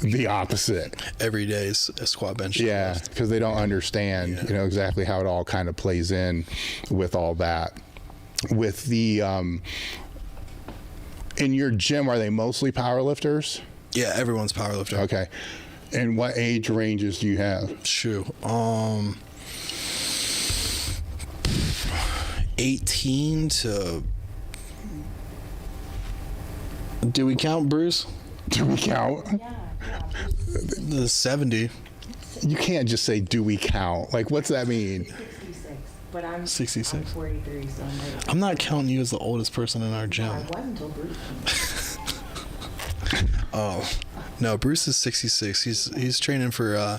the opposite. Every day is a squat bench. Yeah, because they don't understand, you know, exactly how it all kind of plays in with all that. with the in your gym, are they mostly powerlifters? Yeah, everyone's powerlifter. Okay. And what age ranges do you have? 18 to... Do we count Bruce? Do we count? The 70. You can't just say, do we count? Like, what's that mean? 66. But I'm 66. I'm 43, so I'm not counting you as the oldest person in our gym. I wasn't until Bruce came. Oh, no, Bruce is 66. He's training for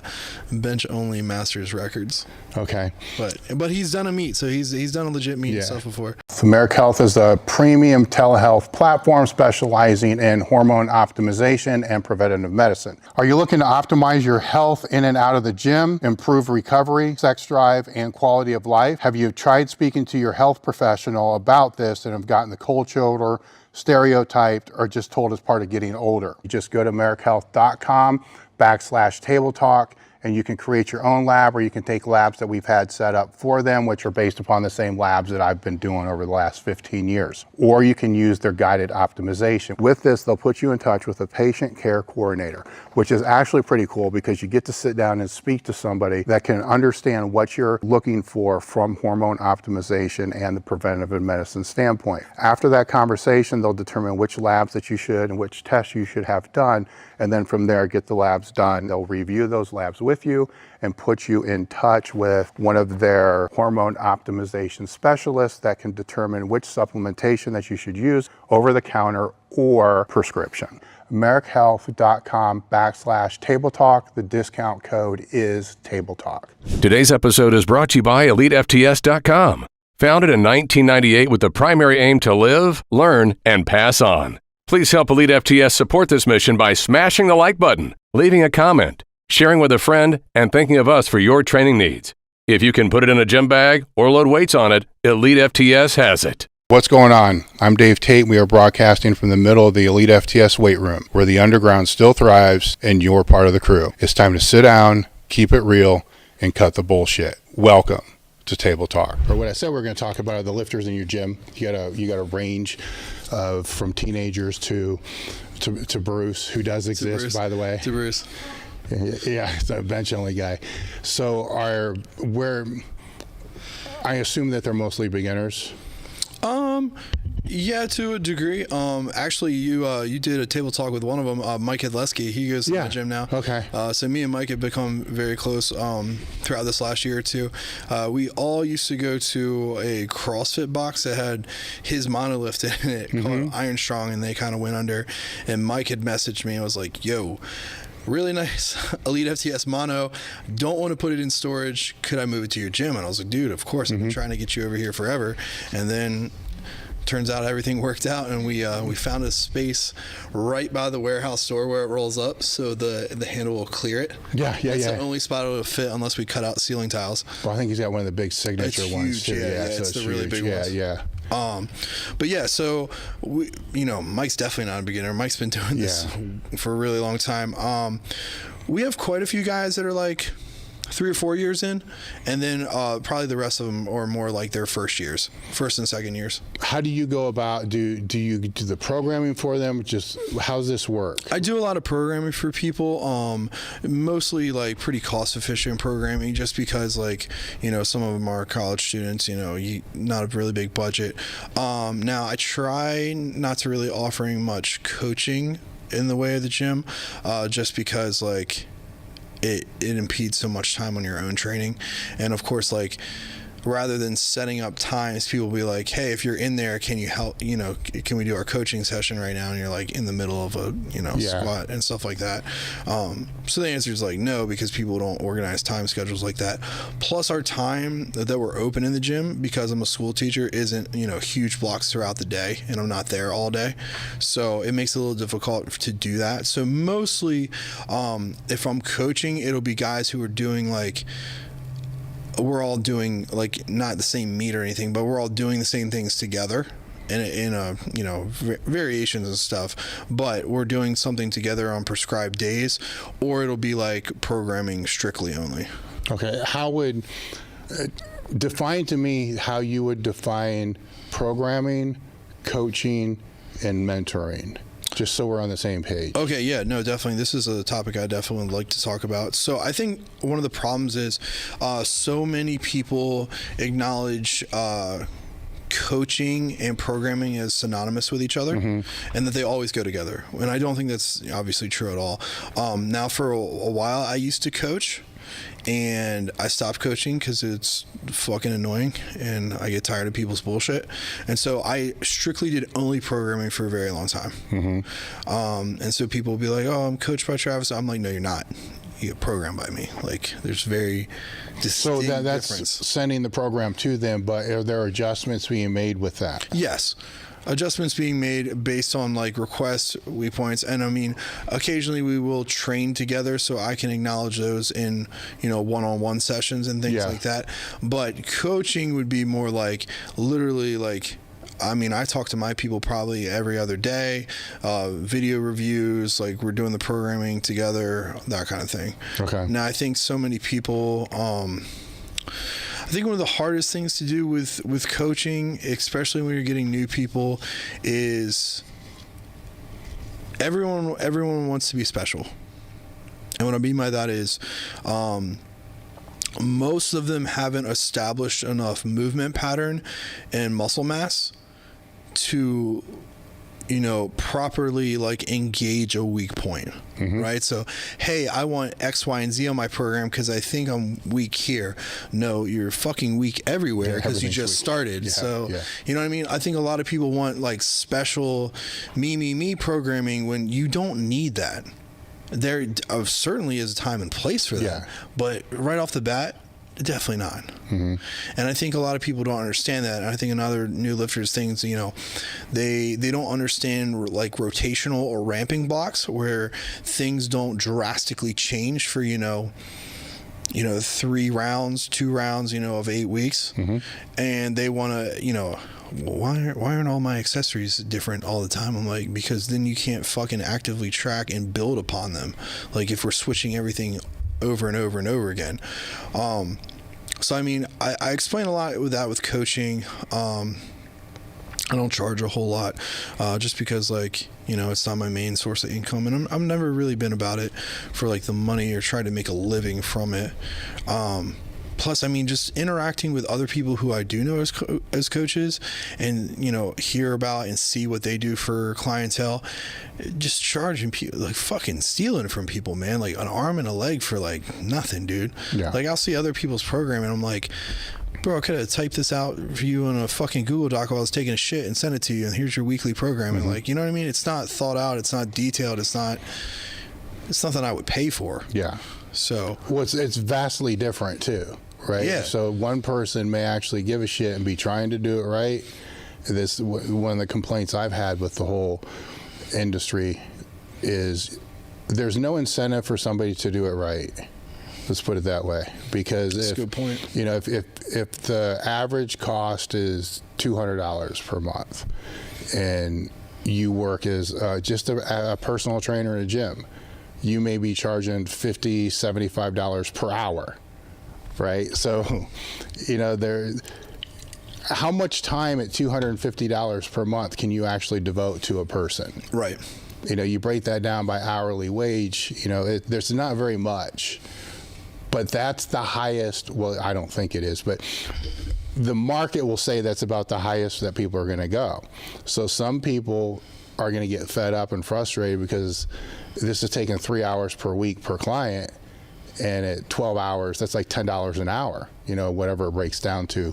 bench only masters records. Okay. But he's done a meet, so he's done a legit meet and stuff before. America Health is a premium telehealth platform specializing in hormone optimization and preventative medicine. Are you looking to optimize your health in and out of the gym, improve recovery, sex drive, and quality of life? Have you tried speaking to your health professional about this and have gotten the cold shoulder, stereotyped, or just told as part of getting older? You just go to americahealth.com/table talk, and you can create your own lab, or you can take labs that we've had set up for them, which are based upon the same labs that I've been doing over the last 15 years. Or you can use their guided optimization. With this, they'll put you in touch with a patient care coordinator, which is actually pretty cool because you get to sit down and speak to somebody that can understand what you're looking for from hormone optimization and the preventative medicine standpoint. After that conversation, they'll determine which labs that you should and which tests you should have done, and then from there, get the labs done. They'll review those labs with you and put you in touch with one of their hormone optimization specialists that can determine which supplementation that you should use over the counter or prescription. americahealth.com/table talk. The discount code is table talk. Today's episode is brought to you by elitefts.com. Founded in 1998 with the primary aim to live, learn, and pass on. Please help Elite FTS support this mission by smashing the like button, leaving a comment, sharing with a friend, and thinking of us for your training needs. If you can put it in a gym bag or load weights on it, Elite FTS has it. What's going on? I'm Dave Tate. We are broadcasting from the middle of the Elite FTS weight room, where the underground still thrives and you're part of the crew. It's time to sit down, keep it real, and cut the bullshit. Welcome to Table Talk. Or what I said we're going to talk about are the lifters in your gym. You got a range of from teenagers to Bruce, who does exist, by the way. To Bruce. Yeah, it's a bench only guy. So I assume that they're mostly beginners. Yeah, to a degree. Actually, you did a table talk with one of them, Mike Hedleski. He goes to the gym now. Okay. So me and Mike have become very close throughout this last year or two. We all used to go to a CrossFit box that had his monolift in it called Iron Strong, and they kind of went under. And Mike had messaged me and was like, "Yo, really nice Elite FTS mono. Don't want to put it in storage. Could I move it to your gym?" And I was like, "Dude, of course. I've been trying to get you over here forever." And then turns out everything worked out, and we found a space right by the warehouse door where it rolls up, so the handle will clear it. It's the only spot it will fit unless we cut out ceiling tiles. Well, I think he's got one of the big signature ones too. Yeah, so it's the really big ones. But yeah, so Mike's definitely not a beginner. Mike's been doing this for a really long time. We have quite a few guys that are like 3 or 4 years in, and then probably the rest of them are more like their first and second years. How do you go about, do you do the programming for them? Just how's this work? I do a lot of programming for people, mostly like pretty cost efficient programming, just because some of them are college students, not a really big budget. Now I try not to really offering much coaching in the way of the gym, just because it impedes so much time on your own training. And of course, rather than setting up times, people will be like, "Hey, if you're in there, can you help, can we do our coaching session right now?" And you're like in the middle of a, squat and stuff like that. So the answer is no, because people don't organize time schedules like that. Plus our time that we're open in the gym, because I'm a school teacher, isn't, huge blocks throughout the day, and I'm not there all day. So it makes it a little difficult to do that. So mostly, if I'm coaching, it'll be guys who are doing we're all doing not the same meet or anything, but we're all doing the same things together in variations and stuff, but we're doing something together on prescribed days, or it'll be programming strictly only. Okay. How would define to me how you would define programming, coaching, and mentoring, just so we're on the same page. Okay, yeah, no, definitely. This is a topic I definitely would like to talk about. So I think one of the problems is so many people acknowledge coaching and programming as synonymous with each other, and that they always go together. And I don't think that's obviously true at all. Now, for a while, I used to coach, and I stopped coaching because it's fucking annoying and I get tired of people's bullshit. And so I strictly did only programming for a very long time. And so people will be like, oh, I'm coached by Travis. I'm like, no, you're not. You get programmed by me. Like, there's very distinct that's difference. sending the program to them, but are there adjustments being made with that? Yes. Adjustments being made based on like requests, weak points, and I mean, occasionally we will train together, so I can acknowledge those in, you know, one-on-one sessions and things like that. But coaching would be more like literally like, I mean, I talk to my people probably every other day, video reviews, like we're doing the programming together, that kind of thing. Okay. Now, I think so many people, I think one of the hardest things to do with coaching, especially when you're getting new people, is everyone wants to be special. And what I mean by that is most of them haven't established enough movement pattern and muscle mass to, you know, properly like engage a weak point, right? So, hey, I want X, Y, and Z on my program because I think I'm weak here. No, you're fucking weak everywhere because you just started. So, you know what I mean? I think a lot of people want like special me programming when you don't need that. There certainly is a time and place for that, but right off the bat, definitely not. And I think a lot of people don't understand that. And I think another new lifters things, you know, they don't understand like rotational or ramping blocks where things don't drastically change for, you know, 3 rounds, 2 rounds, you know, of 8 weeks. And they want to, you know, why aren't all my accessories different all the time? I'm like, because then you can't fucking actively track and build upon them. Like if we're switching everything over and over and over again. So I mean, I explain a lot with that with coaching. I don't charge a whole lot, just because, like, you know, it's not my main source of income, and I've never really been about it for like the money or try to make a living from it. Plus, I mean, just interacting with other people who I do know as coaches, and, you know, hear about and see what they do for clientele, just charging people, like fucking stealing from people, man, like an arm and a leg for like nothing, dude. Like I'll see other people's program and I'm like, bro, I could have typed this out for you on a fucking Google Doc while I was taking a shit and sent it to you, and here's your weekly program. And like, you know what I mean? It's not thought out, it's not detailed, it's nothing I would pay for. So well, it's vastly different too, right? So one person may actually give a shit and be trying to do it right. This one of the complaints I've had with the whole industry is there's no incentive for somebody to do it right. Let's put it that way, because that's a good point. You know, if the average cost is $200 per month, and you work as just a personal trainer in a gym, you may be charging $50, $75 per hour, right? So, you know, how much time at $250 per month can you actually devote to a person? Right. You know, you break that down by hourly wage, you know, there's not very much. But that's the highest, well, I don't think it is, but the market will say that's about the highest that people are going to go. So some people are going to get fed up and frustrated because this is taking 3 hours per week per client, and at 12 hours, that's like $10 an hour, you know, whatever it breaks down to,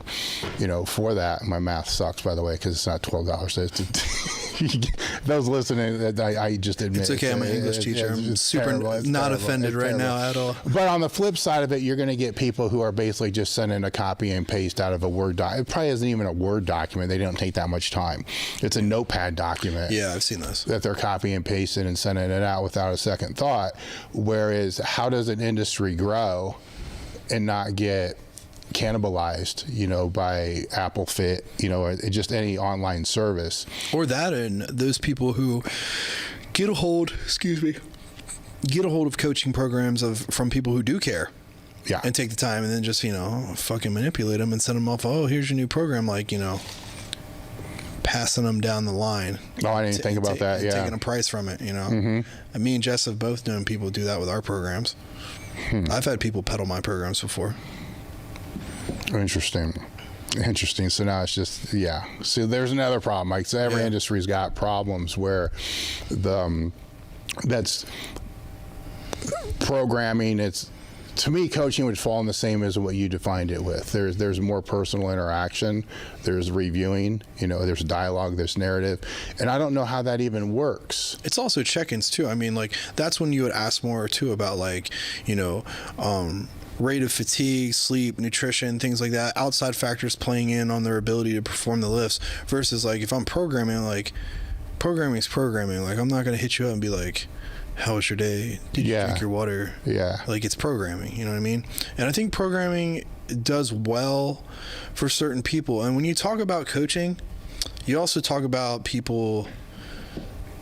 you know, for that. My math sucks, by the way, because it's not $12. Those listening, I just admit. It's okay, I'm an English teacher. I'm super not offended right now at all. But on the flip side of it, you're going to get people who are basically just sending a copy and paste out of a Word document. It probably isn't even a Word document. They don't take that much time. It's a notepad document. Yeah, I've seen this. That they're copying and pasting and sending it out without a second thought. Whereas, how does an industry grow and not get cannibalized, you know, by Apple Fit, you know, or just any online service? Or that, and those people who get a hold of coaching programs from people who do care. Yeah. And take the time and then just, fucking manipulate them and send them off. Oh, here's your new program. Like, passing them down the line. Oh, I didn't think about that. Yeah. Taking a price from it, And me and Jess have both known people do that with our programs. I've had people peddle my programs before. Interesting. So now it's just, So there's another problem. Like, so every industry's got problems where that's programming. To me, coaching would fall in the same as what you defined it with. There's more personal interaction. There's reviewing. There's dialogue. There's narrative, and I don't know how that even works. It's also check-ins too. I mean, like that's when you would ask more too about like rate of fatigue, sleep, nutrition, things like that. Outside factors playing in on their ability to perform the lifts versus like if I'm programming, like programming's programming. Like I'm not gonna hit you up and be like, how was your day? Did you drink your water? Yeah. Like it's programming, you know what I mean? And I think programming does well for certain people. And when you talk about coaching, you also talk about people.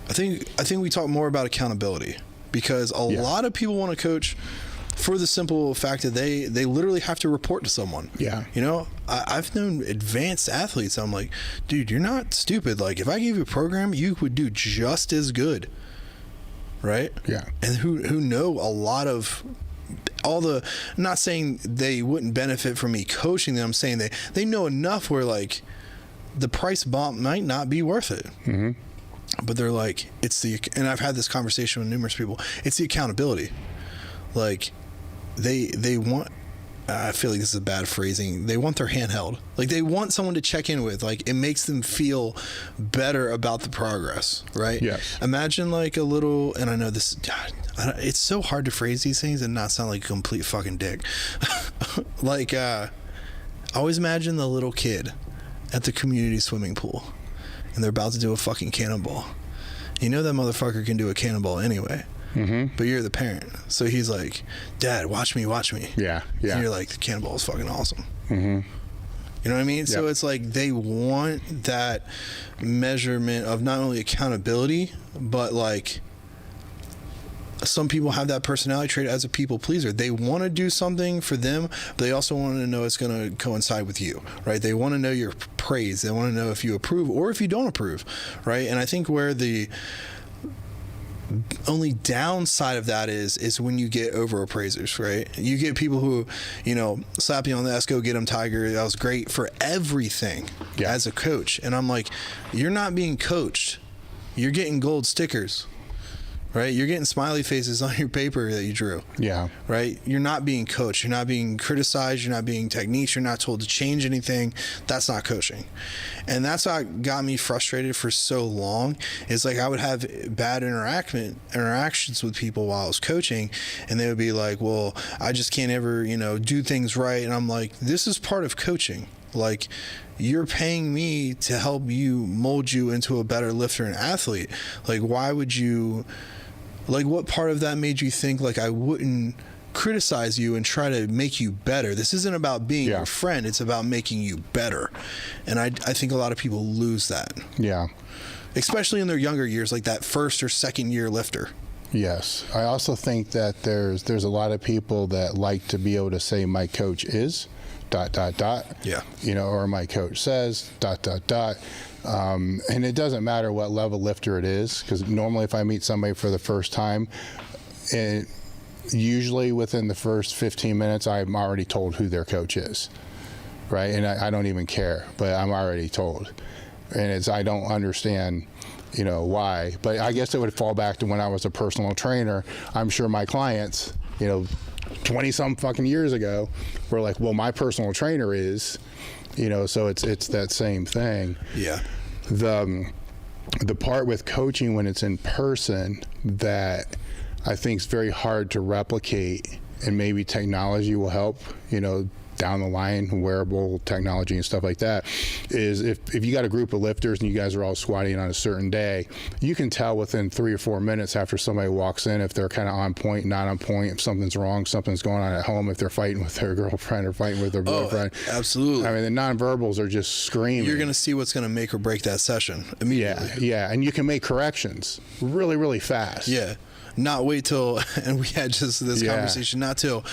I think we talk more about accountability because a lot of people want to coach for the simple fact that they literally have to report to someone. Yeah. I've known advanced athletes. I'm like, dude, you're not stupid. Like if I gave you a program, you would do just as good. Right? Yeah. And who know a lot of all the, I'm not saying they wouldn't benefit from me coaching them. I'm saying they know enough where like the price bump might not be worth it. Mm-hmm. But they're like, and I've had this conversation with numerous people. It's the accountability. Like they want, I feel like this is a bad phrasing. They want their hand held. Like they want someone to check in with. Like it makes them feel better about the progress, right? Yes. Imagine like a little, and I know this, God, it's so hard to phrase these things and not sound like a complete fucking dick. Like, I always imagine the little kid at the community swimming pool and they're about to do a fucking cannonball. That motherfucker can do a cannonball anyway. Mm-hmm. But you're the parent, so he's like, "Dad, watch me." Yeah. And you're like, "The cannonball is fucking awesome." Mm-hmm. You know what I mean? Yep. So it's like they want that measurement of not only accountability, but like some people have that personality trait as a people pleaser. They want to do something for them, but they also want to know it's going to coincide with you, right? They want to know your praise. They want to know if you approve or if you don't approve, right? And I think where the only downside of that is when you get over appraisers, right? You get people who, slap you on the ass, go get them, Tiger. That was great for everything as a coach. And I'm like, you're not being coached. You're getting gold stickers, right? You're getting smiley faces on your paper that you drew. Yeah. Right? You're not being coached. You're not being criticized. You're not being techniques. You're not told to change anything. That's not coaching. And that's what got me frustrated for so long. Is like I would have bad interactions with people while I was coaching, and they would be like, well, I just can't ever, do things right. And I'm like, this is part of coaching. Like, you're paying me to help you mold you into a better lifter and athlete. Like, why would you, like, what part of that made you think like I wouldn't criticize you and try to make you better? This isn't about being your friend. It's about making you better. And I think a lot of people lose that. Yeah. Especially in their younger years, like that first or second year lifter. Yes. I also think that there's a lot of people that like to be able to say my coach is ... Yeah. Or my coach says ... And it doesn't matter what level lifter it is, because normally if I meet somebody for the first time, usually within the first 15 minutes, I'm already told who their coach is, right? And I don't even care, but I'm already told. And I don't understand, why. But I guess it would fall back to when I was a personal trainer. I'm sure my clients, 20-some fucking years ago, were like, well, my personal trainer is, so it's that same thing. Yeah. The part with coaching when it's in person that I think is very hard to replicate, and maybe technology will help, down the line, wearable technology and stuff like that, is if you got a group of lifters and you guys are all squatting on a certain day, you can tell within 3 or 4 minutes after somebody walks in if they're kind of on point, not on point, if something's wrong, something's going on at home, if they're fighting with their girlfriend or fighting with their boyfriend. Absolutely. I mean, the nonverbals are just screaming. You're going to see what's going to make or break that session immediately. Yeah, and you can make corrections really, really fast. Yeah. Not wait till, and we had just this conversation, not till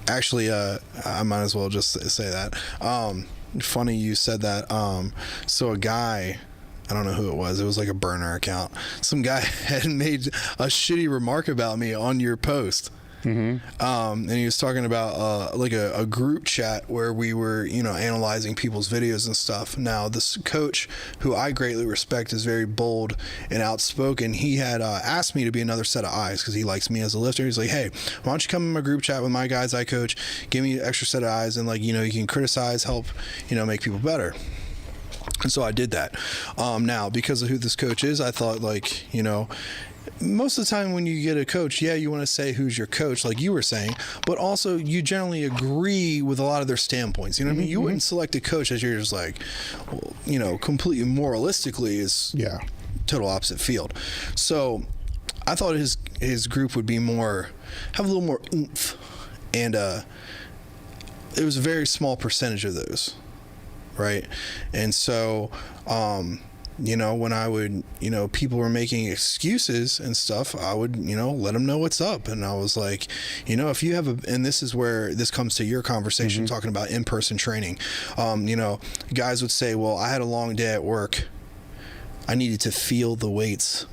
Actually, I might as well just say that. Funny you said that. So a guy, I don't know who it was like a burner account. Some guy had made a shitty remark about me on your post. And he was talking about like a group chat where we were, analyzing people's videos and stuff. Now, this coach, who I greatly respect, is very bold and outspoken. He had asked me to be another set of eyes because he likes me as a lifter. He's like, hey, why don't you come in my group chat with my guys I coach, give me an extra set of eyes, and you can criticize, help, make people better. And so I did that. Now, because of who this coach is, I thought most of the time when you get a coach, you want to say who's your coach, like you were saying, but also you generally agree with a lot of their standpoints. You know what I mean? You wouldn't select a coach as you're just like, completely moralistically is total opposite field. So I thought his group would be have a little more oomph, and it was a very small percentage of those, right? And so when I would, people were making excuses and stuff, I would, let them know what's up. And I was like, if you have and this is where this comes to your conversation, talking about in-person training, guys would say, well, I had a long day at work. I needed to feel the weights.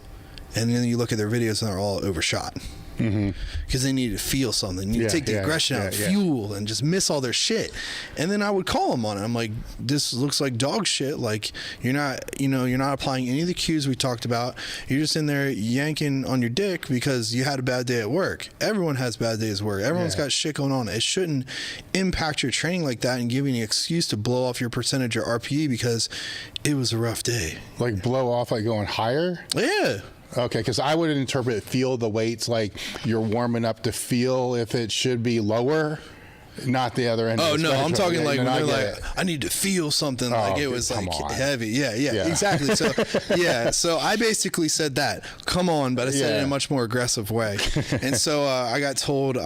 And then you look at their videos and they're all overshot. Because they need to feel something. You take the aggression out, fuel, and just miss all their shit. And then I would call them on it. I'm like, this looks like dog shit. Like, you're not applying any of the cues we talked about. You're just in there yanking on your dick because you had a bad day at work. Everyone has bad days at work. Everyone's got shit going on. It shouldn't impact your training like that and give you an excuse to blow off your percentage or RPE because it was a rough day. Like blow off, like going higher? Yeah. Okay, because I would interpret feel the weights like you're warming up to feel if it should be lower, not the other end. Oh, of the no, I'm spectrum. talking like when they're like, it. I need to feel something, like it was like on. heavy. Yeah, exactly. So, so I basically said that, come on, but I said it in a much more aggressive way. And so I got told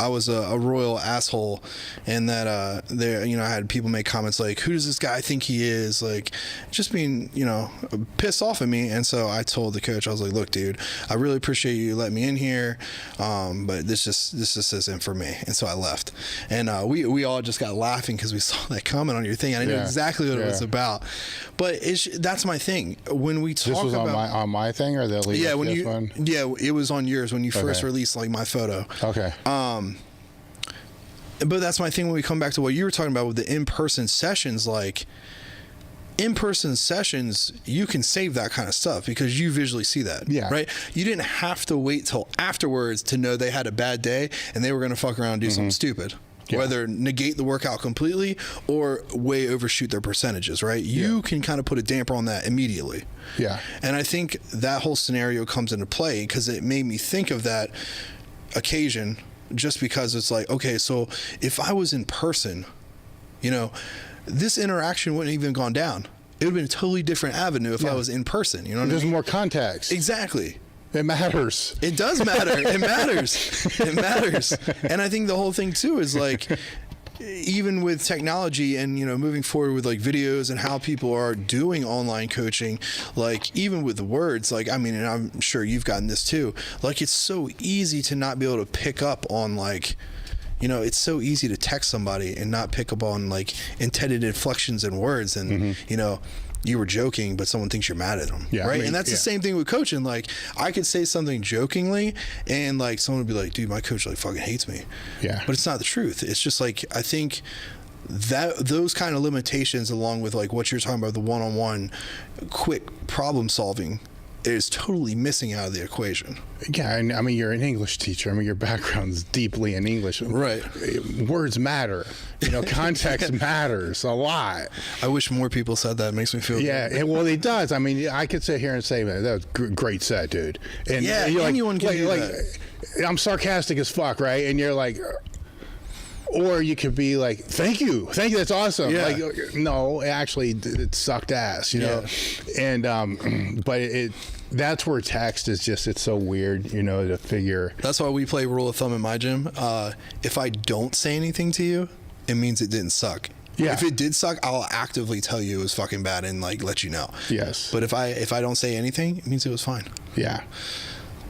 I was a royal asshole, and that I had people make comments like, who does this guy think he is, like just being pissed off at me. And so I told the coach, I was like, look, dude, I really appreciate you letting me in here, but this just isn't for me. And so I left, and we all just got laughing because we saw that comment on your thing, and I knew exactly what it was about. But that's my thing when we talk this was about on my thing or the elite one? It was on yours when you first released like my photo. Okay. But that's my thing when we come back to what you were talking about with the in-person sessions. Like, in-person sessions, you can save that kind of stuff because you visually see that, right? You didn't have to wait till afterwards to know they had a bad day and they were going to fuck around and do something stupid. Whether negate the workout completely or way overshoot their percentages, right? You can kind of put a damper on that immediately. Yeah. And I think that whole scenario comes into play because it made me think of that occasion, just because it's like, okay, so if I was in person, this interaction wouldn't even gone down. It would have been a totally different avenue if I was in person. You know what I mean? There's more context. Exactly. It matters. It does matter. It matters. It matters. And I think the whole thing too is like, even with technology and moving forward with like videos and how people are doing online coaching, like even with words, like and I'm sure you've gotten this too, like it's so easy to not be able to pick up on like, it's so easy to text somebody and not pick up on like intended inflections in words, and you were joking, but someone thinks you're mad at them, right? And that's the same thing with coaching. Like, I could say something jokingly, and like someone would be like, "Dude, my coach like fucking hates me." Yeah, but it's not the truth. It's just like, I think that those kind of limitations, along with like what you're talking about, the one-on-one, quick problem solving, is totally missing out of the equation. Yeah, and you're an English teacher. Your background's deeply in English. Right. Words matter. Context matters a lot. I wish more people said that. It makes me feel good. Well, it does. I could sit here and say, man, that was great set, dude. And anyone can do that. I'm sarcastic as fuck, right? And you're like, or you could be like, thank you, that's awesome. Yeah. Like, no, actually, it sucked ass, And but that's where text is just, it's so weird, to figure. That's why we play rule of thumb in my gym. If I don't say anything to you, it means it didn't suck. Yeah. If it did suck, I'll actively tell you it was fucking bad and like let you know. Yes. But if I don't say anything, it means it was fine. Yeah.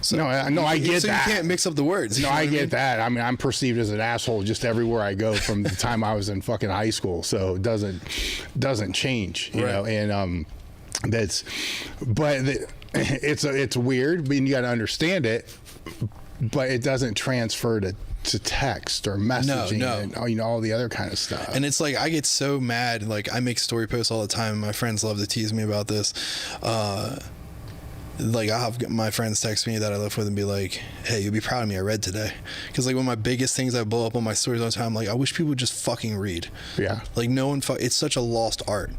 So No, I get so that. you can't mix up the words. No, you know I what get mean? that. I mean, I'm perceived as an asshole just everywhere I go from the time I was in fucking high school. So it doesn't change, you know. And it's weird. I mean, you got to understand it, but it doesn't transfer to text or messaging and, you know, all the other kind of stuff. And it's like, I get so mad. Like, I make story posts all the time. My friends love to tease me about this. Like, I'll have my friends text me that I live with and be like, hey, you'll be proud of me, I read today. Because, like, one of my biggest things I blow up on my stories all the time, like, I wish people would just fucking read. Yeah. Like, no one, it's such a lost art.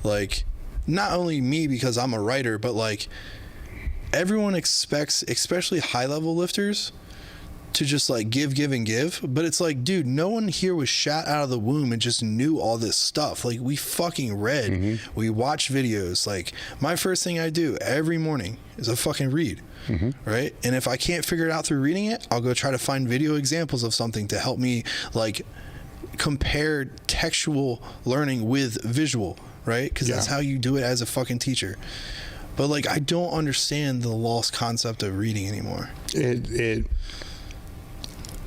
Like, not only me because I'm a writer, but, like, everyone expects, especially high-level lifters, to just like give, but it's like, dude, no one here was shot out of the womb and just knew all this stuff. Like, we fucking read, we watch videos. Like, my first thing I do every morning is I fucking read, right? And if I can't figure it out through reading it, I'll go try to find video examples of something to help me like compare textual learning with visual, right? Because that's how you do it as a fucking teacher. But like, I don't understand the lost concept of reading anymore.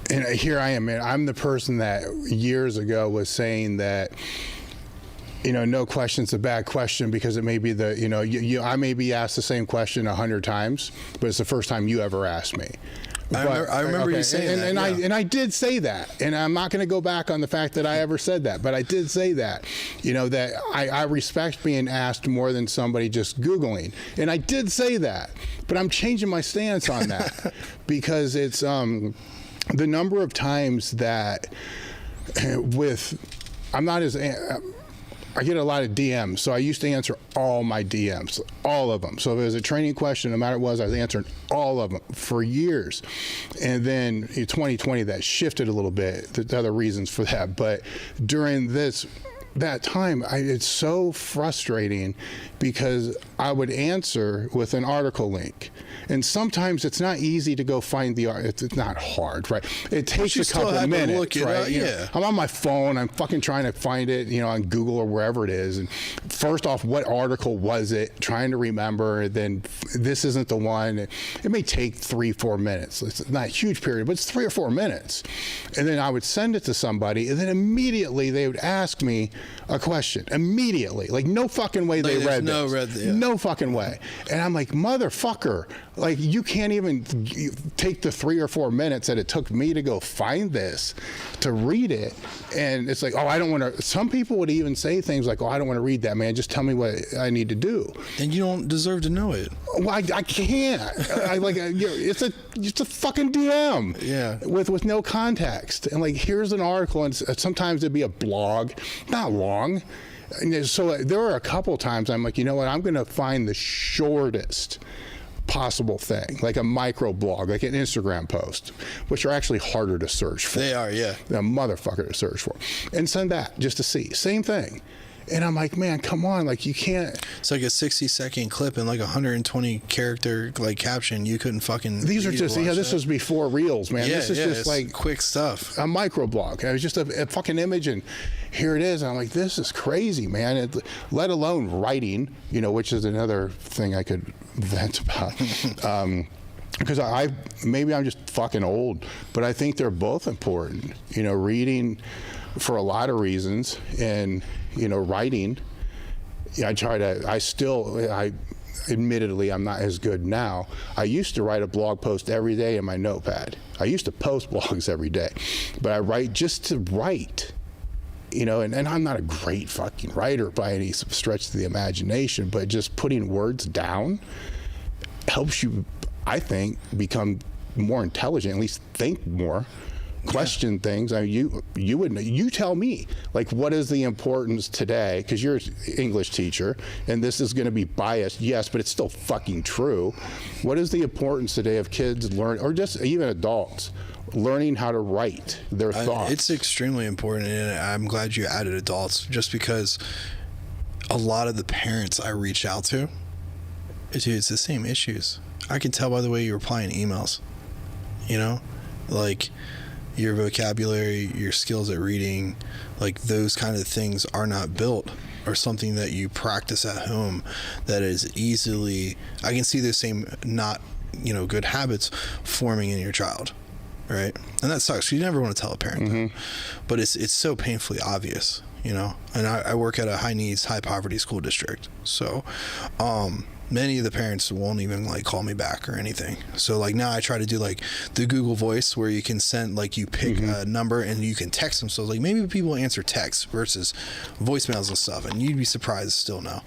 And here I am, man. I'm the person that years ago was saying that, you know, no question's a bad question because it may be I may be asked the same question 100 times, but it's the first time you ever asked me. I remember you saying that. And I did say that, and I'm not going to go back on the fact that I ever said that, but I did say that, you know, that I respect being asked more than somebody just Googling, and I did say that, but I'm changing my stance on that because it's the number of times that I get a lot of DMs, so I used to answer all my DMs, all of them. So if it was a training question, no matter what it was, I was answering all of them for years. And then in 2020, that shifted a little bit. There's other reasons for that, but during that time, it's so frustrating because I would answer with an article link. And sometimes it's not easy to go find the art. It's not hard, right? It takes a couple minutes, look it right? up, know, I'm on my phone. I'm fucking trying to find it, you know, on Google or wherever it is. And first off, what article was it? Trying to remember. Then this isn't the one. It may take 3-4 minutes. It's not a huge period, but it's 3 or 4 minutes. And then I would send it to somebody, and then immediately they would ask me a question. Immediately, like no fucking way they read this. No fucking way. And I'm like, motherfucker. Like, you can't even take the 3 or 4 minutes that it took me to go find this, to read it. And it's like, oh, I don't want to. Some people would even say things like, oh, I don't want to read that, man. Just tell me what I need to do. And you don't deserve to know it. Well, I can't. It's a fucking DM. Yeah. With no context. And like, here's an article, and sometimes it'd be a blog, not long. And so there were a couple times I'm like, you know what? I'm going to find the shortest possible thing, like a micro blog, like an Instagram post, which are actually harder to search for. They are, yeah. They're a motherfucker to search for. And send that just to see. Same thing. And I'm like, man, come on, like, you can't. It's like a 60-second clip and like 120 character like caption. You couldn't fucking. These are just, this was before Reels, man. Yeah, this is just like quick stuff. A microblog. It was just a fucking image, and here it is. I'm like, this is crazy, man. Let alone writing, you know, which is another thing I could vent about. Because maybe I'm just fucking old, but I think they're both important. You know, reading for a lot of reasons, and you know, writing. Admittedly, I'm not as good now. I used to write a blog post every day in my notepad. I used to post blogs every day, but I write just to write. You know, and I'm not a great fucking writer by any stretch of the imagination, but just putting words down helps you, I think, become more intelligent, at least think more, question things. I mean, you would know. You tell me, like, what is the importance today? Because you're an English teacher, and this is going to be biased, yes, but it's still fucking true. What is the importance today of kids learn, or just even adults, learning how to write their thoughts? It's extremely important, and I'm glad you added adults, just because a lot of the parents I reach out to, it's the same issues. I can tell by the way you're replying to emails, you know, like your vocabulary, your skills at reading, like those kind of things are not built, or something that you practice at home that is easily, I can see the same not good habits forming in your child, right? And that sucks. You never want to tell a parent that, but it's so painfully obvious, and I work at a high needs, high poverty school district, so many of the parents won't even like call me back or anything. So like now I try to do like the Google Voice where you can send, like, you pick a number and you can text them. So like maybe people answer text versus voicemails and stuff, and you'd be surprised still now.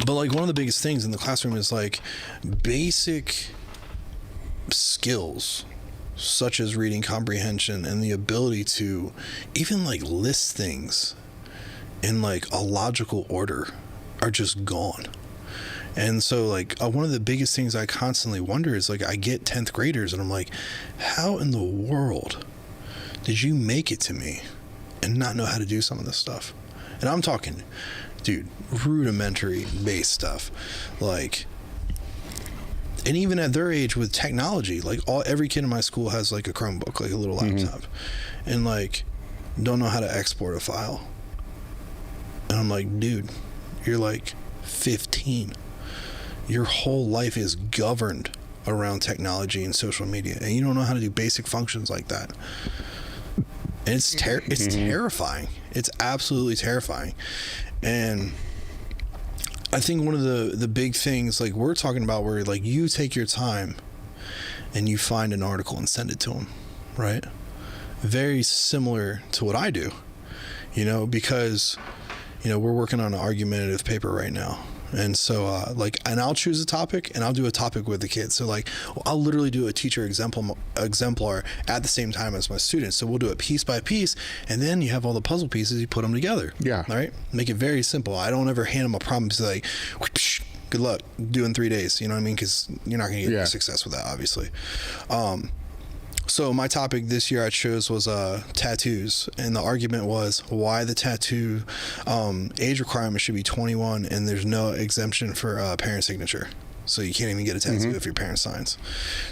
But like one of the biggest things in the classroom is like basic skills such as reading comprehension and the ability to even like list things in like a logical order are just gone. And so like one of the biggest things I constantly wonder is like I get 10th graders and I'm like, how in the world did you make it to me and not know how to do some of this stuff? And I'm talking, dude, rudimentary base stuff, like, and even at their age with technology, like every kid in my school has like a Chromebook, like a little laptop, and like don't know how to export a file. And I'm like, dude, you're like 15. Your whole life is governed around technology and social media, and you don't know how to do basic functions like that. And it's terrifying. It's absolutely terrifying. And I think one of the big things like we're talking about, where like you take your time and you find an article and send it to them, right? Very similar to what I do, because we're working on an argumentative paper right now. And so and I'll choose a topic and I'll do a topic with the kids. So like I'll literally do a teacher exemplar at the same time as my students. So we'll do it piece by piece, and then you have all the puzzle pieces, you put them together. Yeah. All right. Make it very simple. I don't ever hand them a problem to say, like, good luck, do in 3 days. You know what I mean? Because you're not going to get success with that, obviously. So my topic this year I chose was tattoos, and the argument was why the tattoo age requirement should be 21 and there's no exemption for parent signature. So you can't even get a tattoo if your parent signs.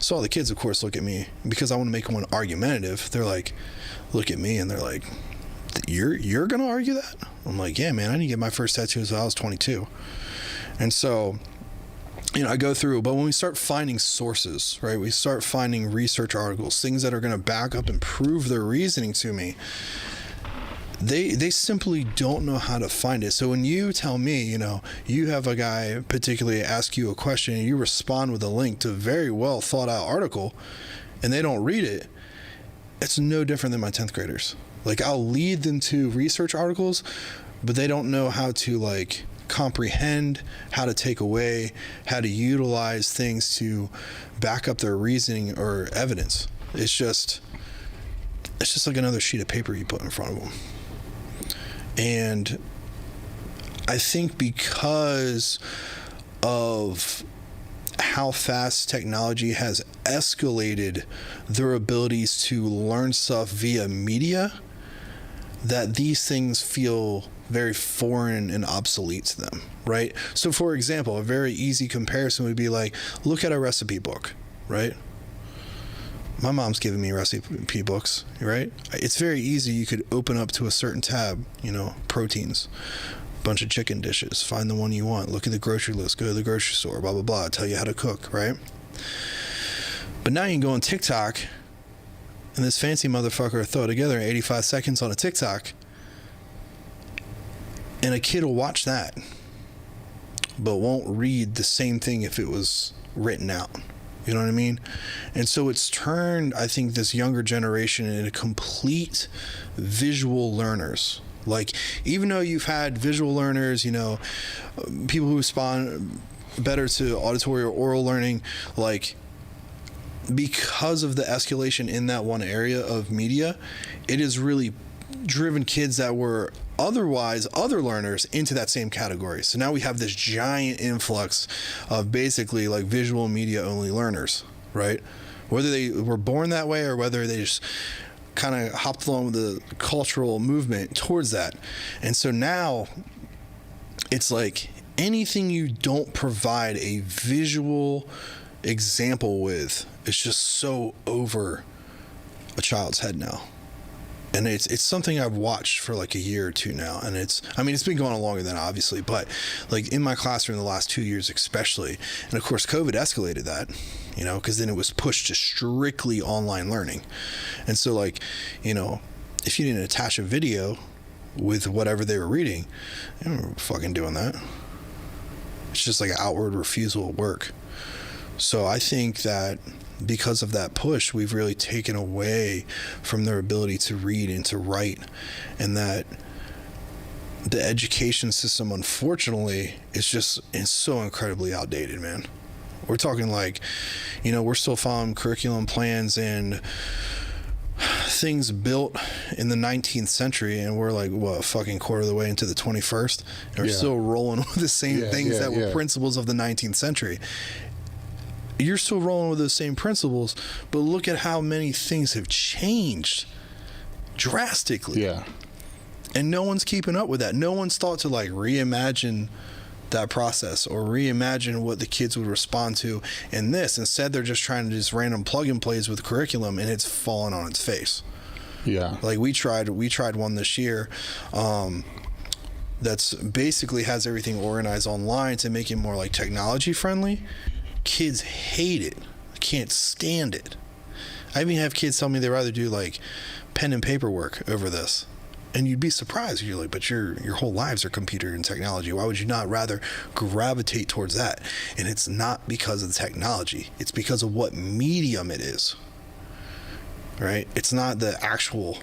So all the kids, of course, look at me, because I want to make one argumentative. They're like, look at me, and they're like, you're gonna argue that? I'm like, yeah, man, I didn't get my first tattoo until I was 22. And so I go through, but when we start finding sources, right, we start finding research articles, things that are going to back up and prove their reasoning to me, they simply don't know how to find it. So when you tell me, you have a guy particularly ask you a question and you respond with a link to a very well thought out article and they don't read it, it's no different than my 10th graders. Like I'll lead them to research articles, but they don't know how to like comprehend, how to take away, how to utilize things to back up their reasoning or evidence. It's just like another sheet of paper you put in front of them. And I think because of how fast technology has escalated their abilities to learn stuff via media, that these things feel very foreign and obsolete to them, right? So for example, a very easy comparison would be like, look at a recipe book, right? My mom's giving me recipe books, right? It's very easy. You could open up to a certain tab, proteins, bunch of chicken dishes, find the one you want, look at the grocery list, go to the grocery store, blah, blah, blah, tell you how to cook, right? But now you can go on TikTok and this fancy motherfucker will throw it together in 85 seconds on a TikTok, and a kid will watch that, but won't read the same thing if it was written out. You know what I mean? And so it's turned, I think, this younger generation into complete visual learners. Like, even though you've had visual learners, people who respond better to auditory or oral learning, like, because of the escalation in that one area of media, it has really driven kids that were otherwise other learners into that same category. So now we have this giant influx of basically like visual media only learners, right? Whether they were born that way or whether they just kind of hopped along with the cultural movement towards that. And so now it's like anything you don't provide a visual example with, it's just so over a child's head now. And it's something I've watched for like a year or two now. And it's been going on longer than obviously, but like in my classroom the last 2 years especially. And of course, COVID escalated that, you know, because then it was pushed to strictly online learning. And so like, you know, if you didn't attach a video with whatever they were reading, they weren't fucking doing that. It's just like an outward refusal of work. So I think that because of that push, we've really taken away from their ability to read and to write, and that the education system, unfortunately, is so incredibly outdated, man. We're talking like, you know, we're still following curriculum plans and things built in the 19th century, and we're like, what, fucking quarter of the way into the 21st, and we're still rolling with the same things that were principles of the 19th century. You're still rolling with those same principles, but look at how many things have changed drastically. Yeah. And no one's keeping up with that. No one's thought to like reimagine that process or reimagine what the kids would respond to in this. Instead, they're just trying to just random plug and plays with curriculum, and it's fallen on its face. Yeah. Like we tried one this year that's basically has everything organized online to make it more like technology friendly. Kids hate it. Can't stand it. I even have kids tell me they'd rather do like pen and paper work over this. And you'd be surprised. You're like, but your whole lives are computer and technology. Why would you not rather gravitate towards that? And it's not because of the technology. It's because of what medium it is. Right? It's not the actual...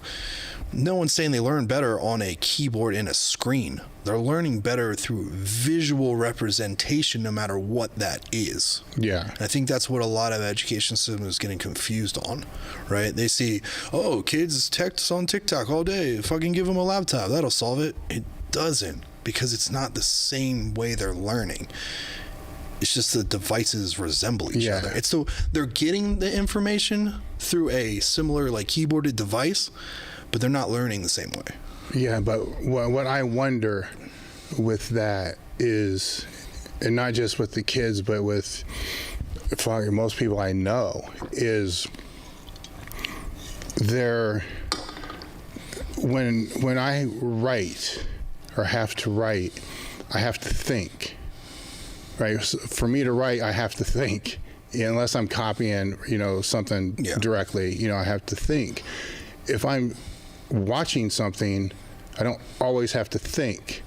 No one's saying they learn better on a keyboard and a screen. They're learning better through visual representation, no matter what that is. Yeah. I think that's what a lot of education system is getting confused on, right? They see, oh, kids text on TikTok all day. Fucking give them a laptop. That'll solve it. It doesn't, because it's not the same way they're learning. It's just the devices resemble each other. It's so they're getting the information through a similar like keyboarded device, but they're not learning the same way. Yeah, but what I wonder with that is, and not just with the kids, but with most people I know, is when I write or have to write, I have to think. Right? So for me to write, I have to think. Unless I'm copying, something directly, I have to think. If I'm watching something, I don't always have to think,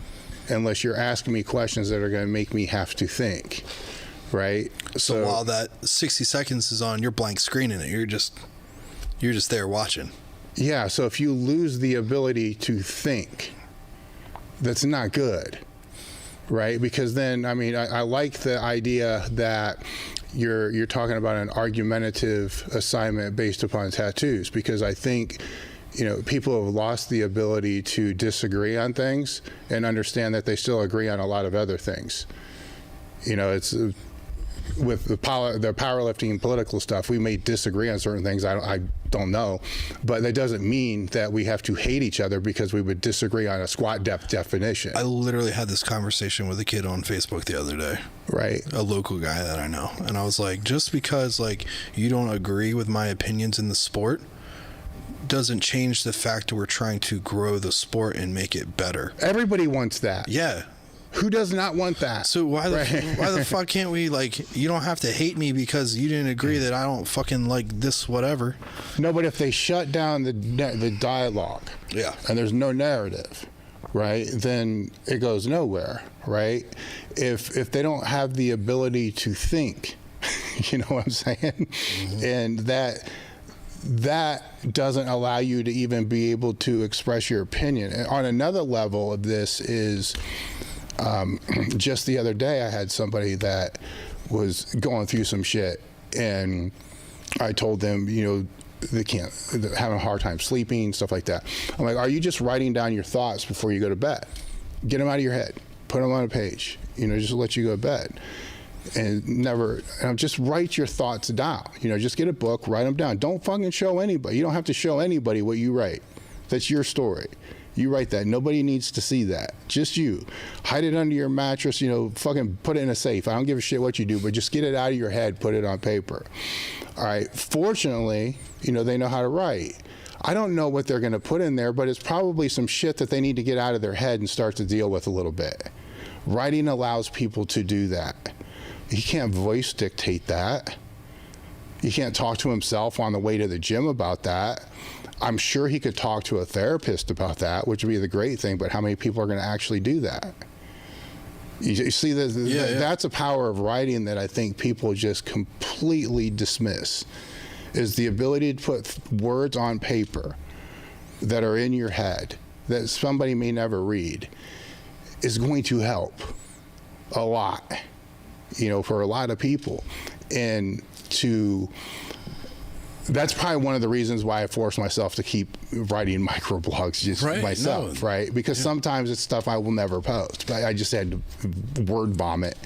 unless you're asking me questions that are going to make me have to think, right? So while that 60 seconds is on, you're blank screening it. You're just there watching. Yeah. So if you lose the ability to think, that's not good, right? Because then, I like the idea that you're talking about an argumentative assignment based upon tattoos, because I think people have lost the ability to disagree on things and understand that they still agree on a lot of other things. It's with the powerlifting and political stuff, we may disagree on certain things. I don't know, but that doesn't mean that we have to hate each other because we would disagree on a squat depth definition. I literally had this conversation with a kid on Facebook the other day. Right. A local guy that I know. And I was like, just because you don't agree with my opinions in the sport doesn't change the fact that we're trying to grow the sport and make it better. Everybody wants that. Yeah. Who does not want that? So why the fuck can't we, you don't have to hate me because you didn't agree that I don't fucking like this whatever. No, but if they shut down the dialogue, and there's no narrative, right, then it goes nowhere, right? If they don't have the ability to think, you know what I'm saying? Mm-hmm. And that doesn't allow you to even be able to express your opinion. And on another level of this is, just the other day I had somebody that was going through some shit, and I told them, they're having a hard time sleeping, stuff like that. I'm like, are you just writing down your thoughts before you go to bed? Get them out of your head, put them on a page, just to let you go to bed. And just write your thoughts down. Just get a book, write them down. Don't fucking show anybody. You don't have to show anybody what you write. That's your story. You write that. Nobody needs to see that. Just you. Hide it under your mattress, fucking put it in a safe. I don't give a shit what you do, but just get it out of your head, put it on paper. All right. Fortunately, they know how to write. I don't know what they're going to put in there, but it's probably some shit that they need to get out of their head and start to deal with a little bit. Writing allows people to do that. He can't voice dictate that. He can't talk to himself on the way to the gym about that. I'm sure he could talk to a therapist about that, which would be the great thing, but how many people are going to actually do that? You see, that's a power of writing that I think people just completely dismiss, is the ability to put words on paper that are in your head that somebody may never read is going to help a lot, for a lot of people. And that's probably one of the reasons why I force myself to keep writing microblogs just myself, right? Because sometimes it's stuff I will never post, but I just had to word vomit,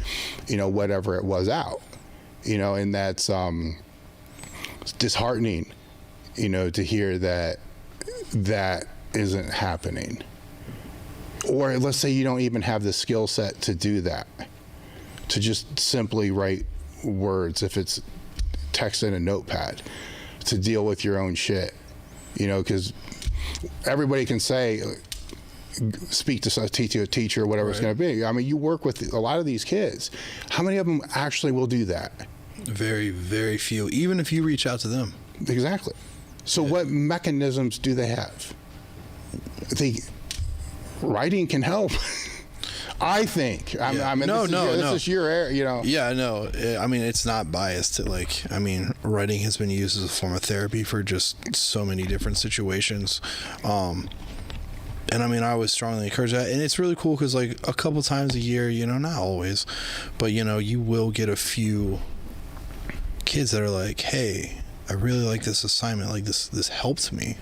whatever it was out, and that's disheartening, to hear that isn't happening. Or let's say you don't even have the skill set to do that, to just simply write words, if it's text in a notepad, to deal with your own shit, because everybody can say, speak to a teacher, whatever it's going to be. I mean, you work with a lot of these kids. How many of them actually will do that? Very, very few, even if you reach out to them. Exactly. So what mechanisms do they have? Writing can help. I think. This is your area, Yeah, no. I mean, it's not biased. Writing has been used as a form of therapy for just so many different situations. And I would strongly encourage that. And it's really cool because, a couple times a year, not always, but, you will get a few kids that are like, hey, I really like this assignment. Like, this helped me.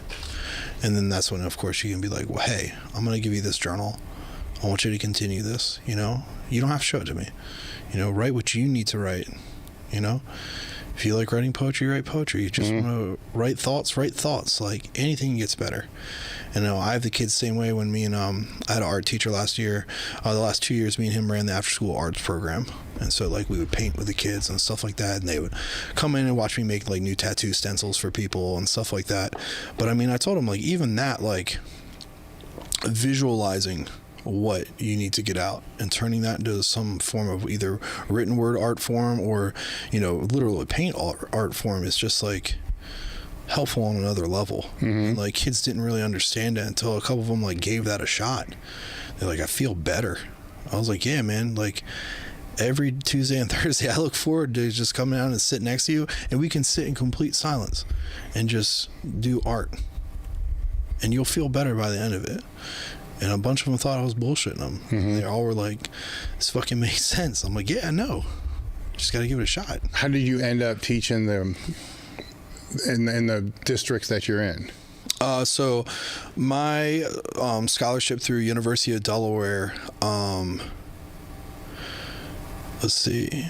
And then that's when, of course, you can be like, well, hey, I'm going to give you this journal. I want you to continue this, you don't have to show it to me, write what you need to write, if you like writing poetry, write poetry. You just want to write thoughts, like anything gets better. And I have the kids the same way. When me and I had an art teacher last year, the last 2 years, me and him ran the after school arts program. And so we would paint with the kids and stuff like that. And they would come in and watch me make new tattoo stencils for people and stuff like that. But I told them even that, visualizing what you need to get out and turning that into some form of either written word art form or literally paint art form is just helpful on another level. And, kids didn't really understand it until a couple of them gave that a shot. They're like, I feel better. I was like, yeah, man, every Tuesday and Thursday I look forward to just coming out and sit next to you and we can sit in complete silence and just do art, and you'll feel better by the end of it. And a bunch of them thought I was bullshitting them. They all were like, this fucking makes sense. I'm like, yeah, I know. Just got to give it a shot. How did you end up teaching them in the districts that you're in? So my scholarship through University of Delaware, let's see,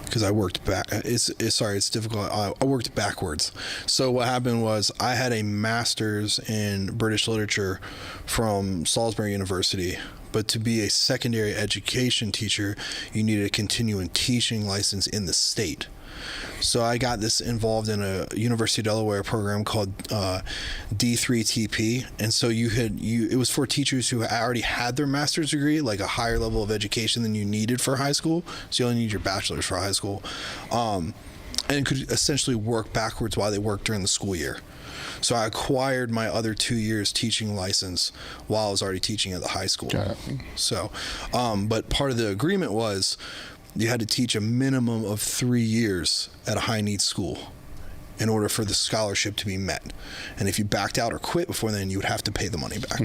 because I worked back. It's difficult. I worked backwards. So what happened was I had a master's in British literature from Salisbury University, but to be a secondary education teacher, you needed a continuing teaching license in the state. So I got this involved in a University of Delaware program called D3TP, and so it was for teachers who already had their master's degree, a higher level of education than you needed for high school. So you only need your bachelor's for high school, and could essentially work backwards while they worked during the school year. So I acquired my other 2 years teaching license while I was already teaching at the high school. Got it. So, but part of the agreement was you had to teach a minimum of 3 years at a high needs school in order for the scholarship to be met. And if you backed out or quit before then, you would have to pay the money back.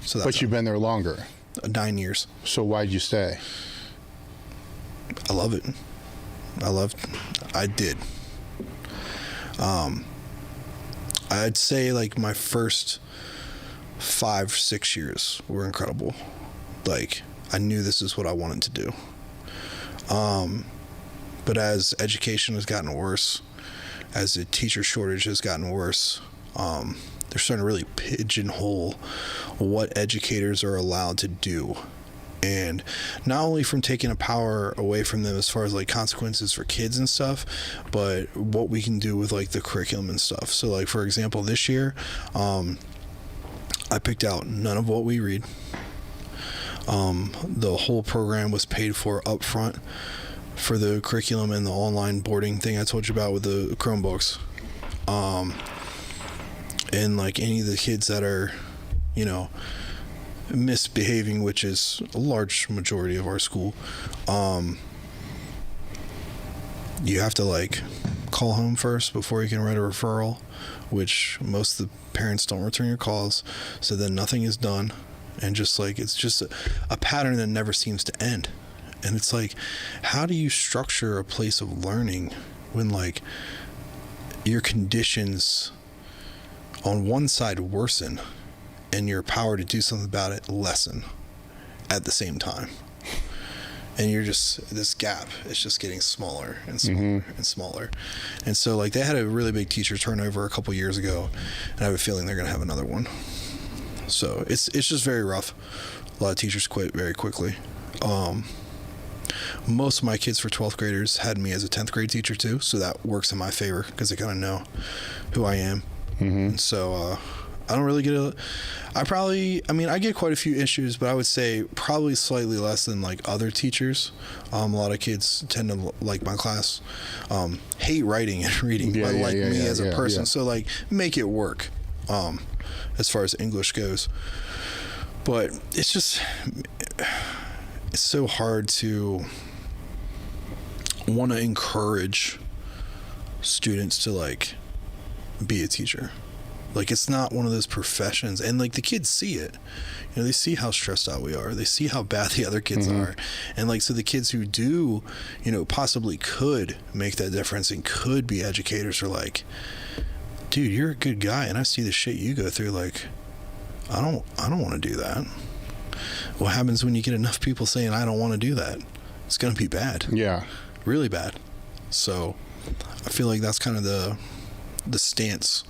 So that's But you've been there longer. 9 years. So why'd you stay? I love it. I did. I'd say my first 5-6 years were incredible. I knew this is what I wanted to do. But as education has gotten worse, as the teacher shortage has gotten worse, they're starting to really pigeonhole what educators are allowed to do And not only from taking a power away from them as far as like consequences for kids and stuff, but what we can do with like the curriculum and stuff. So like, for example, this year, I picked out none of what we read. The whole program was paid for up front for the curriculum and the online boarding thing I told you about with the Chromebooks. And like any of the kids that are, you know, misbehaving, which is a large majority of our school, you have to like call home first before you can write a referral, which most of the parents don't return your calls, so then nothing is done. And just like, it's just a pattern that never seems to end. And it's like, how do you structure a place of learning when like your conditions on one side worsen and your power to do something about it lessen at the same time? And you're just, this gap is just getting smaller and smaller and smaller. And so like, they had a really big teacher turnover a couple years ago, and I have a feeling they're going to have another one. So it's just very rough. A lot of teachers quit very quickly. Most of my kids for 12th graders had me as a 10th grade teacher too, so that works in my favor because they kind of know who I am. And so I don't really get I get quite a few issues, but I would say probably slightly less than like other teachers. A lot of kids tend to like my class, hate writing and reading, but like me as a person. So like, make it work as far as English goes. But it's just, it's so hard to want to encourage students to like be a teacher. Like, it's not one of those professions, and like the kids see it, you know, they see how stressed out we are, they see how bad the other kids are, and like, so the kids who do, you know, possibly could make that difference and could be educators are like, dude, you're a good guy and I see the shit you go through, like I don't want to do that. What happens when you get enough people saying I don't want to do that? It's going to be bad. Yeah, really bad. So I feel like that's kind of the stance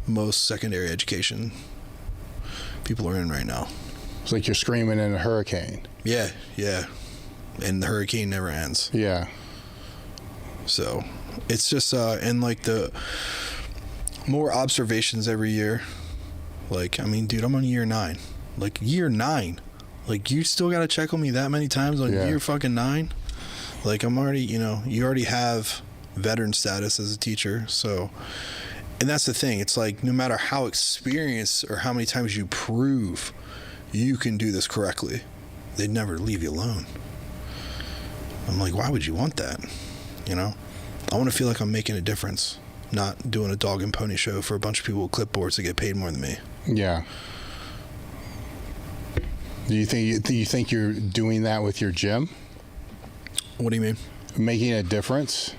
most secondary education people are in right now. It's like you're screaming in a hurricane. Yeah, and the hurricane never ends. Yeah. So it's just and like the more observations every year. Like, I mean, dude, I'm on year 9. Like, year 9. Like, you still got to check on me that many times on year fucking 9? Like, I'm already, you know, you already have veteran status as a teacher. So, and that's the thing. It's like, no matter how experienced or how many times you prove you can do this correctly, they'd never leave you alone. I'm like, why would you want that? You know? I want to feel like I'm making a difference, not doing a dog and pony show for a bunch of people with clipboards to get paid more than me. Yeah. Do you think you're doing that with your gym? What do you mean? Making a difference?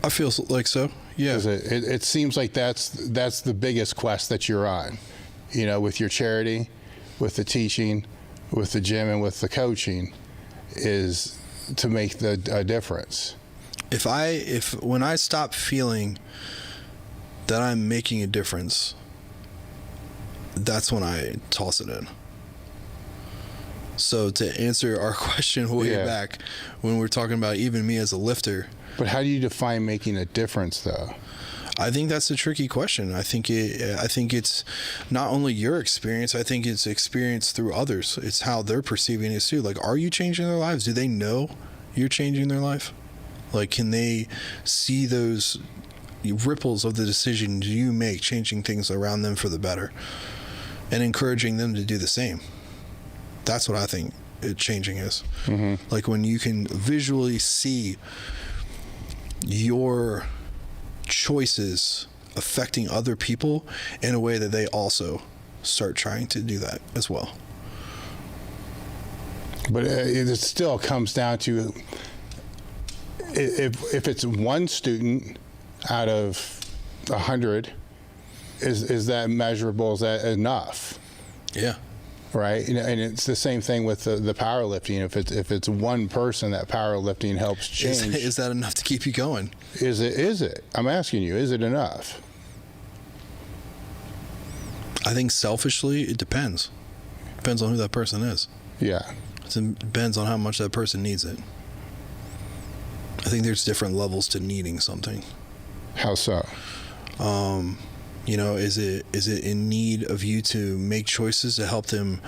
I feel like so. Yeah. It seems like that's the biggest quest that you're on, you know, with your charity, with the teaching, with the gym, and with the coaching, is to make a difference. When I stop feeling that I'm making a difference, that's when I toss it in. So to answer our question way back when we're talking about even me as a lifter. But how do you define making a difference, though? I think that's a tricky question. I think it's not only your experience. I think it's experience through others. It's how they're perceiving it too. Like, are you changing their lives? Do they know you're changing their life? Like, can they see those ripples of the decisions you make changing things around them for the better and encouraging them to do the same? That's what I think changing is. Mm-hmm. Like, when you can visually see your choices affecting other people in a way that they also start trying to do that as well. But it still comes down to if it's one student out of 100, is that measurable? Is that enough? Yeah. Right, and it's the same thing with the powerlifting. If it's one person that powerlifting helps change, is that enough to keep you going? Is it? I'm asking you, is it enough? I think selfishly, it depends. Depends on who that person is. Yeah. It depends on how much that person needs it. I think there's different levels to needing something. How so? You know, is it in need of you to make choices to help them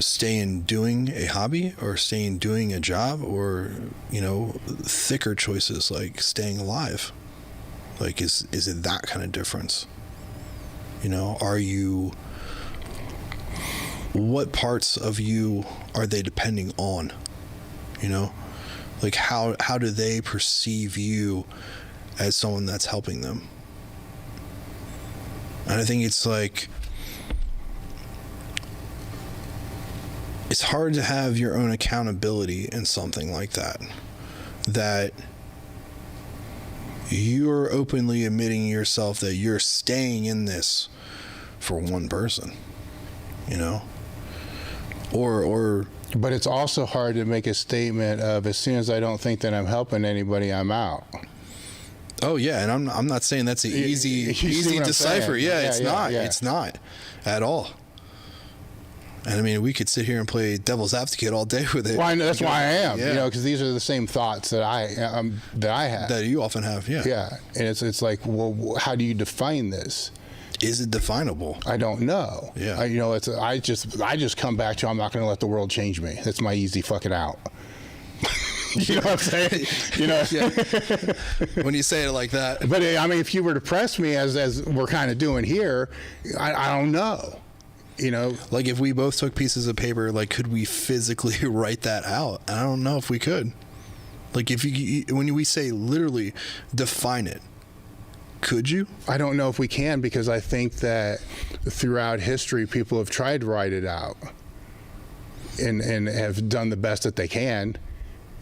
stay in doing a hobby or stay in doing a job, or, you know, thicker choices like staying alive? Like, is it that kind of difference? You know, what parts of you are they depending on? You know, like how do they perceive you as someone that's helping them? And I think it's like, it's hard to have your own accountability in something like that you're openly admitting yourself that you're staying in this for one person, you know, or But it's also hard to make a statement of, as soon as I don't think that I'm helping anybody, I'm out. oh yeah, and I'm not saying that's an easy You see easy what I'm decipher. saying? Yeah, Yeah, it's yeah, not. yeah. It's not at all. And I mean, we could sit here and play devil's advocate all day with it. Well, I know, that's why I am, Yeah. you know, because these are the same thoughts that I have. That you often have. Yeah. Yeah, and it's like, well, how do you define this? Is it definable? I don't know. Yeah. You know, I just come back to, I'm not going to let the world change me. That's my easy fucking out. You know what I'm saying? You know. Yeah. When you say it like that. But I mean, if you were to press me as we're kind of doing here, I don't know. You know, Like, if we both took pieces of paper, like, could we physically write that out? I don't know if we could. Like, when we say literally define it, could you? I don't know if we can, because I think that throughout history, people have tried to write it out and have done the best that they can.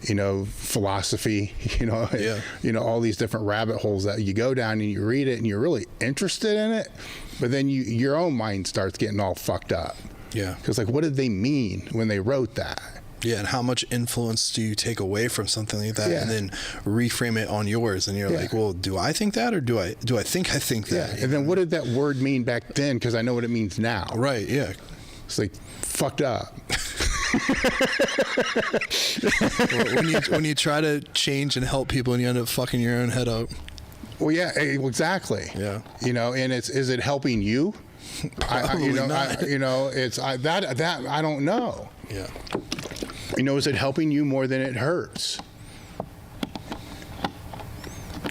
You know, philosophy, you know, Yeah. you know, all these different rabbit holes that you go down and you read it and you're really interested in it, but then your own mind starts getting all fucked up. Yeah. Because, like, what did they mean when they wrote that? Yeah, and how much influence do you take away from something like that, Yeah. and then reframe it on yours? And you're Yeah. like, well, do I think that, or do I think Yeah. that? And then what did that word mean back then? Because I know what it means now. Right. Yeah. It's like fucked up. when you try to change and help people, and you end up fucking your own head up. Well, yeah, exactly. Yeah. You know, and is it helping you? Probably not. It's that I don't know. Yeah. You know, is it helping you more than it hurts?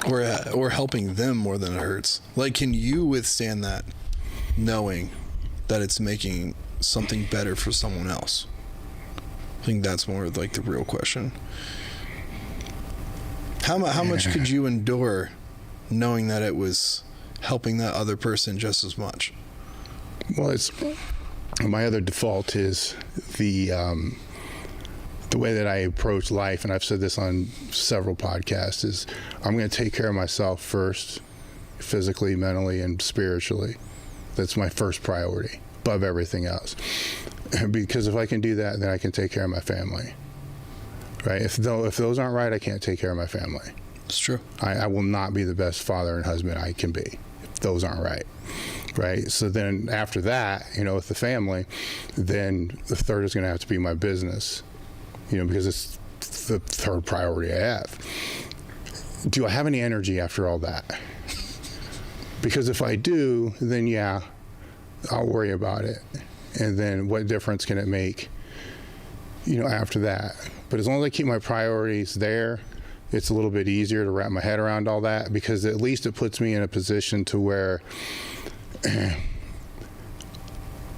Or helping them more than it hurts. Like, can you withstand that, knowing that it's making something better for someone else? I think that's more like the real question. How much could you endure knowing that it was helping that other person just as much? Well, it's my other default is the way that I approach life, and I've said this on several podcasts, is I'm going to take care of myself first, physically, mentally, and spiritually. That's my first priority above everything else. Because if I can do that, then I can take care of my family. Right? If those aren't right, I can't take care of my family. It's true. I will not be the best father and husband I can be if those aren't right. Right? So then after that, you know, with the family, then the third is going to have to be my business, you know, because it's the third priority I have. Do I have any energy after all that? Because if I do, then yeah, I'll worry about it. And then what difference can it make, you know, after that? But as long as I keep my priorities there, it's a little bit easier to wrap my head around all that, because at least it puts me in a position to where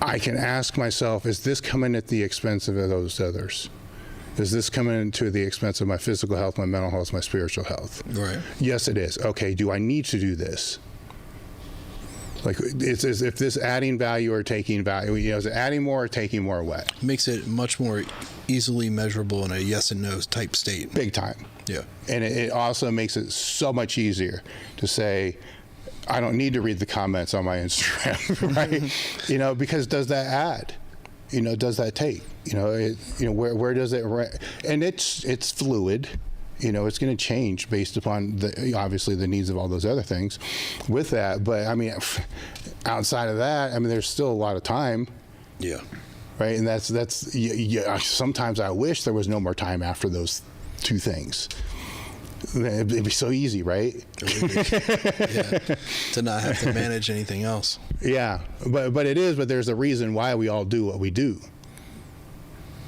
I can ask myself, is this coming at the expense of those others? Is this coming to the expense of my physical health, my mental health, my spiritual health? Right. Yes, it is. Okay, do I need to do this? Like, it's as if this adding value or taking value, you know, is it adding more or taking more away? Makes it much more easily measurable in a yes and no type state. Big time. Yeah. And it also makes it so much easier to say, I don't need to read the comments on my Instagram, right? You know, because does that add? You know, does that take? You know, where does it? And it's fluid. You know, it's going to change based upon obviously the needs of all those other things with that. But I mean, outside of that, I mean, there's still a lot of time. Yeah. right? And that's yeah, sometimes I wish there was no more time after those two things. It'd be so easy, right? Yeah, to not have to manage anything else. Yeah, but it is. But there's a reason why we all do what we do.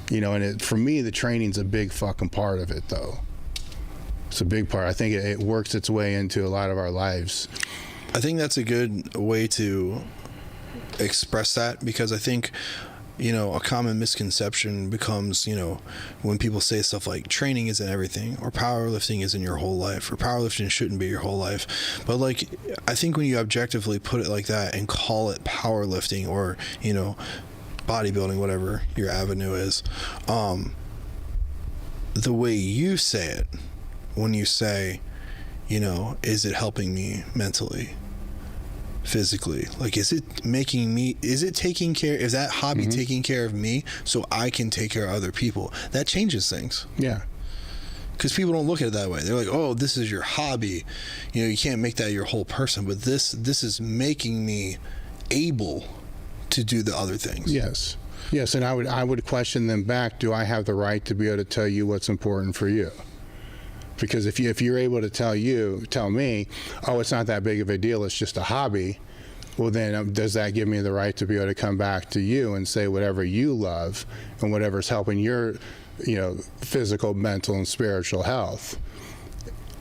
You know, and for me, the training's a big fucking part of it, though. It's a big part. I think it works its way into a lot of our lives. I think that's a good way to express that, because I think, you know, a common misconception becomes, you know, when people say stuff like training isn't everything, or powerlifting isn't your whole life, or powerlifting shouldn't be your whole life. But like, I think when you objectively put it like that and call it powerlifting, or, you know, bodybuilding, whatever your avenue is, the way you say it, when you say, you know, is it helping me mentally, physically, like, is it making me, is it taking care, is that hobby taking care of me so I can take care of other people? That changes things. Yeah. Because people don't look at it that way. They're like, oh, this is your hobby, you know, you can't make that your whole person, but this is making me able to do the other things. Yes. Yes, and I would question them back, do I have the right to be able to tell you what's important for you? Because if you're able to tell me, oh, it's not that big of a deal, it's just a hobby, well then does that give me the right to be able to come back to you and say whatever you love and whatever's helping your, you know, physical, mental, and spiritual health?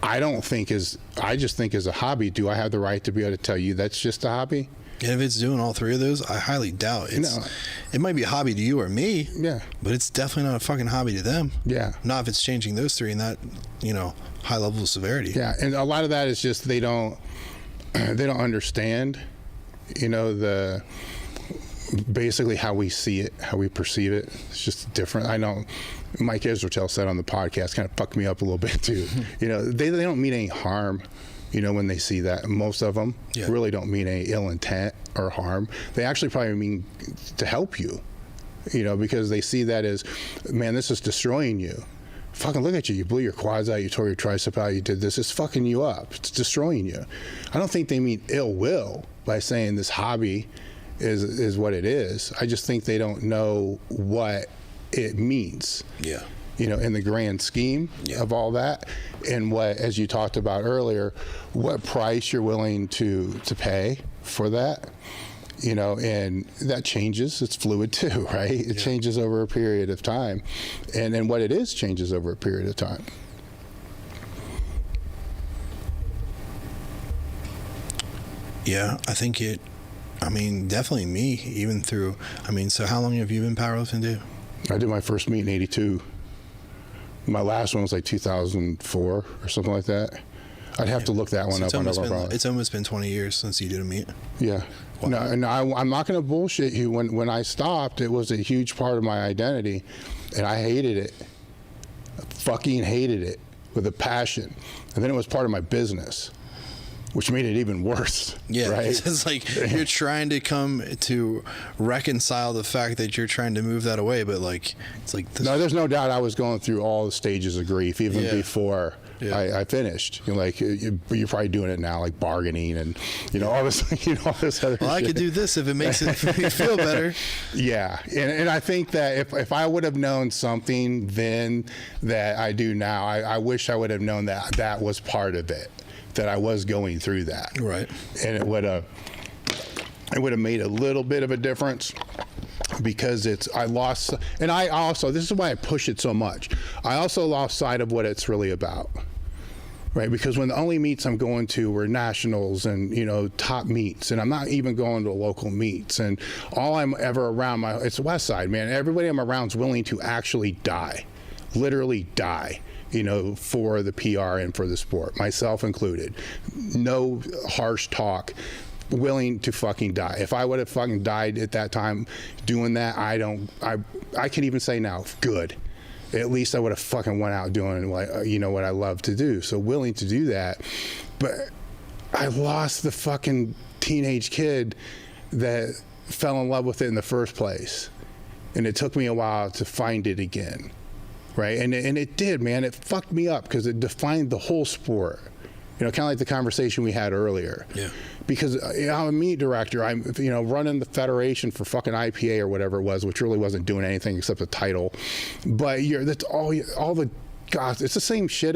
I just think as a hobby, do I have the right to be able to tell you that's just a hobby? And if it's doing all three of those, I highly doubt it might be a hobby to you or me. Yeah. But it's definitely not a fucking hobby to them. Yeah. Not if it's changing those three in that, you know, high level of severity. Yeah. And a lot of that is just they don't understand, you know, basically how we see it, how we perceive it. It's just different. I know Mike Israel said on the podcast, kind of fucked me up a little bit too. You know, they don't mean any harm. You know, when they see that, most of them really don't mean any ill intent or harm. They actually probably mean to help you, you know, because they see that as, man, this is destroying you. Fucking look at you. You blew your quads out. You tore your tricep out. You did this. It's fucking you up. It's destroying you. I don't think they mean ill will by saying this hobby is what it is. I just think they don't know what it means. Yeah. You know, in the grand scheme of all that, and what, as you talked about earlier, what price you're willing to pay for that, you know, and that changes. It's fluid too, right? It changes over a period of time, and then what it is changes over a period of time. Yeah, I think definitely me, even through, so how long have you been powerlifting, dude? I did my first meet in '82. My last one was like 2004 or something like that. I'd have to look that one up. It's almost been 20 years since you did a meet. Yeah. Wow. No, I'm not going to bullshit you. When I stopped, it was a huge part of my identity, and I hated it. I fucking hated it with a passion. And then it was part of my business, which made it even worse. Yeah, right? It's like you're trying to come to reconcile the fact that you're trying to move that away, but like it's like this. No, there's no doubt I was going through all the stages of grief even before I finished. You know, like you're probably doing it now, like bargaining and all this, all this other. Well, shit. I could do this if it makes it feel better. Yeah, and I think that if I would have known something then that I do now, I wish I would have known that was part of it. That I was going through that, right? And it would have made a little bit of a difference, because I lost, and I also, this is why I push it so much. I also lost sight of what it's really about, right? Because when the only meets I'm going to were nationals and top meets, and I'm not even going to local meets, and all I'm ever around it's West Side, man. Everybody I'm around is willing to actually die, literally die. For the PR and for the sport, myself included. No harsh talk, willing to fucking die. If I would have fucking died at that time doing that, I can even say now, good. At least I would have fucking went out doing what I love to do. So willing to do that. But I lost the fucking teenage kid that fell in love with it in the first place. And it took me a while to find it again. Right, and it did, man. It fucked me up because it defined the whole sport. You know, kind of like the conversation we had earlier. Yeah. Because I'm a meet director. I'm, you know, running the federation for fucking IPA or whatever it was, which really wasn't doing anything except the title. But that's all the, God, it's the same shit.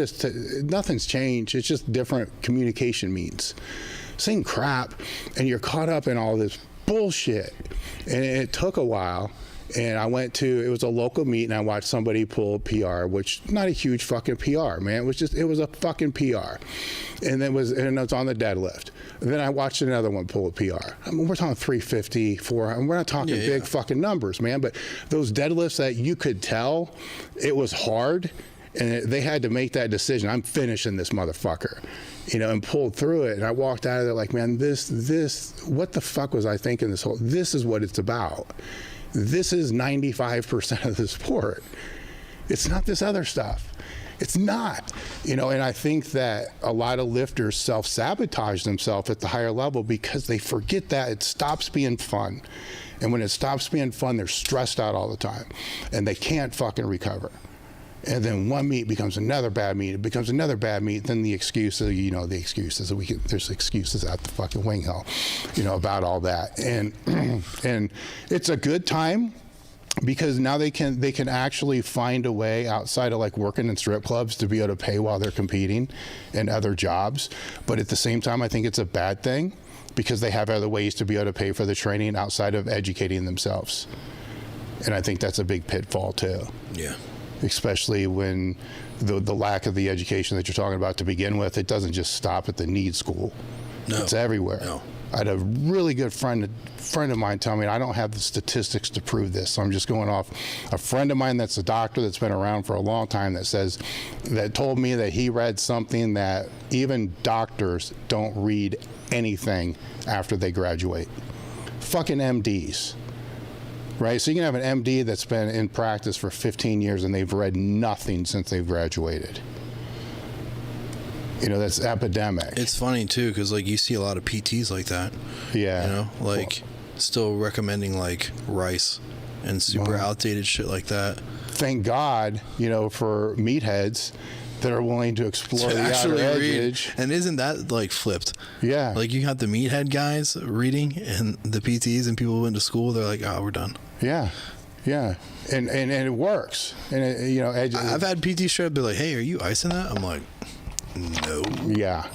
Nothing's changed. It's just different communication means. Same crap. And you're caught up in all this bullshit. And it took a while. And I went to, it was a local meet, and I watched somebody pull PR, which not a huge fucking PR, man. It was a fucking PR. And it was on the deadlift. And then I watched another one pull a PR. I mean, we're talking 350, 400. We're not talking big fucking numbers, man. But those deadlifts that you could tell, it was hard, and they had to make that decision. I'm finishing this motherfucker, you know, and pulled through it. And I walked out of there like, man, this, what the fuck was I thinking this is what it's about. This is 95% of the sport. It's not this other stuff. It's not, you know, and I think that a lot of lifters self-sabotage themselves at the higher level because they forget that it stops being fun. And when it stops being fun, they're stressed out all the time and they can't fucking recover. And then one meet becomes another bad meet. It becomes another bad meet. Then the excuses, you know, there's excuses out the fucking wing hill, you know, about all that. And and it's a good time because now they can actually find a way outside of like working in strip clubs to be able to pay while they're competing and other jobs. But at the same time, I think it's a bad thing because they have other ways to be able to pay for the training outside of educating themselves. And I think that's a big pitfall too. Yeah. Especially when the lack of the education that you're talking about to begin with, it doesn't just stop at the need school. No. It's everywhere. No. I had a really good friend of mine tell me, I don't have the statistics to prove this, so I'm just going off a friend of mine that's a doctor that's been around for a long time that told me that he read something that even doctors don't read anything after they graduate. Fucking MDs. Right, so you can have an MD that's been in practice for 15 years and they've read nothing since they've graduated. You know, that's epidemic. It's funny too, because like you see a lot of PTs like that. Yeah. You know, like still recommending like rice and super outdated shit like that. Thank God, you know, for meatheads that are willing to explore the outer edge. And isn't that like flipped? Yeah. Like you got the meathead guys reading and the PTs and people who went to school, they're like, oh, we're done. Yeah. Yeah. And it works. And, you know, I've had PT straight up be like, hey, are you icing that? I'm like, no. Yeah.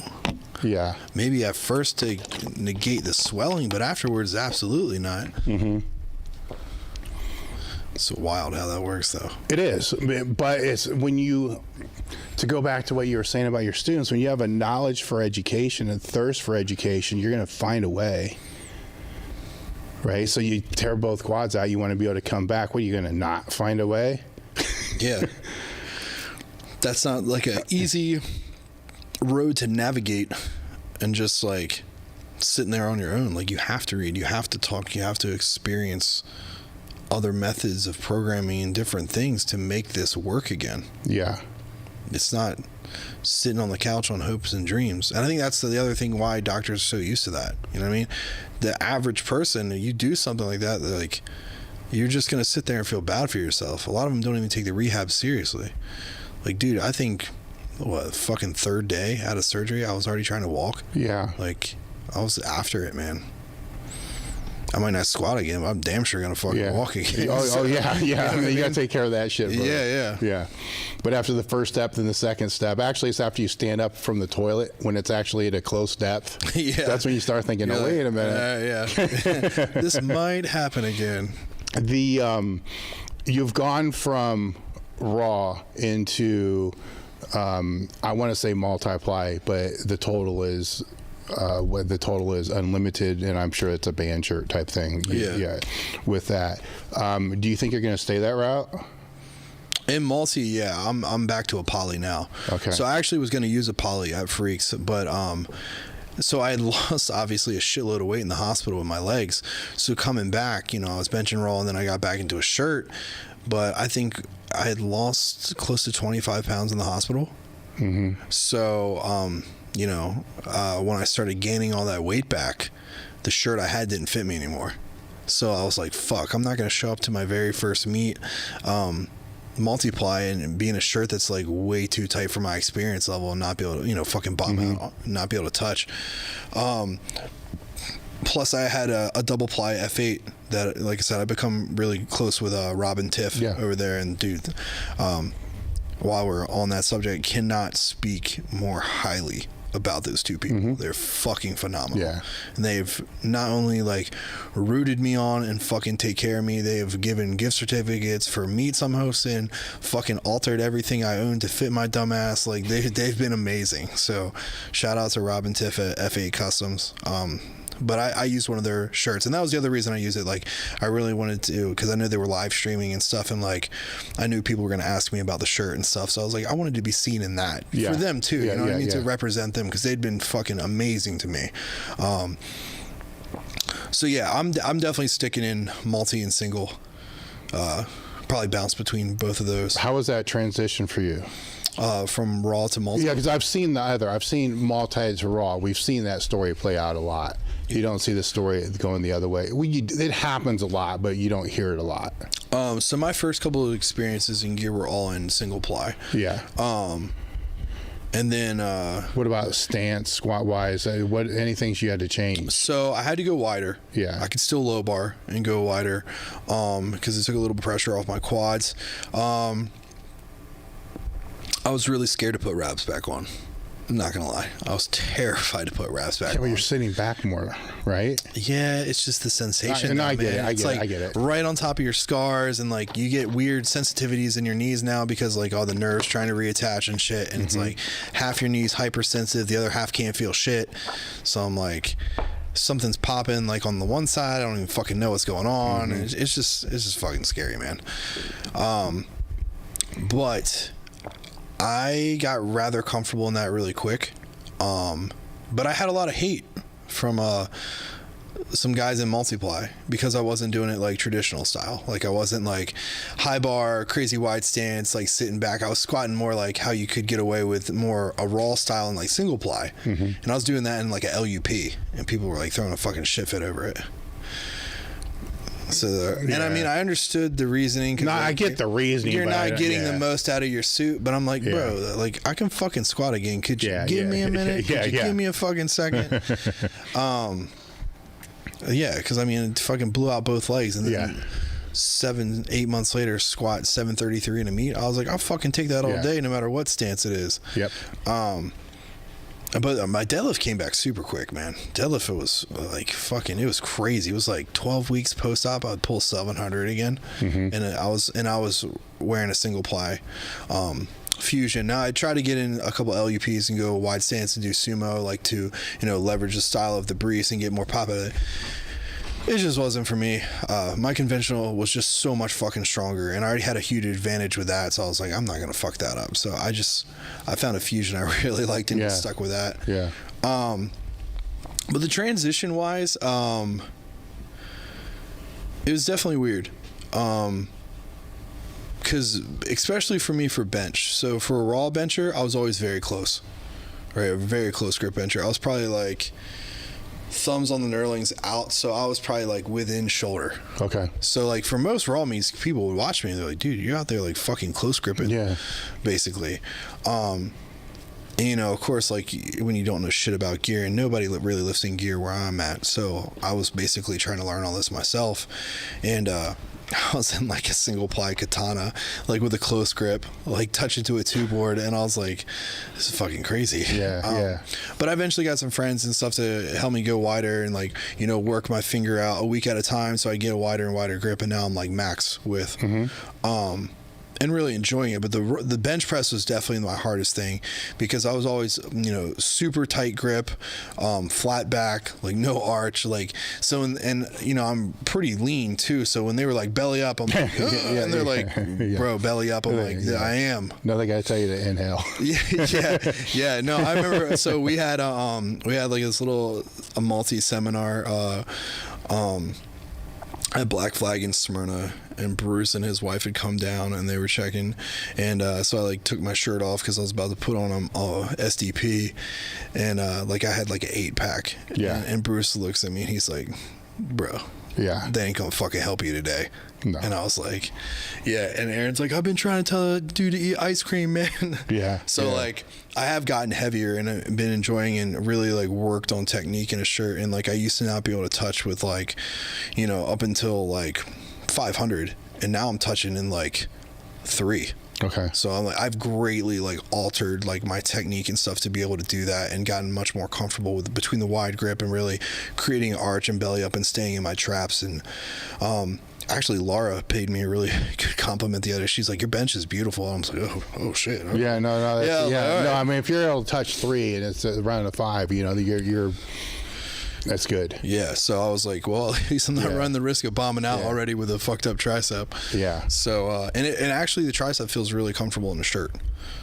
Yeah. Maybe at first to negate the swelling, but afterwards, absolutely not. Mm-hmm. It's wild how that works, though. It is. But it's when to go back to what you were saying about your students, when you have a knowledge for education and thirst for education, you're going to find a way. Right? So you tear both quads out, you want to be able to come back. What, are you going to not find a way? Yeah. That's not like an easy road to navigate and just like sitting there on your own. Like you have to read, you have to talk, you have to experience other methods of programming and different things to make this work again. Yeah. It's not sitting on the couch on hopes and dreams. And I think that's the other thing why doctors are so used to that. You know what I mean? The average person, you do something like that, like you're just going to sit there and feel bad for yourself. A lot of them don't even take the rehab seriously. Like, dude, I think, fucking third day out of surgery, I was already trying to walk. Yeah. Like, I was after it, man. I might not squat again, but I'm damn sure going to fucking walk again. Oh, yeah. Yeah. I mean, you got to take care of that shit, bro. Yeah. Yeah. But after the first step, then the second step. Actually, it's after you stand up from the toilet when it's actually at a close depth. Yeah. That's when you start thinking, oh, wait a minute. Yeah. This might happen again. You've gone from raw into, I want to say multiply, but the total is unlimited, and I'm sure it's a band shirt type thing. Yeah. With that, do you think you're going to stay that route? In multi, yeah, I'm back to a poly now. Okay. So I actually was going to use a poly at Freaks, but so I had lost obviously a shitload of weight in the hospital with my legs. So coming back, you know, I was benching raw, and then I got back into a shirt. But I think I had lost close to 25 pounds in the hospital. Mm-hmm. So, you know, when I started gaining all that weight back, the shirt I had didn't fit me anymore. So I was like, fuck, I'm not going to show up to my very first meet multiply and be in a shirt that's like way too tight for my experience level and not be able to, you know, fucking bottom out, not be able to touch. Plus I had a double ply F8 that, like I said, I've become really close with Rob and Tiff over there. And dude, while we're on that subject, cannot speak more highly about those two people. They're fucking phenomenal. Yeah. And they've not only like rooted me on and fucking take care of me, they've given gift certificates for meets I'm hosting, fucking altered everything I own to fit my dumb ass. Like they've been amazing. So shout out to Rob and Tiff at F8 Customs. But I used one of their shirts, and that was the other reason I used it. Like, I really wanted to, because I knew they were live streaming and stuff, and like, I knew people were going to ask me about the shirt and stuff. So I was like, I wanted to be seen in that for them too. You know what I mean? To represent them, because they'd been fucking amazing to me. So yeah, I'm definitely sticking in multi and single. Probably bounce between both of those. How was that transition for you? From raw to multi? Yeah, because I've seen the other. I've seen multi to raw. We've seen that story play out a lot. You don't see the story going the other way. It happens a lot, but you don't hear it a lot. So my first couple of experiences in gear were all in single ply. Yeah. And then what about stance, squat wise? What any things you had to change? So I had to go wider. Yeah. I could still low bar and go wider because it took a little pressure off my quads. I was really scared to put wraps back on. I'm not gonna lie. I was terrified to put wraps back on. But you're sitting back more, right? Yeah, it's just the sensation. I get it. I get it. Right on top of your scars, and like you get weird sensitivities in your knees now because like all the nerves trying to reattach and shit. And it's like half your knees hypersensitive, the other half can't feel shit. So I'm like, something's popping like on the one side. I don't even fucking know what's going on. And it's just fucking scary, man. But I got rather comfortable in that really quick. But I had a lot of hate from some guys in multiply because I wasn't doing it like traditional style. Like I wasn't like high bar, crazy wide stance, like sitting back. I was squatting more like how you could get away with more a raw style and like single ply. And I was doing that in like a LUP, and people were like throwing a fucking shit fit over it. So, and I mean, I understood the reasoning. No, I get the reasoning. You're not getting the most out of your suit, but I'm like, bro, like I can fucking squat again. Could you give me a minute? Could you give me a fucking second? Yeah, because I mean, it fucking blew out both legs, and then 7-8 months later, squat 733 in a meet. I was like, I'll fucking take that all day, no matter what stance it is. Yep. But my deadlift came back super quick, man. Deadlift was like fucking, it was crazy. It was like 12 weeks post-op, I'd pull 700 again. And I was wearing a single ply fusion. Now I try to get in a couple LUPs and go wide stance and do sumo, like to, you know, leverage the style of the Breeze and get more pop out of it. It just wasn't for me. My conventional was just so much fucking stronger, and I already had a huge advantage with that, so I was like, I'm not gonna fuck that up. So I found a fusion I really liked and stuck with that. Yeah. But the transition wise, it was definitely weird. Because especially for me for bench. So for a raw bencher, I was always very close. Right, a very close grip bencher. I was probably like thumbs on the knurlings out, so I was probably like within shoulder. Okay. So like for most raw meets, people would watch me and they're like, dude, you're out there like fucking close gripping. Yeah. Basically. And, you know, of course, like when you don't know shit about gear, and nobody really lifts in gear where I'm at, so I was basically trying to learn all this myself. And I was in like a single ply katana, like with a close grip, like touching to a two board, and I was like, this is fucking crazy. Yeah. But I eventually got some friends and stuff to help me go wider and like, you know, work my finger out a week at a time so I get a wider and wider grip, and now I'm like max width. And really enjoying it. But the bench press was definitely my hardest thing, because I was always, you know, super tight grip, flat back, like no arch, like so. And you know, I'm pretty lean too. So when they were like belly up, I'm like, and they're like, bro, belly up. I'm like, I am. Another guy tell you to inhale. Yeah. No, I remember. So we had like this little multi seminar. At Black Flag in Smyrna, and Bruce and his wife had come down and they were checking, and so I like took my shirt off because I was about to put on a SDP, and like I had like an 8-pack. And Bruce looks at me and he's like, bro, Yeah. they ain't gonna fucking help you today. No. And I was like, yeah. And Aaron's like, I've been trying to tell a dude to eat ice cream, man. Yeah. So yeah. like, I have gotten heavier and I've been enjoying and really like worked on technique in a shirt. And like, I used to not be able to touch with like, you know, up until like 500, and now I'm touching in like 3. Okay. So I'm like, I've greatly like altered like my technique and stuff to be able to do that, and gotten much more comfortable with between the wide grip and really creating an arch and belly up and staying in my traps. And actually Laura paid me a really good compliment the other day. She's like, your bench is beautiful. And I was like, oh shit. Okay. Yeah, no, that's, Yeah, yeah, like, no. all right. I mean, if you're able to touch 3 and it's around a 5, you know, you're that's good. Yeah, so I was like, well, at least I'm not Yeah. running the risk of bombing out Yeah. already with a fucked up tricep. Yeah. So, and actually the tricep feels really comfortable in the shirt.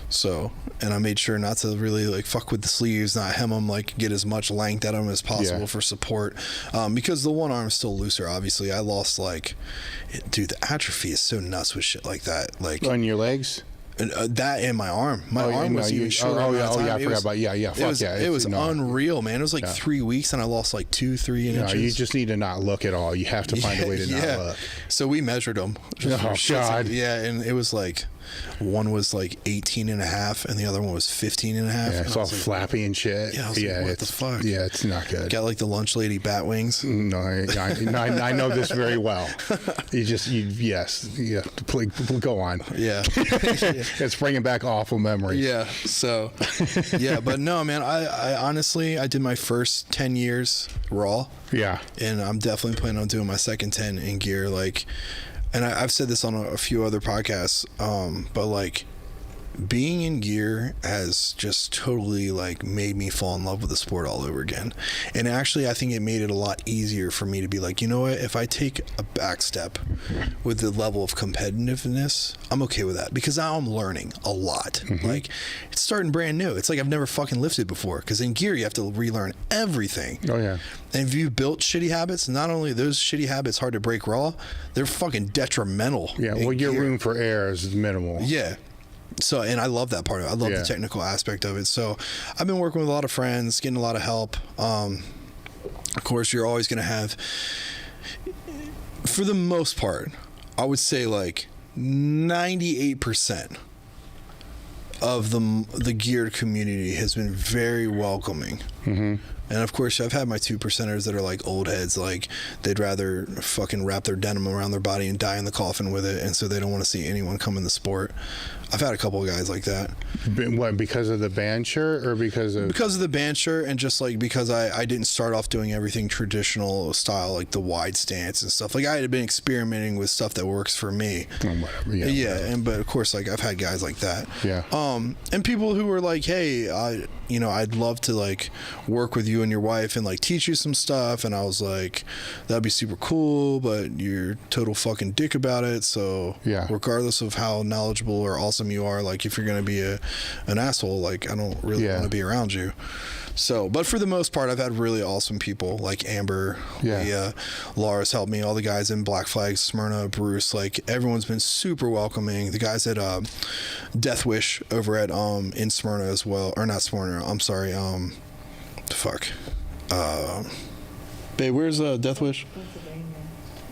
So, and I made sure not to really like fuck with the sleeves, not hem them, like get as much length at them as possible Yeah. for support. Because the one arm is still looser, obviously. I lost like, dude, the atrophy is so nuts with shit like that. Like, On your legs? that and my arm. My arm was even shorter. Oh, amount yeah, of time. I It forgot was- about, yeah, fuck It was, yeah. it was no. unreal, man. It was like 3 weeks and I lost like 2-3 inches. No, you just need to not look at all. You have to find a way to not look. So we measured them. Oh, God. Yeah, and it was like, one was like 18 and a half and the other one was 15 and a half. Yeah, And it's I all was like, flappy and shit. Yeah, I was like, what the fuck? Yeah, it's not good. got like the lunch lady bat wings. No, I know this very well. Yes, please, go on. Yeah. It's bringing back awful memories. Yeah. So, yeah, but no, man, I honestly, I did my first 10 years raw. Yeah. And I'm definitely planning on doing my second 10 in gear. Like, and I've said this on a few other podcasts, but like, being in gear has just totally like made me fall in love with the sport all over again. And actually, I think it made it a lot easier for me to be like, you know what, if I take a back step with the level of competitiveness, I'm okay with that, because now I'm learning a lot. Like, it's starting brand new. It's like I've never fucking lifted before, because in gear you have to relearn everything. Oh yeah. And if you built shitty habits, not only are those shitty habits hard to break raw, they're fucking detrimental. Yeah. in Well, your gear. room for error is minimal. Yeah. So, and I love that part of it. I love Yeah. the technical aspect of it. So I've been working with a lot of friends, getting a lot of help. Of course, you're always going to have, for the most part, I would say like 98% of the geared community has been very welcoming. And of course, I've had my 2%ers that are like old heads, like they'd rather fucking wrap their denim around their body and die in the coffin with it, and so they don't want to see anyone come in the sport. I've had a couple of guys like that. What, because of the band shirt or because of the band shirt, and just like because I didn't start off doing everything traditional style, like the wide stance and stuff. Like, I had been experimenting with stuff that works for me. whatever? Yeah, and but of course, like I've had guys like that. Yeah. And people who were like, hey, I'd love to like work with you and your wife and like teach you some stuff. And I was like, that'd be super cool, but you're total fucking dick about it. So Yeah. regardless of how knowledgeable or awesome you are, like if you're gonna be an asshole, like I don't really Yeah. want to be around you. So, but for the most part, I've had really awesome people like Amber, Yeah. Leah, Laura's helped me, all the guys in Black Flag, Smyrna, Bruce, like everyone's been super welcoming. The guys at Death Wish over at in Smyrna as well, or not Smyrna, I'm sorry, babe, where's Death Wish? Pennsylvania.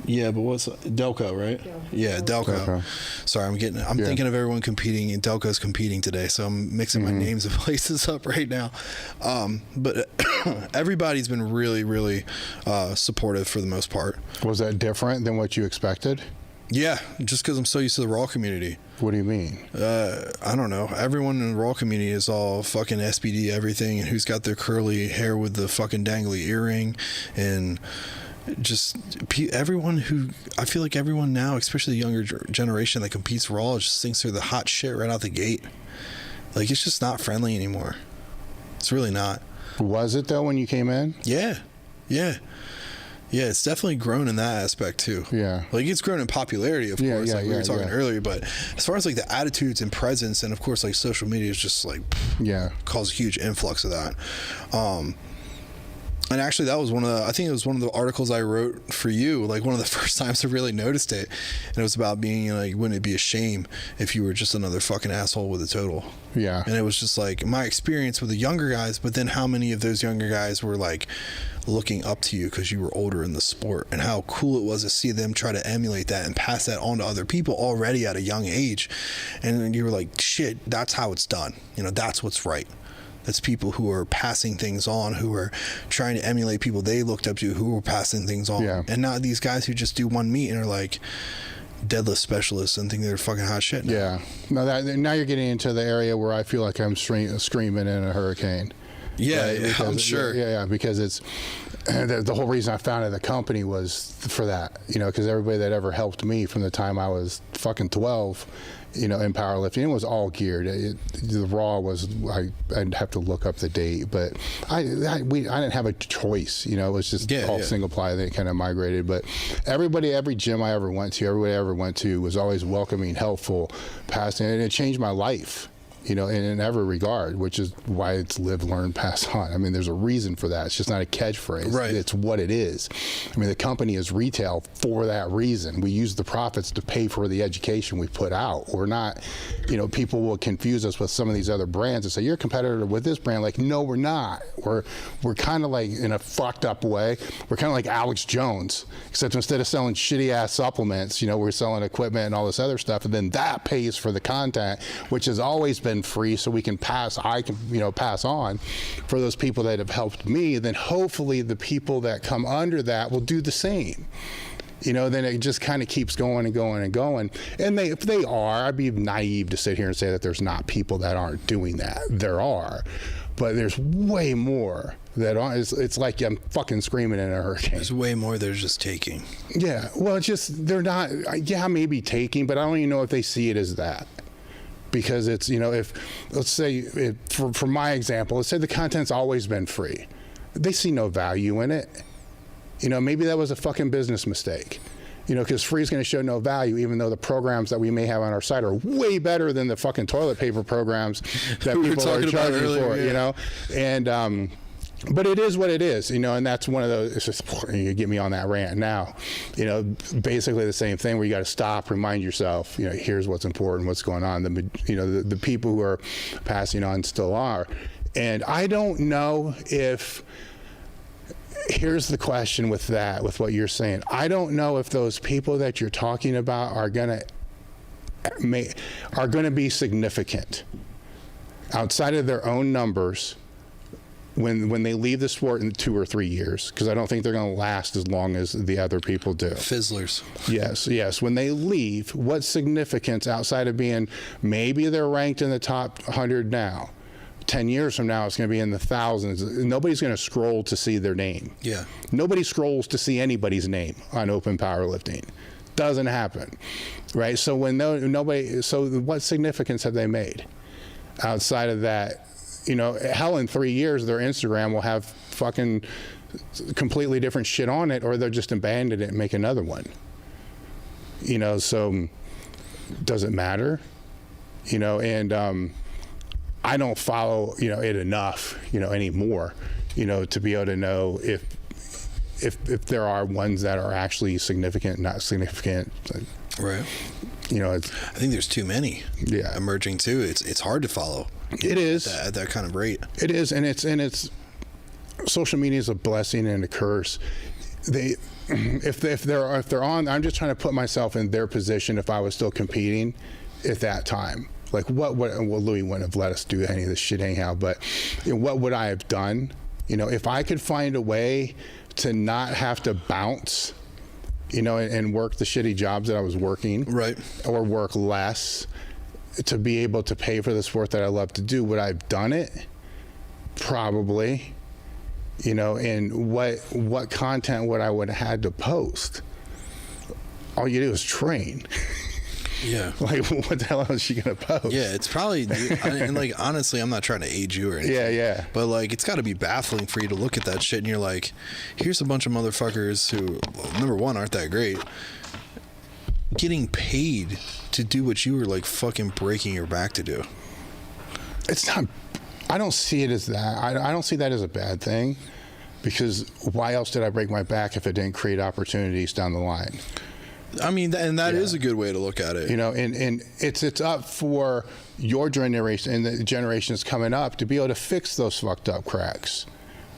Yeah, but what's Delco, right? Yeah, Delco. Delco. Sorry, I'm Yeah. thinking of everyone competing, and Delco's competing today, so I'm mixing my names of places up right now. But everybody's been really, really supportive for the most part. Was that different than what you expected? Yeah, just because I'm so used to the Raw community. What do you mean? I don't know. Everyone in the Raw community is all fucking SBD everything, and who's got their curly hair with the fucking dangly earring, and just everyone who, I feel like everyone now, especially the younger generation that competes Raw, just thinks they're the hot shit right out the gate. Like, it's just not friendly anymore. It's really not. Was it though when you came in? Yeah. Yeah, it's definitely grown in that aspect too. Yeah. Like, it's grown in popularity, of Yeah, course, yeah, like we were yeah, talking yeah. earlier, but as far as like the attitudes and presence, and of course like social media is just like Yeah. cause a huge influx of that. And actually, that was I think it was one of the articles I wrote for you, like one of the first times I really noticed it. And it was about being like, wouldn't it be a shame if you were just another fucking asshole with a total? Yeah. And it was just like my experience with the younger guys, but then how many of those younger guys were like looking up to you because you were older in the sport, and how cool it was to see them try to emulate that and pass that on to other people already at a young age. And then you were like, shit, that's how it's done. You know, that's what's right. That's people who are passing things on, who are trying to emulate people they looked up to, who were passing things on. Yeah. And not these guys who just do one meet and are like deadlift specialists and think they're fucking hot shit now. Yeah. Now you're getting into the area where I feel like I'm screaming in a hurricane. Yeah, Right? Because, I'm sure. Yeah, because it's the whole reason I founded the company was for that, you know, because everybody that ever helped me from the time I was fucking 12, you know, in powerlifting, it was all geared. The raw was, I'd have to look up the date, but I didn't have a choice, you know, it was just all single ply that kind of migrated. But every gym I ever went to, was always welcoming, helpful, passing, and it changed my life, you know, in every regard, which is why it's live, learn, pass on. I mean, there's a reason for that. It's just not a catchphrase. Right. It's what it is. I mean, the company is retail for that reason. We use the profits to pay for the education we put out. We're not, you know, people will confuse us with some of these other brands and say, you're a competitor with this brand. Like, no, we're not. We're kind of like, in a fucked up way, we're kind of like Alex Jones, except instead of selling shitty ass supplements, you know, we're selling equipment and all this other stuff. And then that pays for the content, which has always been free, so I can pass on for those people that have helped me. Then hopefully the people that come under that will do the same. You know, then it just kind of keeps going and going and going. And if they are, I'd be naive to sit here and say that there's not people that aren't doing that. There are, but there's way more that aren't. It's like I'm fucking screaming in a hurricane. There's way more they're just taking. Yeah, well, it's just, they're not, yeah, maybe taking, but I don't even know if they see it as that. Because it's, you know, if, let's say, for my example, let's say the content's always been free. They see no value in it. You know, maybe that was a fucking business mistake. You know, because free is going to show no value, even though the programs that we may have on our site are way better than the fucking toilet paper programs that people are charging for, you know? And, but it is what it is, you know, and that's one of those, it's just, you get me on that rant now, you know, basically the same thing where you got to stop, remind yourself, you know, here's what's important, what's going on. You know, the people who are passing on still are. And I don't know if, here's the question with that, with what you're saying. I don't know if those people that you're talking about are going to be significant outside of their own numbers when they leave the sport in 2 or 3 years, because I don't think they're going to last as long as the other people do. Fizzlers. Yes. When they leave, what significance outside of being, maybe they're ranked in the top 100 now, 10 years from now, it's going to be in the thousands. Nobody's going to scroll to see their name. Yeah. Nobody scrolls to see anybody's name on Open Powerlifting. Doesn't happen, right? So so what significance have they made outside of that? You know, hell, in 3 years, their Instagram will have fucking completely different shit on it, or they'll just abandon it and make another one. You know, so does it matter? You know, and I don't follow, you know, it enough, you know, anymore, you know, to be able to know if there are ones that are actually significant, not significant. Right. You know, I think there's too many. Yeah. Emerging too. It's hard to follow. It is at that kind of rate. It is, and it's social media is a blessing and a curse. If they're on, I'm just trying to put myself in their position if I was still competing at that time. Like well, Louis wouldn't have let us do any of this shit anyhow, but you know, what would I have done? You know, if I could find a way to not have to bounce, you know, and work the shitty jobs that I was working, right, or work less, to be able to pay for the sport that I love to do, would I have done it? Probably. You know, and what content would I have had to post? All you do is train. Yeah. Like, what the hell else is she gonna post? Yeah, it's probably, and like, honestly, I'm not trying to age you or anything. Yeah. But like, it's got to be baffling for you to look at that shit and you're like, here's a bunch of motherfuckers who, well, number one, aren't that great, getting paid to do what you were like fucking breaking your back to do. It's not, I don't see it as that. I don't see that as a bad thing. Because why else did I break my back if it didn't create opportunities down the line? I mean, and that is a good way to look at it. You know, and it's up for your generation and the generations coming up to be able to fix those fucked up cracks.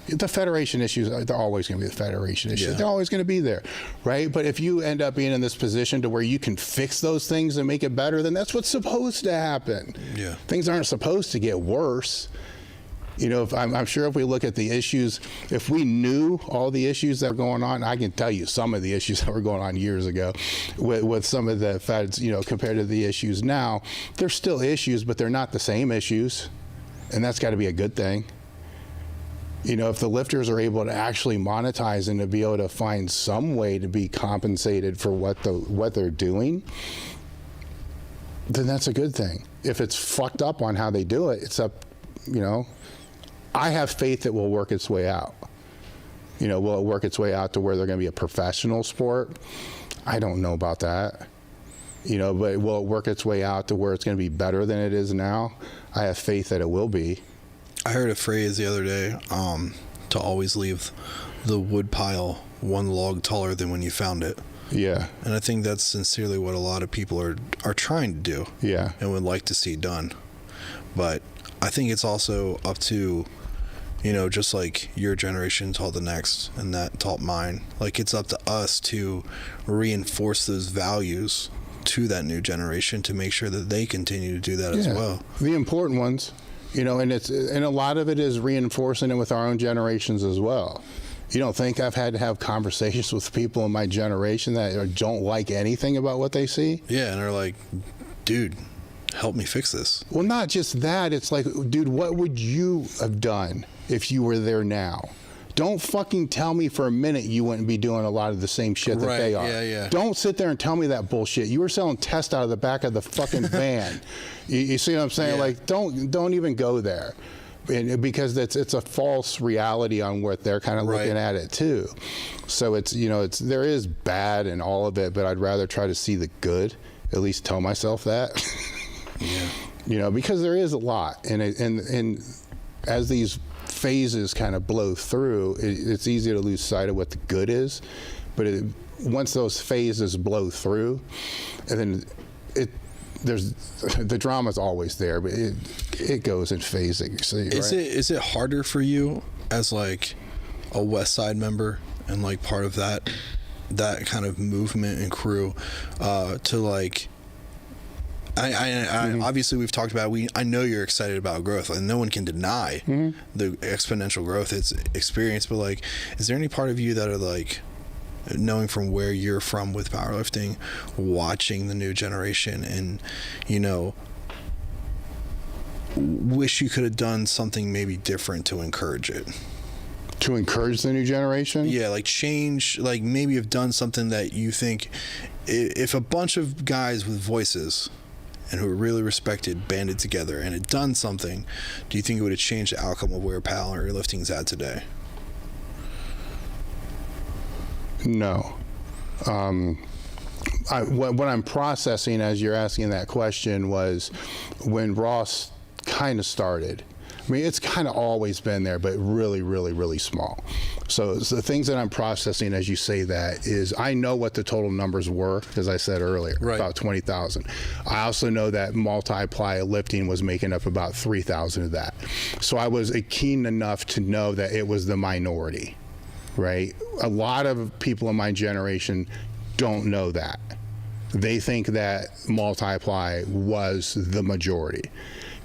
The federation issues, they're always going to be the federation issues. Yeah. They're always going to be there, right? But if you end up being in this position to where you can fix those things and make it better, then that's what's supposed to happen. Yeah. Things aren't supposed to get worse. You know, I'm sure if we look at the issues, if we knew all the issues that were going on, I can tell you some of the issues that were going on years ago with some of the feds, you know, compared to the issues now. There's still issues, but they're not the same issues. And that's got to be a good thing. You know, if the lifters are able to actually monetize and to be able to find some way to be compensated for what they're doing, then that's a good thing. If it's fucked up on how they do it, it's up, you know. I have faith it will work its way out. You know, will it work its way out to where they're going to be a professional sport? I don't know about that. You know, but will it work its way out to where it's going to be better than it is now? I have faith that it will be. I heard a phrase the other day, to always leave the wood pile one log taller than when you found it. Yeah. And I think that's sincerely what a lot of people are trying to do. Yeah. And would like to see done. But I think it's also up to, you know, just like your generation taught the next and that taught mine. Like, it's up to us to reinforce those values to that new generation to make sure that they continue to do that as well. The important ones. You know, and a lot of it is reinforcing it with our own generations as well. You don't think I've had to have conversations with people in my generation that don't like anything about what they see? Yeah, and they're like, dude, help me fix this. Well, not just that. It's like, dude, what would you have done if you were there now? Don't fucking tell me for a minute you wouldn't be doing a lot of the same shit that they are. Yeah. Don't sit there and tell me that bullshit. You were selling tests out of the back of the fucking van. You see what I'm saying? Yeah. Like, don't even go there. And because it's a false reality on what they're kind of looking at it too. So it's, you know, there is bad in all of it, but I'd rather try to see the good. At least tell myself that. Yeah. You know, because there is a lot, and as these phases kind of blow through, it's easy to lose sight of what the good is. But once those phases blow through, and then there's the drama's always there, but it goes in phasing. So, Is it harder for you as like a West Side member and like part of that kind of movement and crew to like? I obviously we've talked about I know you're excited about growth, and no one can deny the exponential growth it's experienced, but like, is there any part of you that are like, knowing from where you're from with powerlifting, watching the new generation, and, you know, wish you could have done something maybe different to encourage it? To encourage the new generation? Yeah, like change, like maybe have done something that you think if a bunch of guys with voices and who are really respected banded together and had done something, do you think it would have changed the outcome of where powerlifting's at today? No. What I'm processing as you're asking that question was when Ross kind of started. I mean, it's kind of always been there, but really, really, really small. So the things that I'm processing as you say that is I know what the total numbers were, as I said earlier, about 20,000. I also know that multi-ply lifting was making up about 3,000 of that. So I was keen enough to know that it was the minority, right? A lot of people in my generation don't know that. They think that multi-ply was the majority.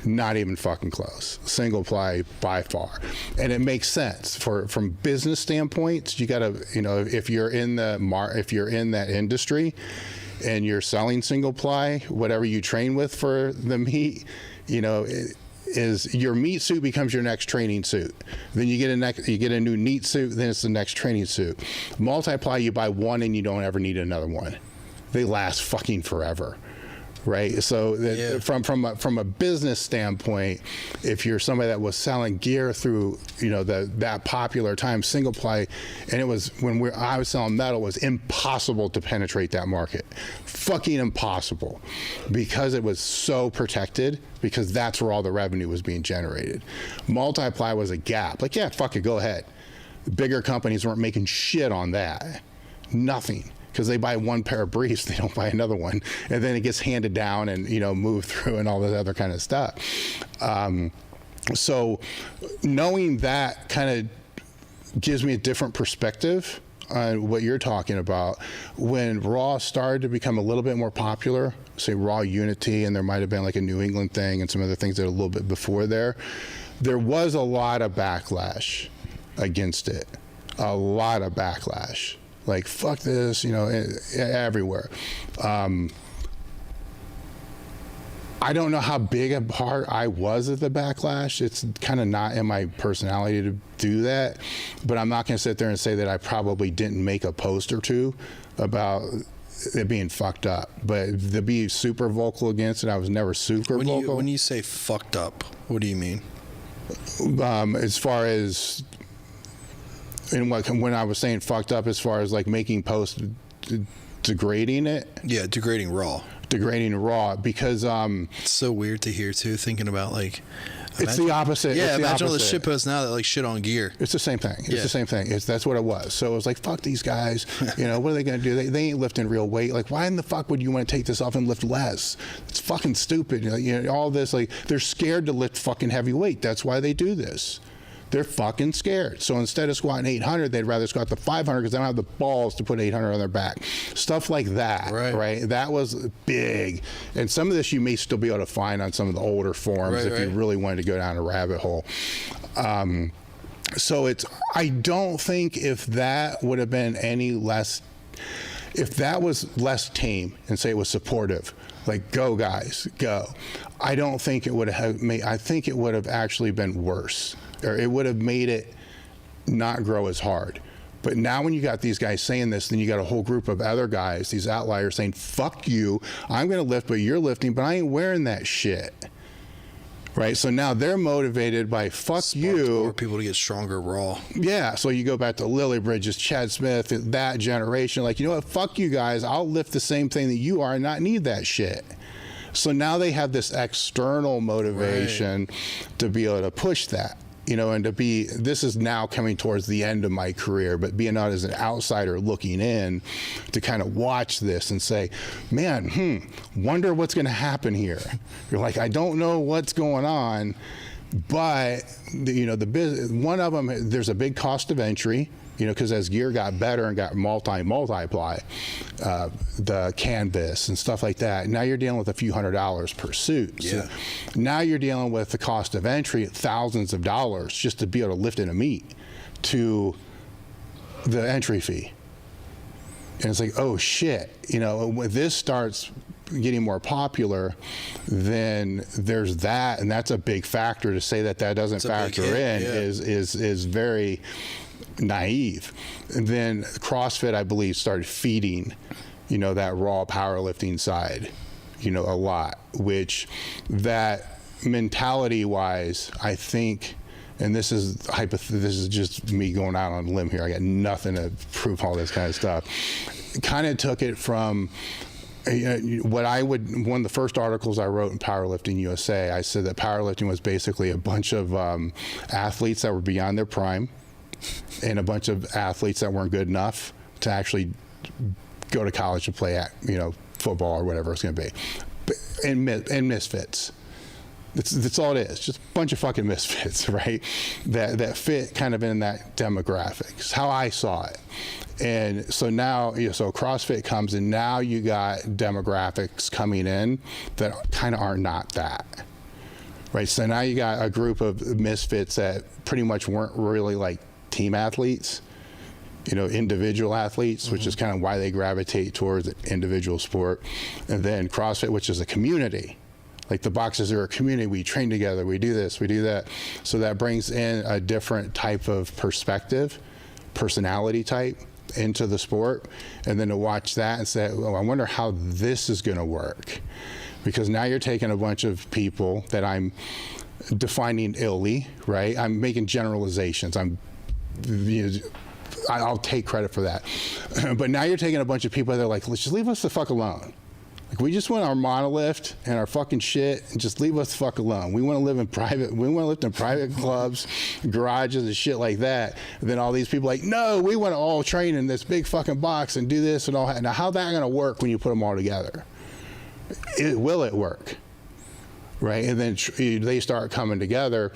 Not even fucking close. Single ply by far. And it makes sense from business standpoints. You gotta, you know, if you're in that industry and you're selling single ply, whatever you train with for the meet, you know, is your meat suit becomes your next training suit. Then you get a new neat suit, then it's the next training suit. Multiply, you buy one and you don't ever need another one. They last fucking forever. Right, so from a business standpoint, if you're somebody that was selling gear through, you know, that popular time single ply, and it was when I was selling metal, it was impossible to penetrate that market, fucking impossible, because it was so protected, because that's where all the revenue was being generated. Multiply was a gap, like, yeah, fuck it, go ahead. Bigger companies weren't making shit on that. Nothing. Because they buy one pair of briefs, they don't buy another one. And then it gets handed down and, moved through and all this other kind of stuff. So knowing that kind of gives me a different perspective on what you're talking about. When Raw started to become a little bit more popular, say Raw Unity, and there might have been like a New England thing and some other things that are a little bit before there was a lot of backlash against it. A lot of backlash. Like, fuck this, everywhere. I don't know how big a part I was of the backlash. It's kind of not in my personality to do that. But I'm not going to sit there and say that I probably didn't make a post or two about it being fucked up. But to be super vocal against it, I was never super vocal. When you say fucked up, what do you mean? As far as... And when I was saying fucked up, as far as like making posts degrading it. Yeah, degrading Raw. Degrading Raw, because it's so weird to hear too. Thinking about like, it's the opposite. Yeah, it's imagine all the opposite. shit posts now that like shit on gear. It's the same thing. It's the same thing. That's what it was. So it was like, fuck these guys. What are they gonna do? They ain't lifting real weight. Like, why in the fuck would you want to take this off and lift less? It's fucking stupid. All this, like, they're scared to lift fucking heavy weight. That's why they do this. They're fucking scared. So instead of squatting 800, they'd rather squat the 500 because they don't have the balls to put 800 on their back. Stuff like that, right? That was big. And some of this you may still be able to find on some of the older forums if you really wanted to go down a rabbit hole. So I don't think if that would have been any less, if that was less tame and say it was supportive, like, go guys, go. I don't think it would have made, I think it would have actually been worse. Or it would have made it not grow as hard. But now when you got these guys saying this, then you got a whole group of other guys, these outliers, saying, fuck you, I'm going to lift, but you're lifting, but I ain't wearing that shit. Right? So now they're motivated by fuck you. More people to get stronger Raw. Yeah. So you go back to Lily Bridges, Chad Smith, that generation. Like, you know what? Fuck you guys. I'll lift the same thing that you are and not need that shit. So now they have this external motivation to be able to push that. And to be, this is now coming towards the end of my career, but being out as an outsider looking in to kind of watch this and say, man, wonder what's going to happen here. You're like, I don't know what's going on, but the business, one of them, there's a big cost of entry. Because as gear got better and got multiply, the canvas and stuff like that, now you're dealing with a few $100s per suit. Yeah. So now you're dealing with the cost of entry at thousands of dollars just to be able to lift in a meet to the entry fee. And it's like, oh shit, when this starts getting more popular, then there's that, and that's a big factor. To say that doesn't factor in is very naive. And then CrossFit, I believe, started feeding, that Raw powerlifting side, a lot, which that mentality wise, I think, and this is just me going out on a limb here. I got nothing to prove all this kind of stuff. Kind of took it from one of the first articles I wrote in Powerlifting USA, I said that powerlifting was basically a bunch of athletes that were beyond their prime, and a bunch of athletes that weren't good enough to actually go to college to play football or whatever it's going to be, and misfits. That's all it is. Just a bunch of fucking misfits, right? That fit kind of in that demographic. It's how I saw it. And so now, so CrossFit comes, and now you got demographics coming in that kind of are not that. Right? So now you got a group of misfits that pretty much weren't really like team athletes, individual athletes, which is kind of why they gravitate towards individual sport. And then CrossFit, which is a community. Like the boxes are a community. We train together. We do this. We do that. So that brings in a different type of perspective, personality type into the sport. And then to watch that and say, oh, I wonder how this is going to work. Because now you're taking a bunch of people that I'm defining illy, right? I'm making generalizations. I'll take credit for that. But now you're taking a bunch of people that are like, let's just leave us the fuck alone. Like, we just want our monolift and our fucking shit and just leave us the fuck alone. We want to live in private clubs, garages and shit like that. And then all these people like, no, we want to all train in this big fucking box and do this and all that. Now, how's that going to work when you put them all together? Will it work? Right? And then they start coming together,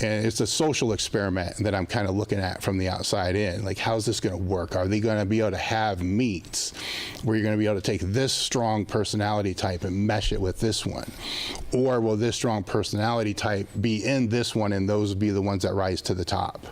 and it's a social experiment that I'm kind of looking at from the outside in. Like, how's this going to work? Are they going to be able to have meets where you're going to be able to take this strong personality type and mesh it with this one? Or will this strong personality type be in this one, and those be the ones that rise to the top?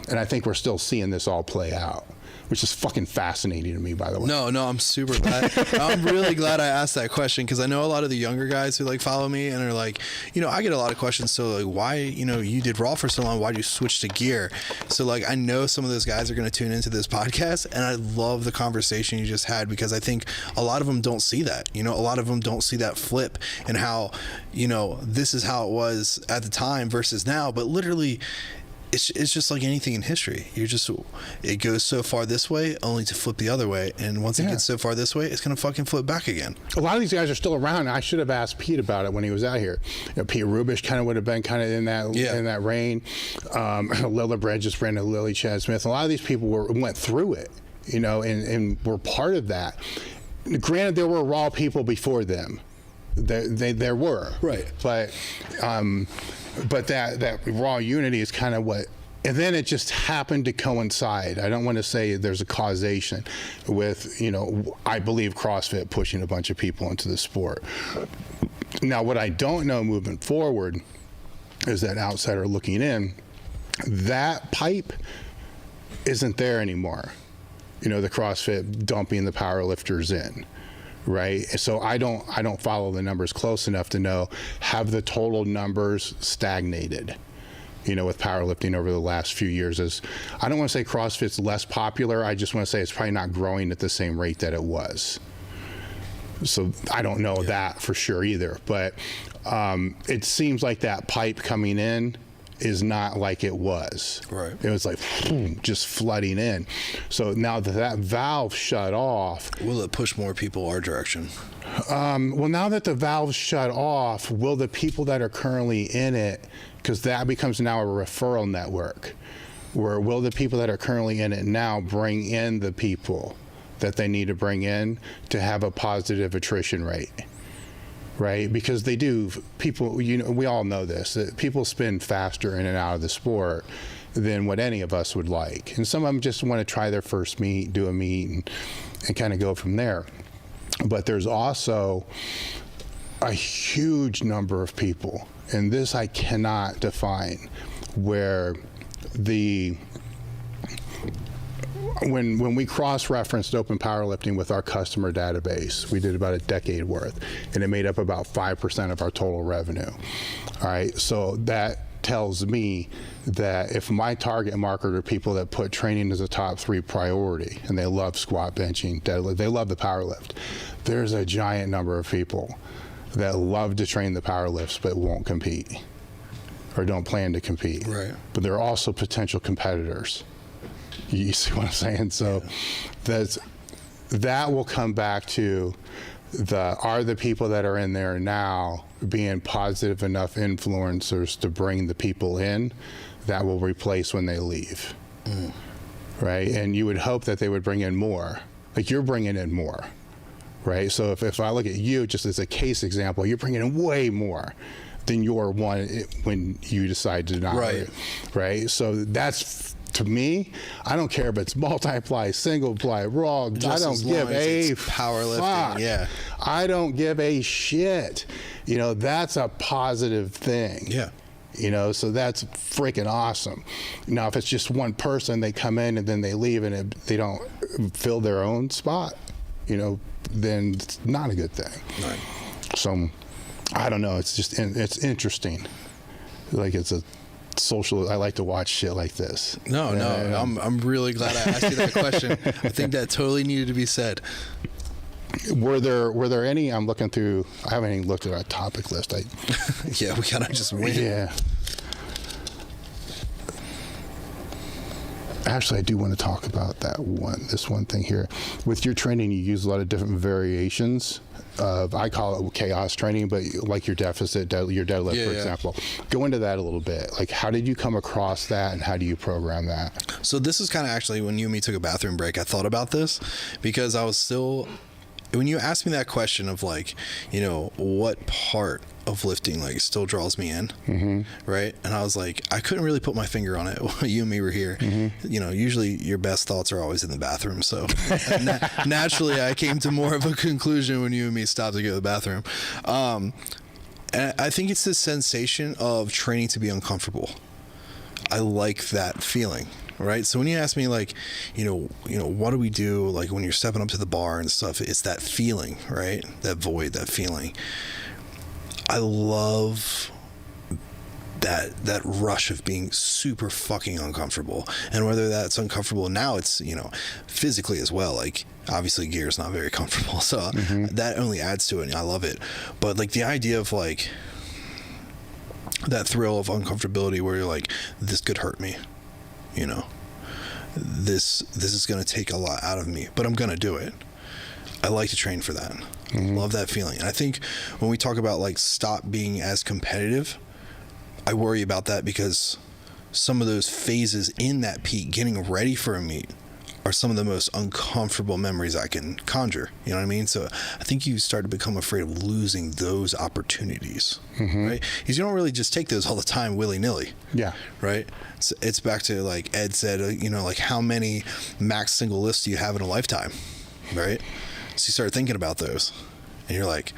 And I think we're still seeing this all play out, which is fucking fascinating to me, by the way. No, I'm super glad. I'm really glad I asked that question, because I know a lot of the younger guys who like follow me and are like, I get a lot of questions. So like, why, you did raw for so long, why did you switch to gear? So like, I know some of those guys are going to tune into this podcast, and I love the conversation you just had, because I think a lot of them don't see that. A lot of them don't see that flip, and how, this is how it was at the time versus now. But literally, it's just like anything in history. It goes so far this way only to flip the other way. And once it gets so far this way, it's going to fucking flip back again. A lot of these guys are still around. I should have asked Pete about it when he was out here. Pete Rubish kind of would have been kind of in that reign. Lillibred just ran to Lily Chad Smith. A lot of these people went through it, and were part of that. Granted, there were raw people before them. There were. Right. But that raw unity is kind of what, and then it just happened to coincide. I don't want to say there's a causation with, I believe CrossFit pushing a bunch of people into the sport. Now, what I don't know moving forward is that outsider looking in, that pipe isn't there anymore. The CrossFit dumping the powerlifters in. Right. So I don't follow the numbers close enough to know, have the total numbers stagnated, with powerlifting over the last few years. I don't want to say CrossFit's less popular. I just want to say it's probably not growing at the same rate that it was. So I don't know that for sure either. But it seems like that pipe coming in is not like it was. Right. It was like just flooding in. So now that valve shut off, will it push more people our direction? Well, now that the valve's shut off, will the people that are currently in it, because that becomes now a referral network, where will the people that are currently in it now bring in the people that they need to bring in to have a positive attrition rate? Right? Because people, we all know this, that people spin faster in and out of the sport than what any of us would like. And some of them just want to try their first meet, do a meet, and kind of go from there. But there's also a huge number of people, and this I cannot define, where when we cross-referenced open powerlifting with our customer database, we did about a decade worth, and it made up about 5% of our total revenue. All right, so that tells me that if my target market are people that put training as a top 3 priority, and they love squat, benching, deadlift, they love the powerlift, there's a giant number of people that love to train the powerlifts but won't compete or don't plan to compete. Right. But there are also potential competitors. You see what I'm saying? So that will come back to are the people that are in there now being positive enough influencers to bring the people in that will replace when they leave. Right? And you would hope that they would bring in more. Like, you're bringing in more. Right? So if I look at you just as a case example, you're bringing in way more than your one when you decide to not. Right. Right? So that's, to me, I don't care if it's multiply, single ply, raw. Just I don't give a powerlifting. fuck. Yeah. I don't give a shit. That's a positive thing. Yeah. So that's freaking awesome. Now, if it's just one person, they come in and then they leave and they don't fill their own spot, then it's not a good thing. Right. So I don't know. It's just, it's interesting. Like, it's a social, I like to watch shit like this. No, I'm really glad I asked you that question. I think that totally needed to be said. Were there any, I'm looking through, I haven't even looked at our topic list. Yeah, we gotta just win. Yeah. Actually, I do want to talk about this one thing here. With your training, you use a lot of different variations of, I call it chaos training, but like your deficit, your deadlift, for example. Go into that a little bit. Like, how did you come across that, and how do you program that? So this is kind of actually when you and me took a bathroom break, I thought about this because I was still, when you asked me that question of like, you know, what part of lifting like still draws me in, right? And I was like, I couldn't really put my finger on it when you and me were here. You know, usually your best thoughts are always in the bathroom. So naturally I came to more of a conclusion when you and me stopped to go to the bathroom. And I think it's this sensation of training to be uncomfortable. I like that feeling. Right. So when you ask me like, you know, what do we do? Like when you're stepping up to the bar and stuff, it's that feeling, right? That void, that feeling. I love that rush of being super fucking uncomfortable. And whether that's uncomfortable now, it's, you know, physically as well. Like obviously gear is not very comfortable. So that only adds to it. And I love it. But like the idea of like that thrill of uncomfortability where you're like, this could hurt me. You know, this is going to take a lot out of me, but I'm going to do it. I like to train for that. Love that feeling. And I think when we talk about like stop being as competitive, I worry about that because some of those phases in that peak, getting ready for a meet, are some of the most uncomfortable memories I can conjure. You know what I mean? So I think you start to become afraid of losing those opportunities, right? Because you don't really just take those all the time willy-nilly. Yeah. Right? So it's back to like Ed said, you know, like how many max single lifts do you have in a lifetime, right? So you start thinking about those and you're like,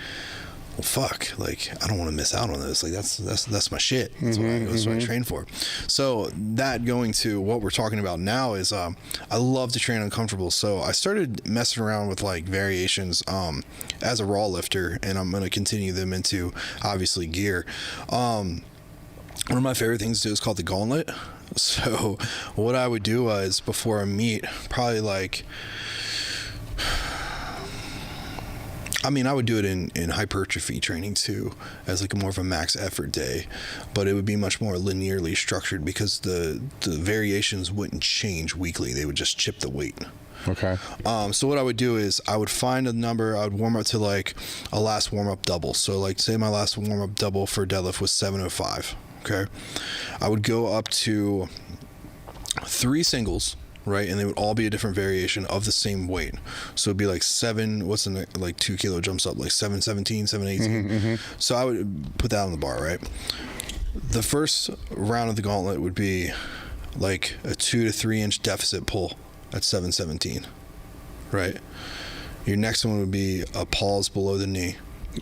well, fuck, like I don't want to miss out on this. Like that's my shit. That's what I train for. So that going to what we're talking about now is I love to train uncomfortable. So I started messing around with like variations as a raw lifter, and I'm going to continue them into obviously gear. One of my favorite things to do is called the gauntlet. So what I would do is before a meet, probably like, I mean, I would do it in hypertrophy training too, as like more of a max effort day, but it would be much more linearly structured because the variations wouldn't change weekly. They would just chip the weight. Okay. So what I would do is I would find a number. I would warm up to like a last warm up double. So like say my last warm up double for deadlift was 705. Okay. I would go up to 3 singles. Right, and they would all be a different variation of the same weight. So it'd be like 2 kilo jumps up, like 717, 718. So I would put that on the bar, right? The first round of the gauntlet would be like a 2 to 3 inch deficit pull at 717, right? Your next one would be a pause below the knee.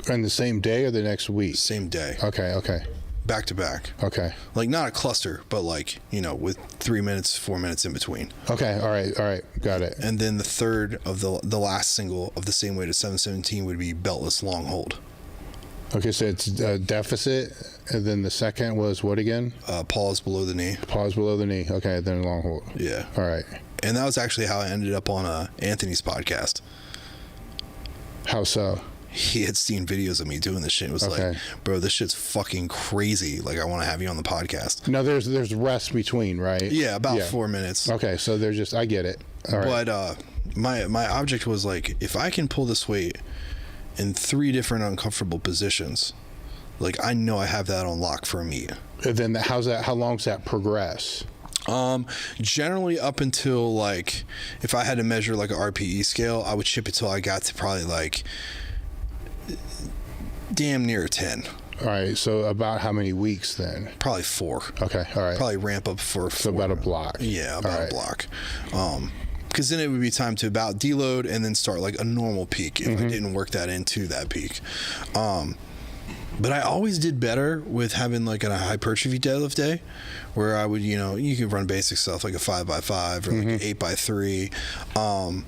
And the same day or the next week? Same day. Okay. Back to back. Okay. Like not a cluster, but like, you know, with 3 minutes, 4 minutes in between. Okay. All right. Got it. And then the third of the last single of the same weight at 717 would be beltless long hold. Okay. So it's a deficit. And then the second was what again? Pause below the knee. Pause below the knee. Okay. Then long hold. Yeah. All right. And that was actually how I ended up on Anthony's podcast. How so? He had seen videos of me doing this shit. It was like, bro, this shit's fucking crazy. Like, I want to have you on the podcast. Now, there's rest between, right? Yeah, about 4 minutes. Okay, so there's just, I get it. All right. But my object was like, if I can pull this weight in 3 different uncomfortable positions, like I know I have that on lock for a meet. And then how long does that progress? Generally up until like, if I had to measure like an RPE scale, I would chip it till I got to probably like damn near 10. All right, so about how many weeks then? Probably 4. Okay, all right. Probably ramp up for 4. So about a block. Yeah, about a block. Because then it would be time to about deload and then start like a normal peak if I didn't work that into that peak. But I always did better with having like a hypertrophy deadlift day where I would, you know, you could run basic stuff like a 5x5 or like an 8x3.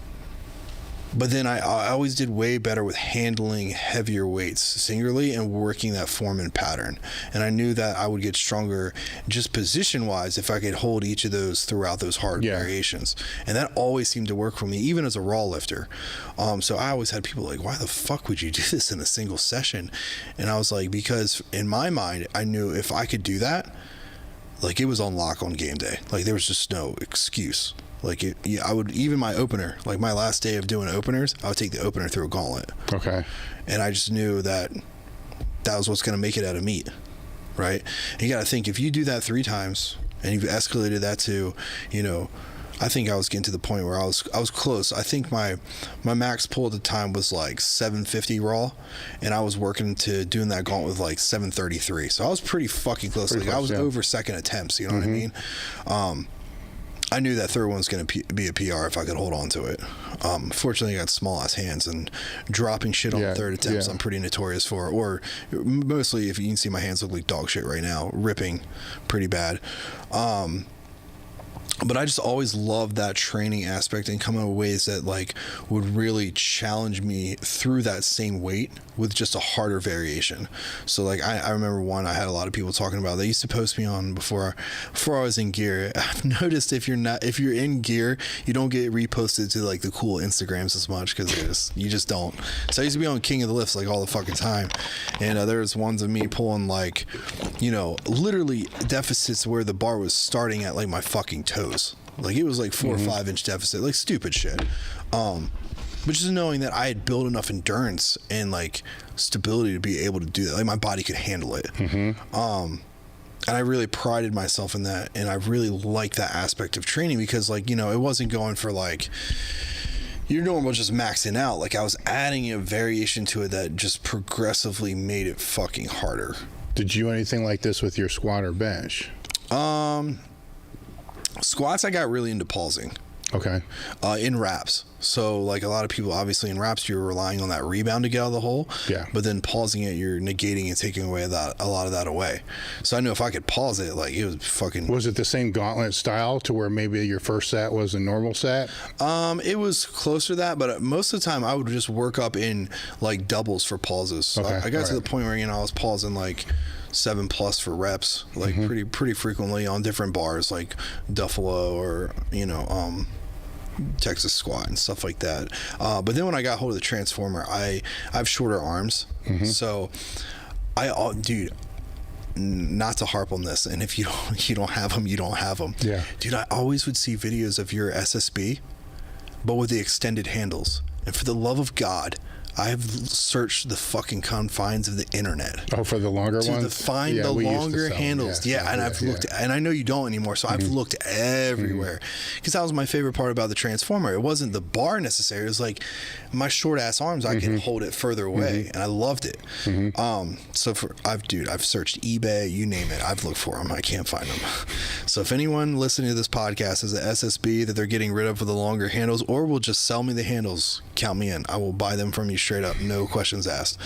But then I always did way better with handling heavier weights singularly and working that form and pattern. And I knew that I would get stronger just position-wise if I could hold each of those throughout those hard variations. And that always seemed to work for me, even as a raw lifter. So I always had people like, why the fuck would you do this in a single session? And I was like, because in my mind, I knew if I could do that, like it was on lock on game day. Like there was just no excuse. Like I would, even my opener, like my last day of doing openers, I would take the opener through a gauntlet. Okay. And I just knew that was what's going to make it out of meat, right? And you got to think, if you do that 3 times and you've escalated that to, you know, I think I was getting to the point where I was close. I think my max pull at the time was like 750 raw, and I was working to doing that gauntlet with like 733. So I was pretty fucking close. Pretty like close, I was yeah. over second attempts. You know what I mean? I knew that third one was going to be a PR if I could hold on to it. Fortunately, I got small ass hands, and dropping shit on the third attempts, I'm pretty notorious for. Or mostly, if you can see, my hands look like dog shit right now, ripping pretty bad. But I just always loved that training aspect and coming up with ways that like would really challenge me through that same weight with just a harder variation. So like I remember one I had a lot of people talking about. They used to post me on before I was in gear. I've noticed if you're in gear, you don't get reposted to like the cool Instagrams as much because you just don't. So I used to be on King of the Lifts like all the fucking time, and there was ones of me pulling like, you know, literally deficits where the bar was starting at like my fucking toes. Like it was like 4 or 5 inch deficit, like stupid shit. But just knowing that I had built enough endurance and like stability to be able to do that, like my body could handle it. And I really prided myself in that, and I really liked that aspect of training because, like, you know, it wasn't going for like your normal just maxing out. Like I was adding a variation to it that just progressively made it fucking harder. Did you do anything like this with your squat or bench? Squats, I got really into pausing. Okay. In reps. So like a lot of people, obviously in reps, you're relying on that rebound to get out of the hole. Yeah. But then pausing it, you're negating and taking away a lot of that away. So I knew if I could pause it, like it was fucking. Was it the same gauntlet style to where maybe your first set was a normal set? It was closer to that, but most of the time I would just work up in like doubles for pauses. So Okay. I got to the point where, you know, I was pausing like 7+ for reps, like pretty frequently on different bars, like Duffalo or, you know, Texas squat and stuff like that. But then when I got hold of the transformer, I have shorter arms. So dude, not to harp on this, and if you don't have them, you don't have them. Yeah. Dude, I always would see videos of your SSB, but with the extended handles. And for the love of God, I have searched the fucking confines of the internet. Oh, for the longer ones? To find the longer handles. Yeah, and I've looked, and I know you don't anymore, so I've looked everywhere. Because that was my favorite part about the transformer. It wasn't the bar necessarily. It was like my short ass arms, I can hold it further away, and I loved it. So I've searched eBay, you name it. I've looked for them. I can't find them. So if anyone listening to this podcast has an SSB that they're getting rid of for the longer handles, or will just sell me the handles, count me in. I will buy them from you straight up, no questions asked.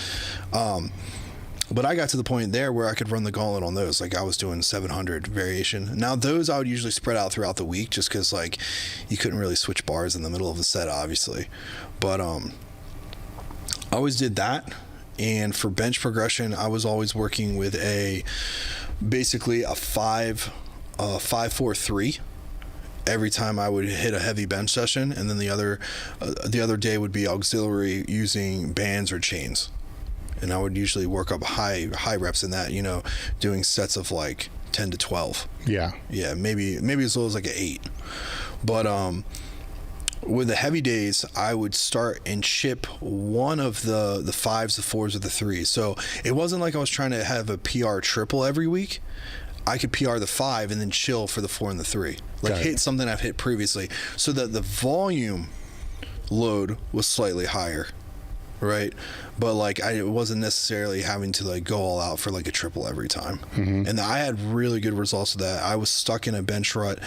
But I got to the point there where I could run the gauntlet on those. Like I was doing 700 variation. Now those I would usually spread out throughout the week, just because like you couldn't really switch bars in the middle of the set, obviously. But I always did that. And for bench progression, I was always working with basically a 5-4-3. Every time I would hit a heavy bench session, and then the other day would be auxiliary using bands or chains, and I would usually work up high reps in that, you know, doing sets of like 10 to 12. Yeah, maybe as low as like an 8. But with the heavy days, I would start and ship one of the 5s, the 4s, or the 3s. So it wasn't like I was trying to have a PR triple every week. I could PR the 5 and then chill for the 4 and the 3. Like hit something I've hit previously, so that the volume load was slightly higher, right? But like I wasn't necessarily having to like go all out for like a triple every time. And I had really good results with that. I was stuck in a bench rut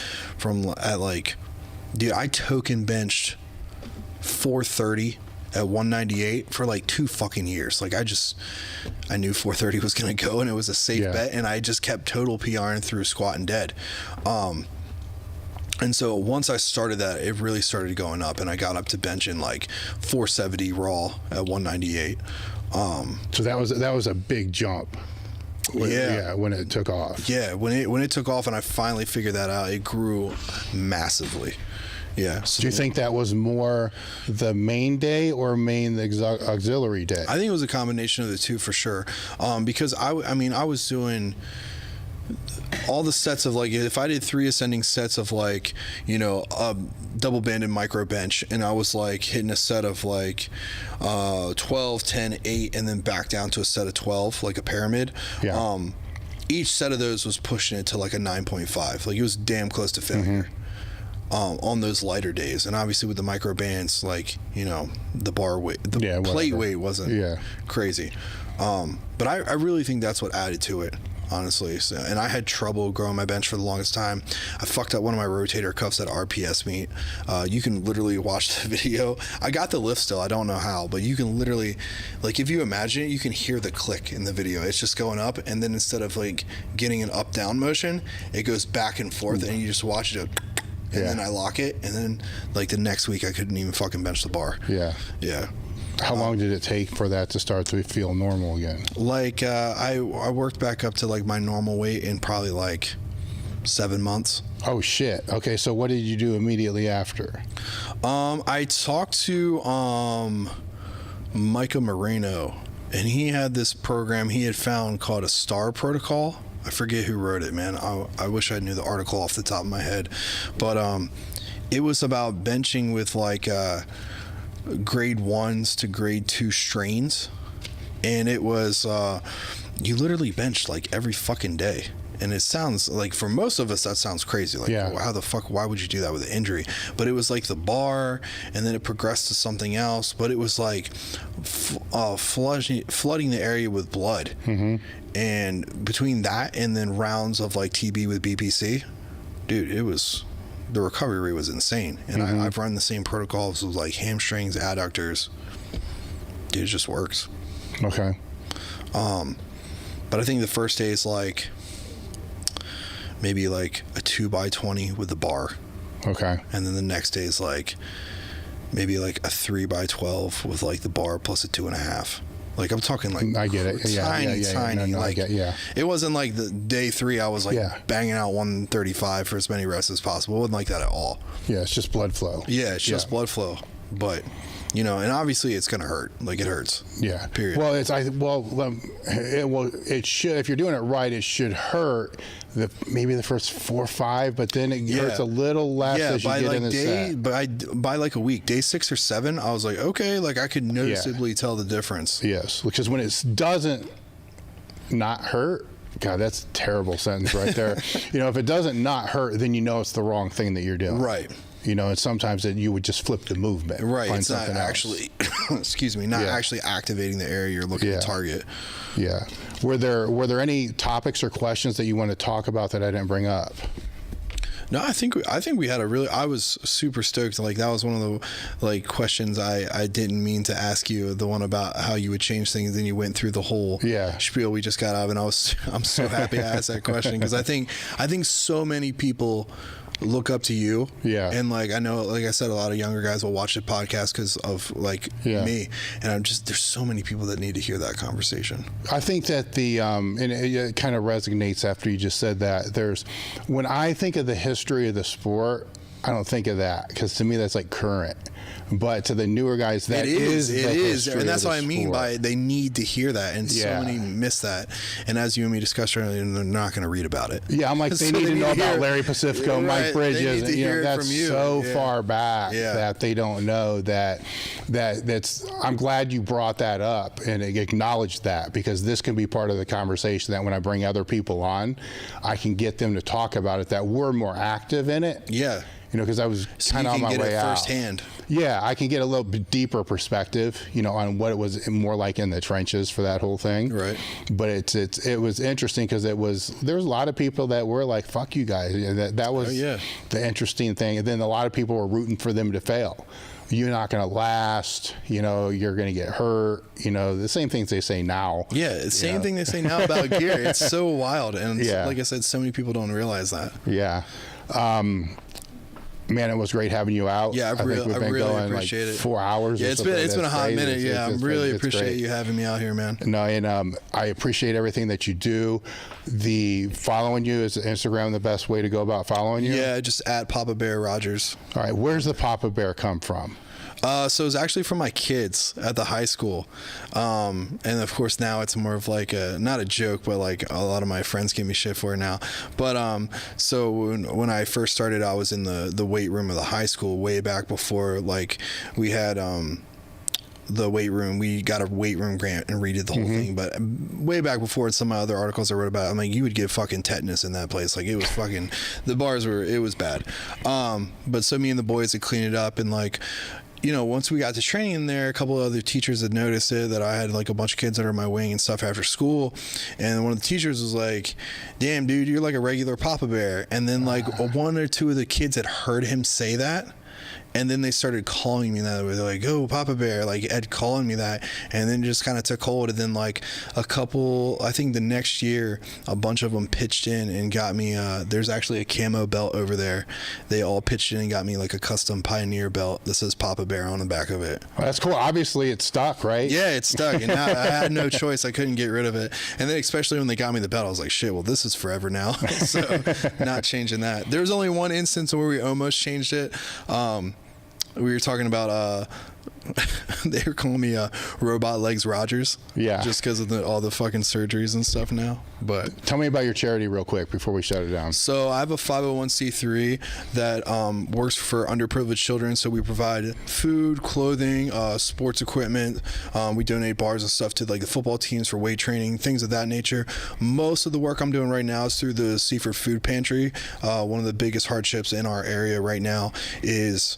I token benched 430 at 198 for like 2 fucking years. Like I knew 430 was gonna go, and it was a safe bet, and I just kept total PRing through squat and dead. And so once I started that, it really started going up, and I got up to benching like 470 raw at 198. So that was a big jump. When it took off. Yeah, when it took off, and I finally figured that out, it grew massively. Yeah. So do you think that was more the main day or the auxiliary day? I think it was a combination of the two for sure. Because I was doing all the sets of like, if I did 3 ascending sets of like, you know, double banded micro bench, and I was like hitting a set of like 12, 10, 8, and then back down to a set of 12, like a pyramid. Yeah. Each set of those was pushing it to like a 9.5. Like it was damn close to failure. On those lighter days, and obviously with the micro bands, like, you know, the bar weight, the plate weight wasn't crazy. But I really think that's what added to it, honestly. So, and I had trouble growing my bench for the longest time. I fucked up one of my rotator cuffs at RPS meet. You can literally watch the video. I got the lift still. I don't know how, but you can literally, like, if you imagine it, you can hear the click in the video. It's just going up, and then instead of like getting an up down motion, it goes back and forth, and you just watch it. And then I lock it, and then like the next week I couldn't even fucking bench the bar. Yeah. How long did it take for that to start to feel normal again? Like I worked back up to like my normal weight in probably like 7 months. Oh shit. Okay, so what did you do immediately after? I talked to Micah Moreno, and he had this program he had found called a STAR protocol. I forget who wrote it, man. I wish I knew the article off the top of my head. But it was about benching with like grade 1s to grade 2 strains. And it was, you literally benched like every fucking day. And it sounds like, for most of us, that sounds crazy. Like, how the fuck, why would you do that with an injury? But it was like the bar, and then it progressed to something else. But it was like flooding the area with blood. And between that and then rounds of like TB with BPC, dude, the recovery rate was insane. And I've run the same protocols with like hamstrings, adductors. Dude, it just works. Okay. But I think the first day is like maybe like a 2x20 with the bar. Okay. And then the next day is like maybe like a 3x12 with like the bar plus a 2.5. Like, I'm talking like I get it. Tiny. No, like, it wasn't like the day 3 I was like banging out 135 for as many reps as possible. It wasn't like that at all. Yeah, it's just blood flow. Yeah, it's just blood flow. But, you know, and obviously it's gonna hurt. Like, it hurts. Yeah. Period. Well, it should. If you're doing it right, it should hurt maybe the first 4 or 5, but then it hurts a little less as you get like in the set. By like a week, day 6 or 7, I was like, okay, like I could noticeably tell the difference. Yes, because when it doesn't not hurt, God, that's a terrible sentence right there. You know, if it doesn't not hurt, then you know it's the wrong thing that you're doing. Right. You know, and sometimes you would just flip the movement. Right. Find it's not something else. actually, excuse me, not actually activating the area you're looking to target. Yeah. Were there any topics or questions that you want to talk about that I didn't bring up? No, I think we had I was super stoked. Like, that was one of the like questions I didn't mean to ask you, the one about how you would change things. Then you went through the whole spiel we just got out of, and I'm so happy I asked that question, because I think so many people look up to you. And like, I know, like I said, a lot of younger guys will watch the podcast because of like me, and there's so many people that need to hear that conversation. I think that and it kind of resonates after you just said that. When I think of the history of the sport, I don't think of that, because to me that's like current. But to the newer guys, that is the history, and that's of what I the mean sport. by they need to hear that, and so many miss that. And as you and me discussed earlier, they're not going to read about it. Yeah, I'm like, So they need to know hear about Larry Pacifico, Mike Bridges. They need to hear it that's from you. so far back that they don't know that's. I'm glad you brought that up and acknowledged that, because this can be part of the conversation that when I bring other people on, I can get them to talk about it, that we're more active in it. Yeah. You know, because I was kind of on my way out. Firsthand. Yeah, I can get a little bit deeper perspective, you know, on what it was more like in the trenches for that whole thing. Right. But it was interesting, because there was a lot of people that were like, "Fuck you guys." That was the interesting thing. And then a lot of people were rooting for them to fail. You're not going to last. You know, you're going to get hurt. You know, the same things they say now. Yeah, it's the same thing they say now about gear. It's so wild, and like I said, so many people don't realize that. Yeah. Man, it was great having you out. Yeah, I think we've been really going appreciate like it. 4 hours. Yeah, it's been a hot minute. Yeah, I really appreciate great. you having me out here, man. No, and I appreciate everything that you do. Following you, is Instagram the best way to go about following you? Yeah, just at Papa Bear Rogers. All right, where's the Papa Bear come from? So it was actually for my kids at the high school. And of course now it's more of like not a joke, but like a lot of my friends give me shit for it now. But so when I first started, I was in the weight room of the high school way back before like we had the weight room. We got a weight room grant and redid the whole thing, but way back before some of my other articles I wrote about, I'm like, you would get fucking tetanus in that place. Like it was fucking, the bars were, it was bad. But so me and the boys had cleaned it up, and like, you know, once we got to training in there, a couple of other teachers had noticed it, that I had like a bunch of kids under my wing and stuff after school. And one of the teachers was like, damn dude, you're like a regular Papa Bear. And then like one or two of the kids had heard him say that. And then they started calling me that. They're like, oh, Papa Bear, like Ed calling me that. And then just kind of took hold. And then like a couple, I think the next year, a bunch of them pitched in and got me, there's actually a camo belt over there. They all pitched in and got me like a custom Pioneer belt that says Papa Bear on the back of it. Well, that's cool. Obviously it stuck, right? Yeah, it stuck. And now I had no choice. I couldn't get rid of it. And then especially when they got me the belt, I was like, shit, well, this is forever now. So not changing that. There was only one instance where we almost changed it. We were talking about they were calling me Robot Legs Rogers, just because of all the fucking surgeries and stuff now. But tell me about your charity real quick before we shut it down. So I have a 501c3 that works for underprivileged children. So we provide food, clothing, sports equipment. We donate bars and stuff to like the football teams for weight training, things of that nature. Most of the work I'm doing right now is through the Seaford Food Pantry. One of the biggest hardships in our area right now is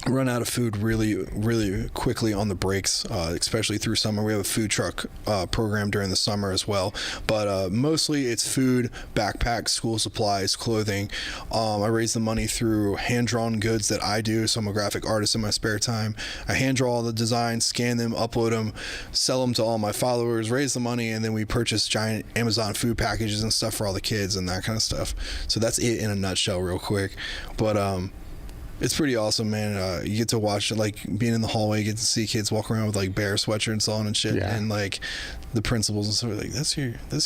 run out of food really quickly on the breaks, especially through summer. We have a food truck program during the summer as well, but mostly it's food, backpacks, school supplies, clothing. I raise the money through hand-drawn goods that I do, so I'm a graphic artist in my spare time. I hand draw all the designs, scan them, upload them, sell them to all my followers, raise the money, and then we purchase giant Amazon food packages and stuff for all the kids and that kind of stuff. So that's it in a nutshell real quick. But it's pretty awesome, man. You get to watch, like, being in the hallway, you get to see kids walk around with like bear sweatshirts on and shit, and like the principals and stuff are like, that's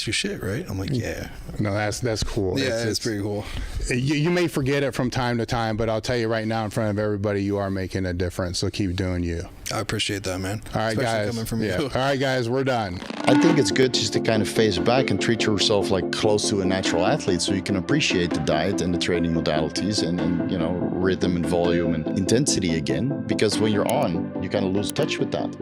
your shit, right? I'm like, yeah. No, that's cool. Yeah, it's pretty cool. You may forget it from time to time, but I'll tell you right now in front of everybody, you are making a difference. So keep doing you. I appreciate that, man. All right, especially guys. Coming from you. All right, guys, we're done. I think it's good just to kind of face back and treat yourself like close to a natural athlete, so you can appreciate the diet and the training modalities and you know, rhythm and volume and intensity again. Because when you're on, you kind of lose touch with that.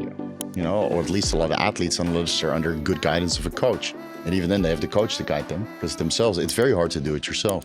You know, or at least a lot of athletes unless they're under good guidance of a coach. And even then, they have the coach to guide them, because themselves, it's very hard to do it yourself.